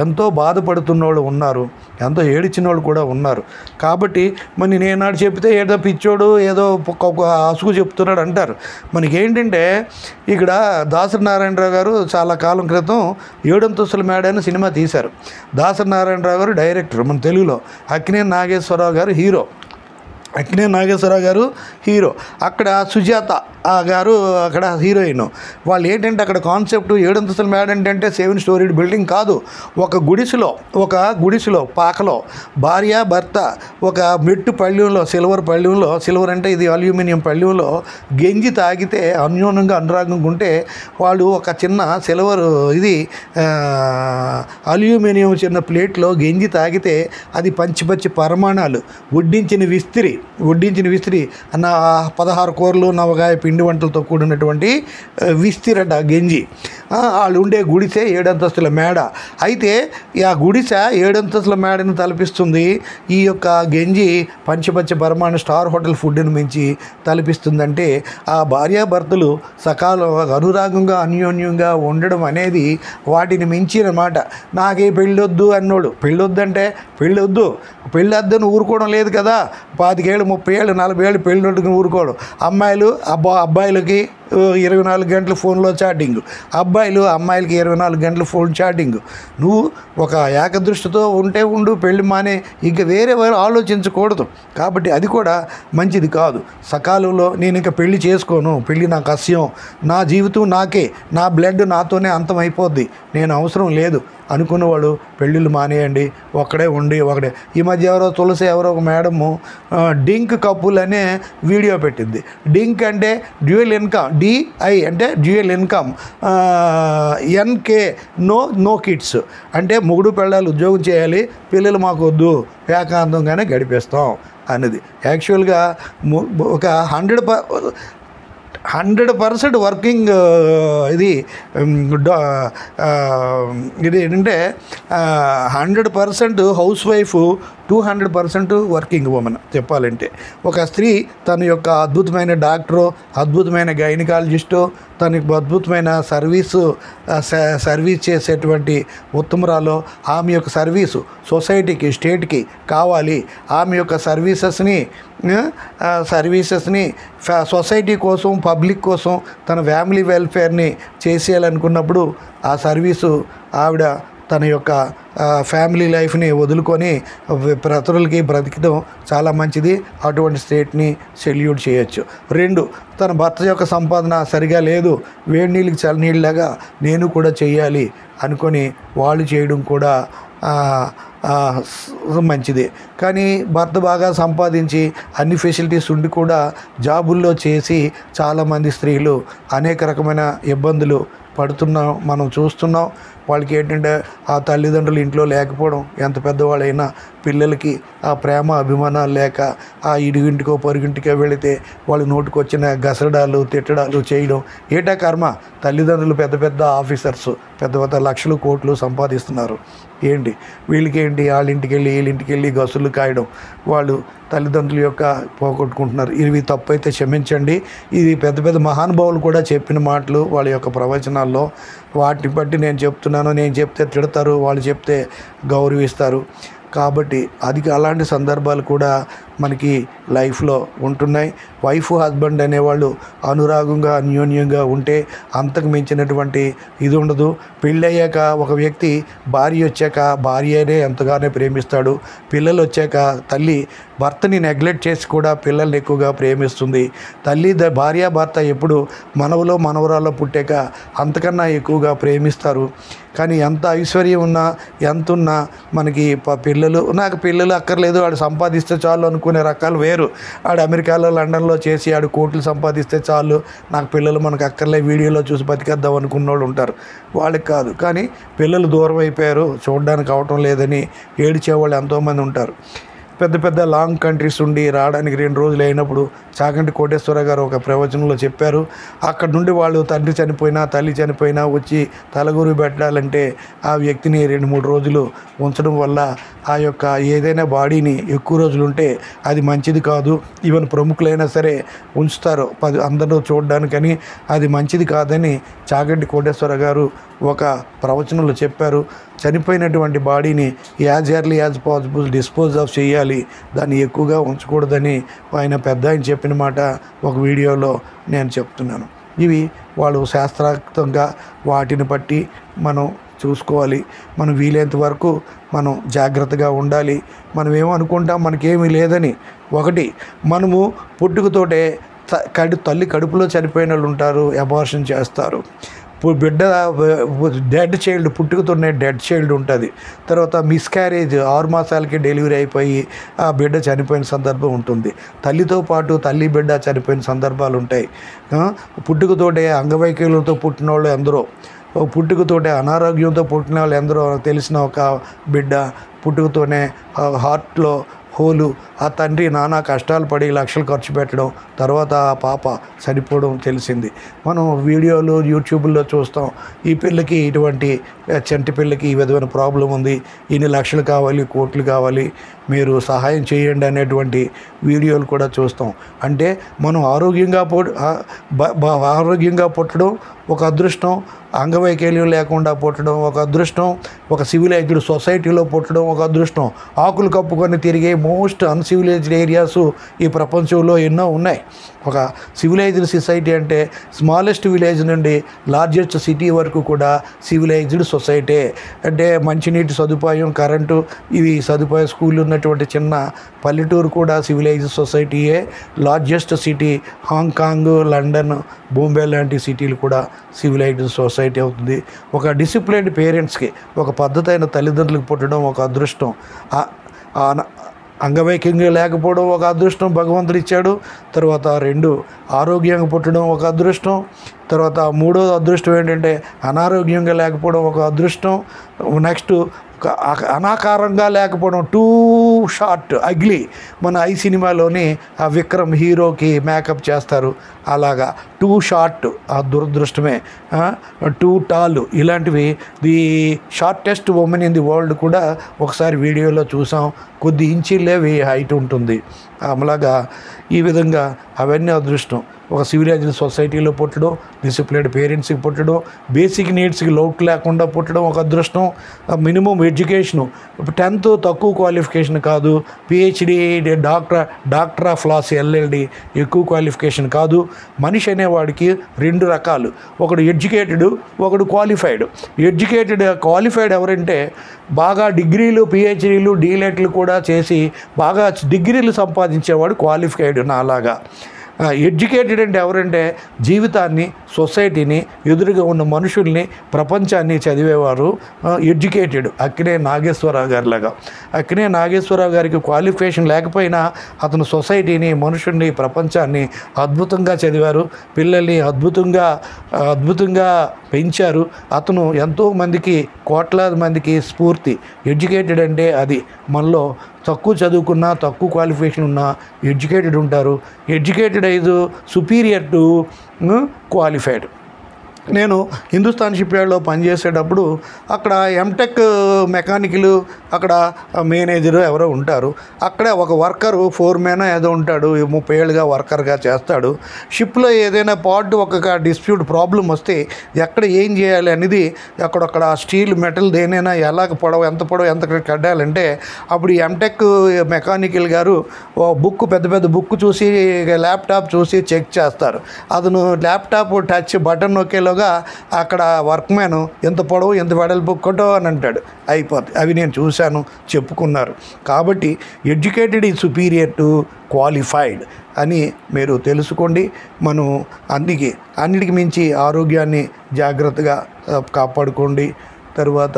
ఎంతో బాధపడుతున్న వాళ్ళు ఉన్నారు, ఎంతో ఏడిచిన వాళ్ళు కూడా ఉన్నారు. కాబట్టి మరి నేనాడు చెప్తే ఏదో పిచ్చోడు ఏదో ఒక అసుగు చెప్తున్నాడు అంటారు. మనకేంటంటే ఇక్కడ దాసరి నారాయణరావు గారు చాలా కాలం క్రితం 7 అంతస్తుల మేడ అని సినిమా తీశారు. దాసరి నారాయణరావు గారు డైరెక్టర్, మన తెలుగులో. అక్కినేని నాగేశ్వరరావు గారు హీరో. అక్కడ సుజాత గారు అక్కడ హీరోయిన్. వాళ్ళు ఏంటంటే అక్కడ కాన్సెప్ట్ 7 అంతస్తుల మేడ అంటే 7 స్టోరీడ్ బిల్డింగ్ కాదు. ఒక గుడిసెలో పాకలో భార్య భర్త ఒక మెట్టు పళ్ళెంలో, సిల్వర్ అంటే ఇది అల్యూమినియం పళ్ళెంలో గంజి తాగితే అన్యోన్యంగా అనురాగంగా ఉంటే వాళ్ళు ఒక చిన్న సిల్వర్ అల్యూమినియం చిన్న ప్లేట్లో గంజి తాగితే అది పంచి పరిమాణాలు వడ్డించిన విస్త్రీ అన్న 16 కూరలు నవగాయ పిండి వంటలతో కూడినటువంటి విస్తిరట గంజి. వాళ్ళు ఉండే గుడిసె 7 అంతస్తుల మేడ. అయితే ఆ గుడిసె 7 అంతస్తుల మేడని తలపిస్తుంది. ఈ యొక్క గంజి పంచపచ్చ పరిమాణ స్టార్ హోటల్ ఫుడ్ని మించి తలపిస్తుందంటే ఆ భార్యాభర్తలు అనురాగంగా అన్యోన్యంగా ఉండడం అనేది వాటిని మించినమాట. నాకే పెళ్ళొద్దు అన్నోడు పెళ్ళొద్దంటే పెళ్ళొద్దని ఊరుకోవడం లేదు కదా. 25 ఏళ్ళు 30 ఏళ్ళు 40 ఏళ్ళు పెళ్ళొద్దుకుని ఊరుకోవడం. అబ్బాయిలకి 24 గంటలు ఫోన్లో చాటింగ్, అమ్మాయిలకి 24 గంటలు ఫోన్ చాటింగ్. నువ్వు ఒక ఏకదృష్టితో ఉండు, పెళ్లి మానే, ఇంకా వేరే ఆలోచించకూడదు. కాబట్టి అది కూడా మంచిది కాదు. సకాలంలో నేను ఇంకా పెళ్లి చేసుకోను, పెళ్ళి నాకు అస్యం, నా జీవితం నాకే, నా బ్లడ్ నాతోనే అంతమైపోద్ది, నేను అవసరం లేదు అనుకున్నవాడు పెళ్ళిళ్ళు మానేయండి, ఒకడే. ఈ మధ్య తులసి ఒక మేడము డింక్ కపుల్ అనే వీడియో పెట్టింది. డింక్ అంటే డ్యూయల్ ఇన్కమ్, డిఐ అంటే dual income, NK no kids అంటే మొగుడు పెళ్ళాలు ఉద్యోగం చేయాలి, పిల్లలు మాకు వద్దు, ఏకాంతంగానే గడిపేస్తాం అనేది. యాక్చువల్గా ఒక 100% వర్కింగ్ ఇది ఇది ఏంటంటే 100% హౌస్ వైఫ్, 200% వర్కింగ్ ఉమెన్ చెప్పాలంటే. ఒక స్త్రీ తన యొక్క అద్భుతమైన డాక్టరు, అద్భుతమైన గైనకాలజిస్టు, తనకు అద్భుతమైన సర్వీస్ చేసేటువంటి ఉత్తమరాలు, ఆమె యొక్క సర్వీసు సొసైటీకి, స్టేట్కి కావాలి. ఆమె యొక్క సర్వీసెస్ని సొసైటీ కోసం, పబ్లిక్ కోసం, తన ఫ్యామిలీ వెల్ఫేర్ని చేసేయాలనుకున్నప్పుడు ఆ సర్వీసు ఆవిడ తన యొక్క ఫ్యామిలీ లైఫ్ని వదులుకొని ప్రతరులకి బ్రతికడం చాలా మంచిది. అటువంటి స్టేట్ని సెల్యూట్ చేయొచ్చు. 2, తన భర్త యొక్క సంపాదన సరిగా లేదు, వేడి నీళ్ళకి చల్లనీళ్ళలాగా నేను కూడా చేయాలి అనుకొని వాళ్ళు చేయడం కూడా మంచిది. కానీ భర్త బాగా సంపాదించి అన్ని ఫెసిలిటీస్ ఉండి కూడా జాబుల్లో చేసి చాలామంది స్త్రీలు అనేక రకమైన ఇబ్బందులు పడుతున్నాం, మనం చూస్తున్నాం. వాళ్ళకి ఏంటంటే ఆ తల్లిదండ్రులు ఇంట్లో లేకపోవడం, ఎంత పెద్దవాళ్ళైనా పిల్లలకి ఆ ప్రేమ అభిమానాలు లేక ఆ ఇరుగింటికో పొరుగింటికో వెళితే వాళ్ళు నోటికొచ్చిన గసరడాలు, తిట్టడాలు చేయడం. ఏటా కర్మ, తల్లిదండ్రులు పెద్ద పెద్ద ఆఫీసర్స్, పెద్ద పెద్ద లక్షలు కోట్లు సంపాదిస్తున్నారు. ఏంటి వీళ్ళకేంటి, వాళ్ళింటికి వెళ్ళి వీళ్ళింటికి వెళ్ళి గసులు కాయడం, వాళ్ళు తల్లిదండ్రుల యొక్క పోగొట్టుకుంటున్నారు. ఇవి తప్పు అయితే క్షమించండి. ఇది పెద్ద పెద్ద మహానుభావులు కూడా చెప్పిన మాటలు వాళ్ళ యొక్క ప్రవచనాల్లో. వాటిని బట్టి నేను చెప్తున్నాను. నేను చెప్తే తిడతారు, వాళ్ళు చెప్తే గౌరవిస్తారు. కాబట్టి అలాంటి సందర్భాలు కూడా మనకి లైఫ్లో ఉంటున్నాయి. వైఫ్, హస్బెండ్ అనేవాళ్ళు అనురాగంగా, అన్యోన్యంగా ఉంటే అంతకు మించినటువంటి ఇది ఉండదు. పెళ్ళయ్యాక ఒక వ్యక్తి భార్య వచ్చాక భార్యనే ఎంతగానో ప్రేమిస్తాడు. పిల్లలు వచ్చాక తల్లి భర్తని నెగ్లెక్ట్ చేసి కూడా పిల్లల్ని ఎక్కువగా ప్రేమిస్తుంది. భార్యాభర్త ఎప్పుడు మనవలో మనవరాల్లో పుట్టాక అంతకన్నా ఎక్కువగా ప్రేమిస్తారు. కానీ ఎంత ఐశ్వర్యం ఉన్నా, ఎంత ఉన్నా మనకి నాకు పిల్లలు అక్కర్లేదు, వాడు సంపాదిస్తే చాలు అనుకునే రకాలు వేరు. ఆడు అమెరికాలో, లండన్లో చేసి ఆడు కోట్లు సంపాదిస్తే చాలు, నాకు పిల్లలు మనకు అక్కర్లే, వీడియోలో చూసి బతికేద్దాం అనుకున్న వాళ్ళు ఉంటారు. వాళ్ళకి కాదు. కానీ పిల్లలు దూరం అయిపోయారు, చూడడానికి అవటం లేదని ఏడిచేవాళ్ళు ఎంతోమంది ఉంటారు. పెద్ద పెద్ద లాంగ్ కంట్రీస్ ఉండి రావడానికి 2 రోజులు అయినప్పుడు చాగంటి కోటేశ్వర గారు ఒక ప్రవచనంలో చెప్పారు. అక్కడ నుండి వాళ్ళు తండ్రి చనిపోయినా, తల్లి చనిపోయినా వచ్చి తలగూరు పెట్టాలంటే ఆ వ్యక్తిని 2-3 రోజులు ఉంచడం వల్ల ఆ యొక్క ఏదైనా బాడీని ఎక్కువ రోజులు ఉంటే అది మంచిది కాదు. ఈవెన్ ప్రముఖులైనా సరే ఉంచుతారు అందరూ చూడడానికని, అది మంచిది కాదని చాగంటి కోటేశ్వర గారు ఒక ప్రవచనంలో చెప్పారు. చనిపోయినటువంటి బాడీని as early as possible dispose of చేయాలి, దాన్ని ఎక్కువగా ఉంచకూడదని ఆయన పెద్ద ఆయన చెప్పిన మాట ఒక వీడియోలో నేను చెప్తున్నాను. ఇవి వాళ్ళు శాస్త్రార్థంగా వాటిని బట్టి మనం చూసుకోవాలి. మనం వీలైనంత వరకు మనం జాగ్రత్తగా ఉండాలి. మనం ఏమనుకుంటాం మనకేమీ లేదని. ఒకటి, మనము పుట్టుకతోటే తల్లి కడుపులో చనిపోయిన వాళ్ళు ఉంటారు, అబార్షన్ చేస్తారు. బిడ్డ డెడ్ చైల్డ్, పుట్టుకతోనే డెడ్ చైల్డ్ ఉంటుంది. తర్వాత మిస్క్యారేజ్, 6 మాసాలకి డెలివరీ అయిపోయి ఆ బిడ్డ చనిపోయిన సందర్భం ఉంటుంది. తల్లితో పాటు తల్లి బిడ్డ చనిపోయిన సందర్భాలు ఉంటాయి. పుట్టుకతోటే అంగవైకల్యంతో పుట్టిన వాళ్ళు ఎందరో, పుట్టుకతోటే అనారోగ్యంతో పుట్టిన వాళ్ళు ఎందరో. తెలిసిన ఒక బిడ్డ పుట్టుకతోనే హార్ట్లో హోలు, ఆ తండ్రి నానా కష్టాలు పడి లక్షలు ఖర్చు పెట్టడం, తర్వాత ఆ పాప చనిపోవడం తెలిసింది. మనం వీడియోలు యూట్యూబ్లో చూస్తాం. ఈ పిల్లకి ఇటువంటి చంటి పిల్లకి ఈ విధమైన ప్రాబ్లం ఉంది, ఇన్ని లక్షలు కావాలి, కోట్లు కావాలి, మీరు సహాయం చేయండి అనేటువంటి వీడియోలు కూడా చూస్తాం. అంటే మనం ఆరోగ్యంగా పుట్టడం ఒక అదృష్టం, అంగవైకల్యం లేకుండా పుట్టడం ఒక అదృష్టం, ఒక సివిలైజ్డ్ సొసైటీలో పుట్టడం ఒక అదృష్టం. ఆకులు కప్పుకొని తిరిగే మోస్ట్ అన్సివిలైజ్డ్ ఏరియాస్ ఈ ప్రపంచంలో ఎన్నో ఉన్నాయి. ఒక సివిలైజ్డ్ సొసైటీ అంటే స్మాలెస్ట్ విలేజ్ నుండి లార్జెస్ట్ సిటీ వరకు కూడా సివిలైజ్డ్ సొసైటీ. అంటే మంచినీటి సదుపాయం, కరెంటు, ఇవి సదుపాయ స్కూళ్ళు ఉన్నటువంటి చిన్న పల్లెటూరు కూడా సివిలైజ్డ్ సొసైటీయే. Largest city Hong Kong, London, Bombay లాంటి సిటీలు కూడా సివిలైజ్డ్ సొసైటీ అవుతుంది. ఒక డిసిప్లైన్డ్ పేరెంట్స్కి, ఒక పద్ధతైన తల్లిదండ్రులకు పుట్టడం ఒక అదృష్టం. అంగవైకల్యం లేకపోవడం ఒక అదృష్టం భగవంతుడు ఇచ్చాడు. తర్వాత 2 ఆరోగ్యంగా పుట్టడం ఒక అదృష్టం. తర్వాత 3వ అదృష్టం ఏంటంటే అనారోగ్యంగా లేకపోవడం ఒక అదృష్టం. నెక్స్ట్ అనాకారంగా లేకపోవడం, టూ షార్ట్ అగ్లీ. మన ఐ సినిమాలోని ఆ విక్రమ్ హీరోకి మేకప్ చేస్తారు, అలాగా టూ షార్ట్ ఆ దురదృష్టమే. టూ టాల్, ఇలాంటివి the shortest women in the world కూడా ఒకసారి వీడియోలో చూసాం, కొద్ది ఇంచీలేవి హైట్ ఉంటుంది. అలాగా ఈ విధంగా అవన్నీ అదృష్టం. ఒక సివిలైజ్డ్ సొసైటీలో పుట్టడం, డిసిప్లిన్డ్ పేరెంట్స్కి పుట్టడం, బేసిక్ నీడ్స్కి లోటు లేకుండా పుట్టడం ఒక అదృష్టం. మినిమం ఎడ్యుకేషను 10th తక్కువ క్వాలిఫికేషన్ కాదు, PhD, doctor of laws LLD ఎక్కువ క్వాలిఫికేషన్ కాదు. మనిషి అనేవాడికి 2 రకాలు, ఒకడు ఎడ్యుకేటెడ్, ఒకడు క్వాలిఫైడ్. క్వాలిఫైడ్ ఎవరంటే బాగా డిగ్రీలు, పిహెచ్డీలు, డీలెట్లు కూడా చేసి బాగా డిగ్రీలు సంపాదించేవాడు క్వాలిఫైడ్ నాలాగా. ఎడ్యుకేటెడ్ అంటే ఎవరంటే జీవితాన్ని, సొసైటీని, ఎదురుగా ఉన్న మనుషుల్ని, ప్రపంచాన్ని చదివేవారు ఎడ్యుకేటెడ్. అక్కినే నాగేశ్వరరావు గారిలాగా. అక్కినే నాగేశ్వరరావు గారికి క్వాలిఫికేషన్ లేకపోయినా అతను సొసైటీని, మనుషుల్ని, ప్రపంచాన్ని అద్భుతంగా చదివారు. పిల్లల్ని అద్భుతంగా పెంచారు. అతను ఎంతోమందికి, కోట్లాది మందికి స్ఫూర్తి. ఎడ్యుకేటెడ్ అంటే అది. మనలో తక్కువ చదువుకున్నా, తక్కువ క్వాలిఫికేషన్ ఉన్నా ఎడ్యుకేటెడ్ ఉంటారు. Educated is superior to qualified. నేను హిందుస్థాన్ షిప్యార్డ్లో పనిచేసేటప్పుడు అక్కడ ఎంటెక్ మెకానికలు, అక్కడ మేనేజరు ఎవరో ఉంటారు. అక్కడే ఒక వర్కరు, ఫోర్మెన్ ఏదో ఉంటాడు, 30 ఏళ్ళుగా వర్కర్గా చేస్తాడు. షిప్లో ఏదైనా పార్ట్ ఒక డిస్ప్యూట్ ప్రాబ్లం వస్తే ఎక్కడ ఏం చేయాలి అనేది, అక్కడ స్టీల్ మెటల్ దేనైనా ఎలాగ ఎంత కట్టాలంటే అప్పుడు ఎంటెక్ మెకానికల్ గారు పెద్ద బుక్ చూసి, ల్యాప్టాప్ చూసి చెక్ చేస్తారు. అతను ల్యాప్టాప్ టచ్ బటన్ నొక్కేలోగా అక్కడ వర్క్మ్యాన్ ఎంత పొడవు, ఎంత వెడల్పు కొట్టో అని అంటాడు, అయిపోతుంది. అవి నేను చూశాను, చెప్పుకున్నారు. కాబట్టి educated is superior to qualified అని మీరు తెలుసుకోండి. మనం అన్నిటికి మించి ఆరోగ్యాన్ని జాగ్రత్తగా కాపాడుకోండి. తర్వాత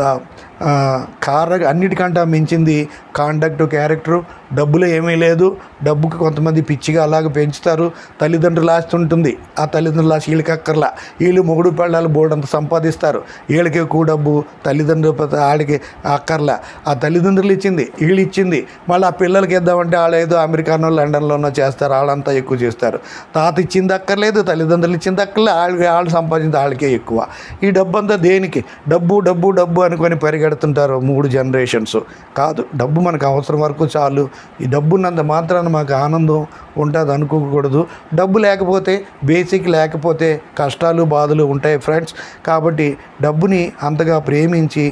అన్నిటికంటే మించింది కాండక్ట్, క్యారెక్టరు. డబ్బులు ఏమీ లేదు. డబ్బుకి కొంతమంది పిచ్చిగా అలాగ పెంచుతారు. తల్లిదండ్రులు ఆస్తి ఉంటుంది, ఆ తల్లిదండ్రుల ఆస్తి వీళ్ళకి అక్కర్లా. వీళ్ళు మొగుడు పెళ్ళాలు బోర్డంత సంపాదిస్తారు, వీళ్ళకి ఎక్కువ డబ్బు, వాళ్ళకి అక్కర్లా. ఆ తల్లిదండ్రులు ఇచ్చింది, వీళ్ళు ఇచ్చింది, మళ్ళీ ఆ పిల్లలకి ఇద్దామంటే వాళ్ళు ఏదో అమెరికానో లండన్లోనో చేస్తారు, వాళ్ళంతా ఎక్కువ చేస్తారు. తాత ఇచ్చింది అక్కర్లేదు, తల్లిదండ్రులు ఇచ్చింది అక్కర్లే, వాళ్ళు సంపాదించింది వాళ్ళకే ఎక్కువ. ఈ డబ్బు అంతా దేనికి? డబ్బు అనుకొని పరిగెడుతుంటారు 3 జనరేషన్స్. కాదు, డబ్బు మనకు అవసరం వరకు చాలు. ఈ డబ్బున్నంత మాత్రాన మాకు ఆనందం ఉంటుంది అనుకోకూడదు. డబ్బు లేకపోతే, బేసిక్ లేకపోతే కష్టాలు, బాధలు ఉంటాయి ఫ్రెండ్స్. కాబట్టి డబ్బుని అంతగా ప్రేమించి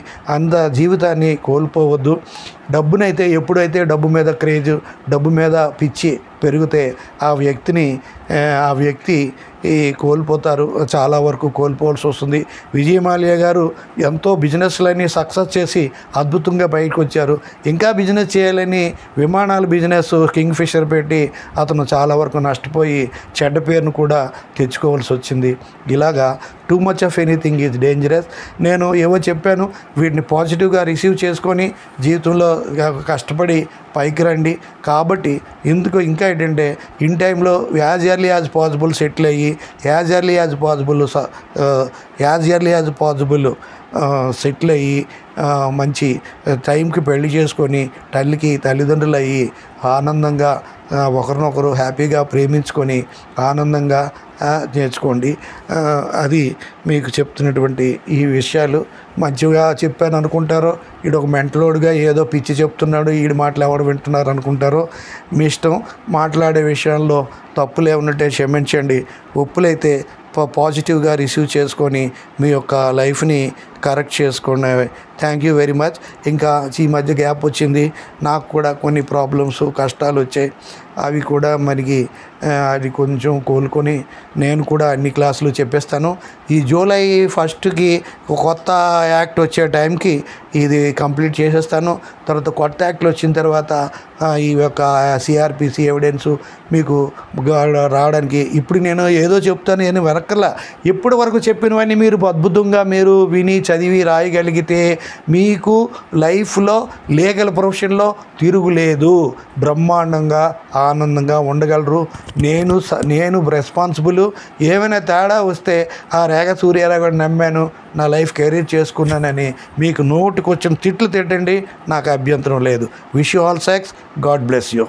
జీవితాన్ని కోల్పోవద్దు. డబ్బునైతే ఎప్పుడైతే డబ్బు మీద క్రేజ్, డబ్బు మీద పిచ్చి పెరిగితే ఆ వ్యక్తి కోల్పోతారు, చాలా వరకు కోల్పోవాల్సి వస్తుంది. విజయ్ మాల్యా గారు ఎంతో బిజినెస్లని సక్సెస్ చేసి అద్భుతంగా బయటకు వచ్చారు. ఇంకా బిజినెస్ చేయాలని విమానాల బిజినెస్ కింగ్ ఫిషర్ పెట్టి అతను చాలా వరకు నష్టపోయి చెడ్డ పేరును కూడా తెచ్చుకోవాల్సి వచ్చింది. ఇలాగా too much of anything is dangerous. నేను ఏవో చెప్పాను, వీటిని పాజిటివ్గా రిసీవ్ చేసుకొని జీవితంలో కష్టపడి పైకి రండి. కాబట్టి ఇంకా ఏంటంటే ఇన్ టైంలో as early as possible settle అయ్యి, as early as possible settle అయ్యి, మంచి టైంకి పెళ్లి చేసుకొని తల్లిదండ్రులు అయ్యి ఆనందంగా ఒకరినొకరు హ్యాపీగా ప్రేమించుకొని ఆనందంగా నేర్చుకోండి. అది మీకు చెప్తున్నటువంటి ఈ విషయాలు. మంచిగా చెప్పాను అనుకుంటారో, ఈడు ఒక మెంటలోడుగా ఏదో పిచ్చి చెప్తున్నాడు, ఈడు మాటలు ఎవరు వింటున్నారు అనుకుంటారో మీ ఇష్టం. మాట్లాడే విషయాల్లో తప్పులే ఉన్నట్టే క్షమించండి, ఒప్పులైతే పాజిటివ్గా రిసీవ్ చేసుకొని మీ యొక్క లైఫ్ని కరెక్ట్ చేసుకోండి. Thank you very much. ఇంకా ఈ మధ్య గ్యాప్ వచ్చింది, నాకు కూడా కొన్ని ప్రాబ్లమ్స్, కష్టాలు వచ్చాయి. అవి కూడా మనకి అది కొంచెం కోలుకొని నేను కూడా అన్ని క్లాసులు చెప్పేస్తాను. ఈ జూలై 1కి కొత్త యాక్ట్ వచ్చే టైంకి ఇది కంప్లీట్ చేసేస్తాను. తర్వాత కొత్త యాక్ట్లు వచ్చిన తర్వాత ఈ యొక్క సిఆర్పిసి ఎవిడెన్సు మీకు రావడానికి ఇప్పుడు నేను ఏదో చెప్తాను, నేను వెనక్కల్లా ఇప్పటి వరకు చెప్పినవన్నీ మీరు అద్భుతంగా మీరు విని చదివి రాయగలిగితే మీకు లైఫ్లో లీగల్ ప్రొఫెషన్లో తిరుగులేదు, బ్రహ్మాండంగా ఆనందంగా ఉండగలరు. నేను రెస్పాన్సిబుల్. ఏమైనా తేడా వస్తే ఆ రేఖ సూర్యారావు గారిని నమ్మాను, నా లైఫ్ కెరీర్ చేసుకున్నానని మీకు నోటికి వచ్చిన తిట్లు తిట్టండి, నాకు అభ్యంతరం లేదు. Wish you all success. God bless you.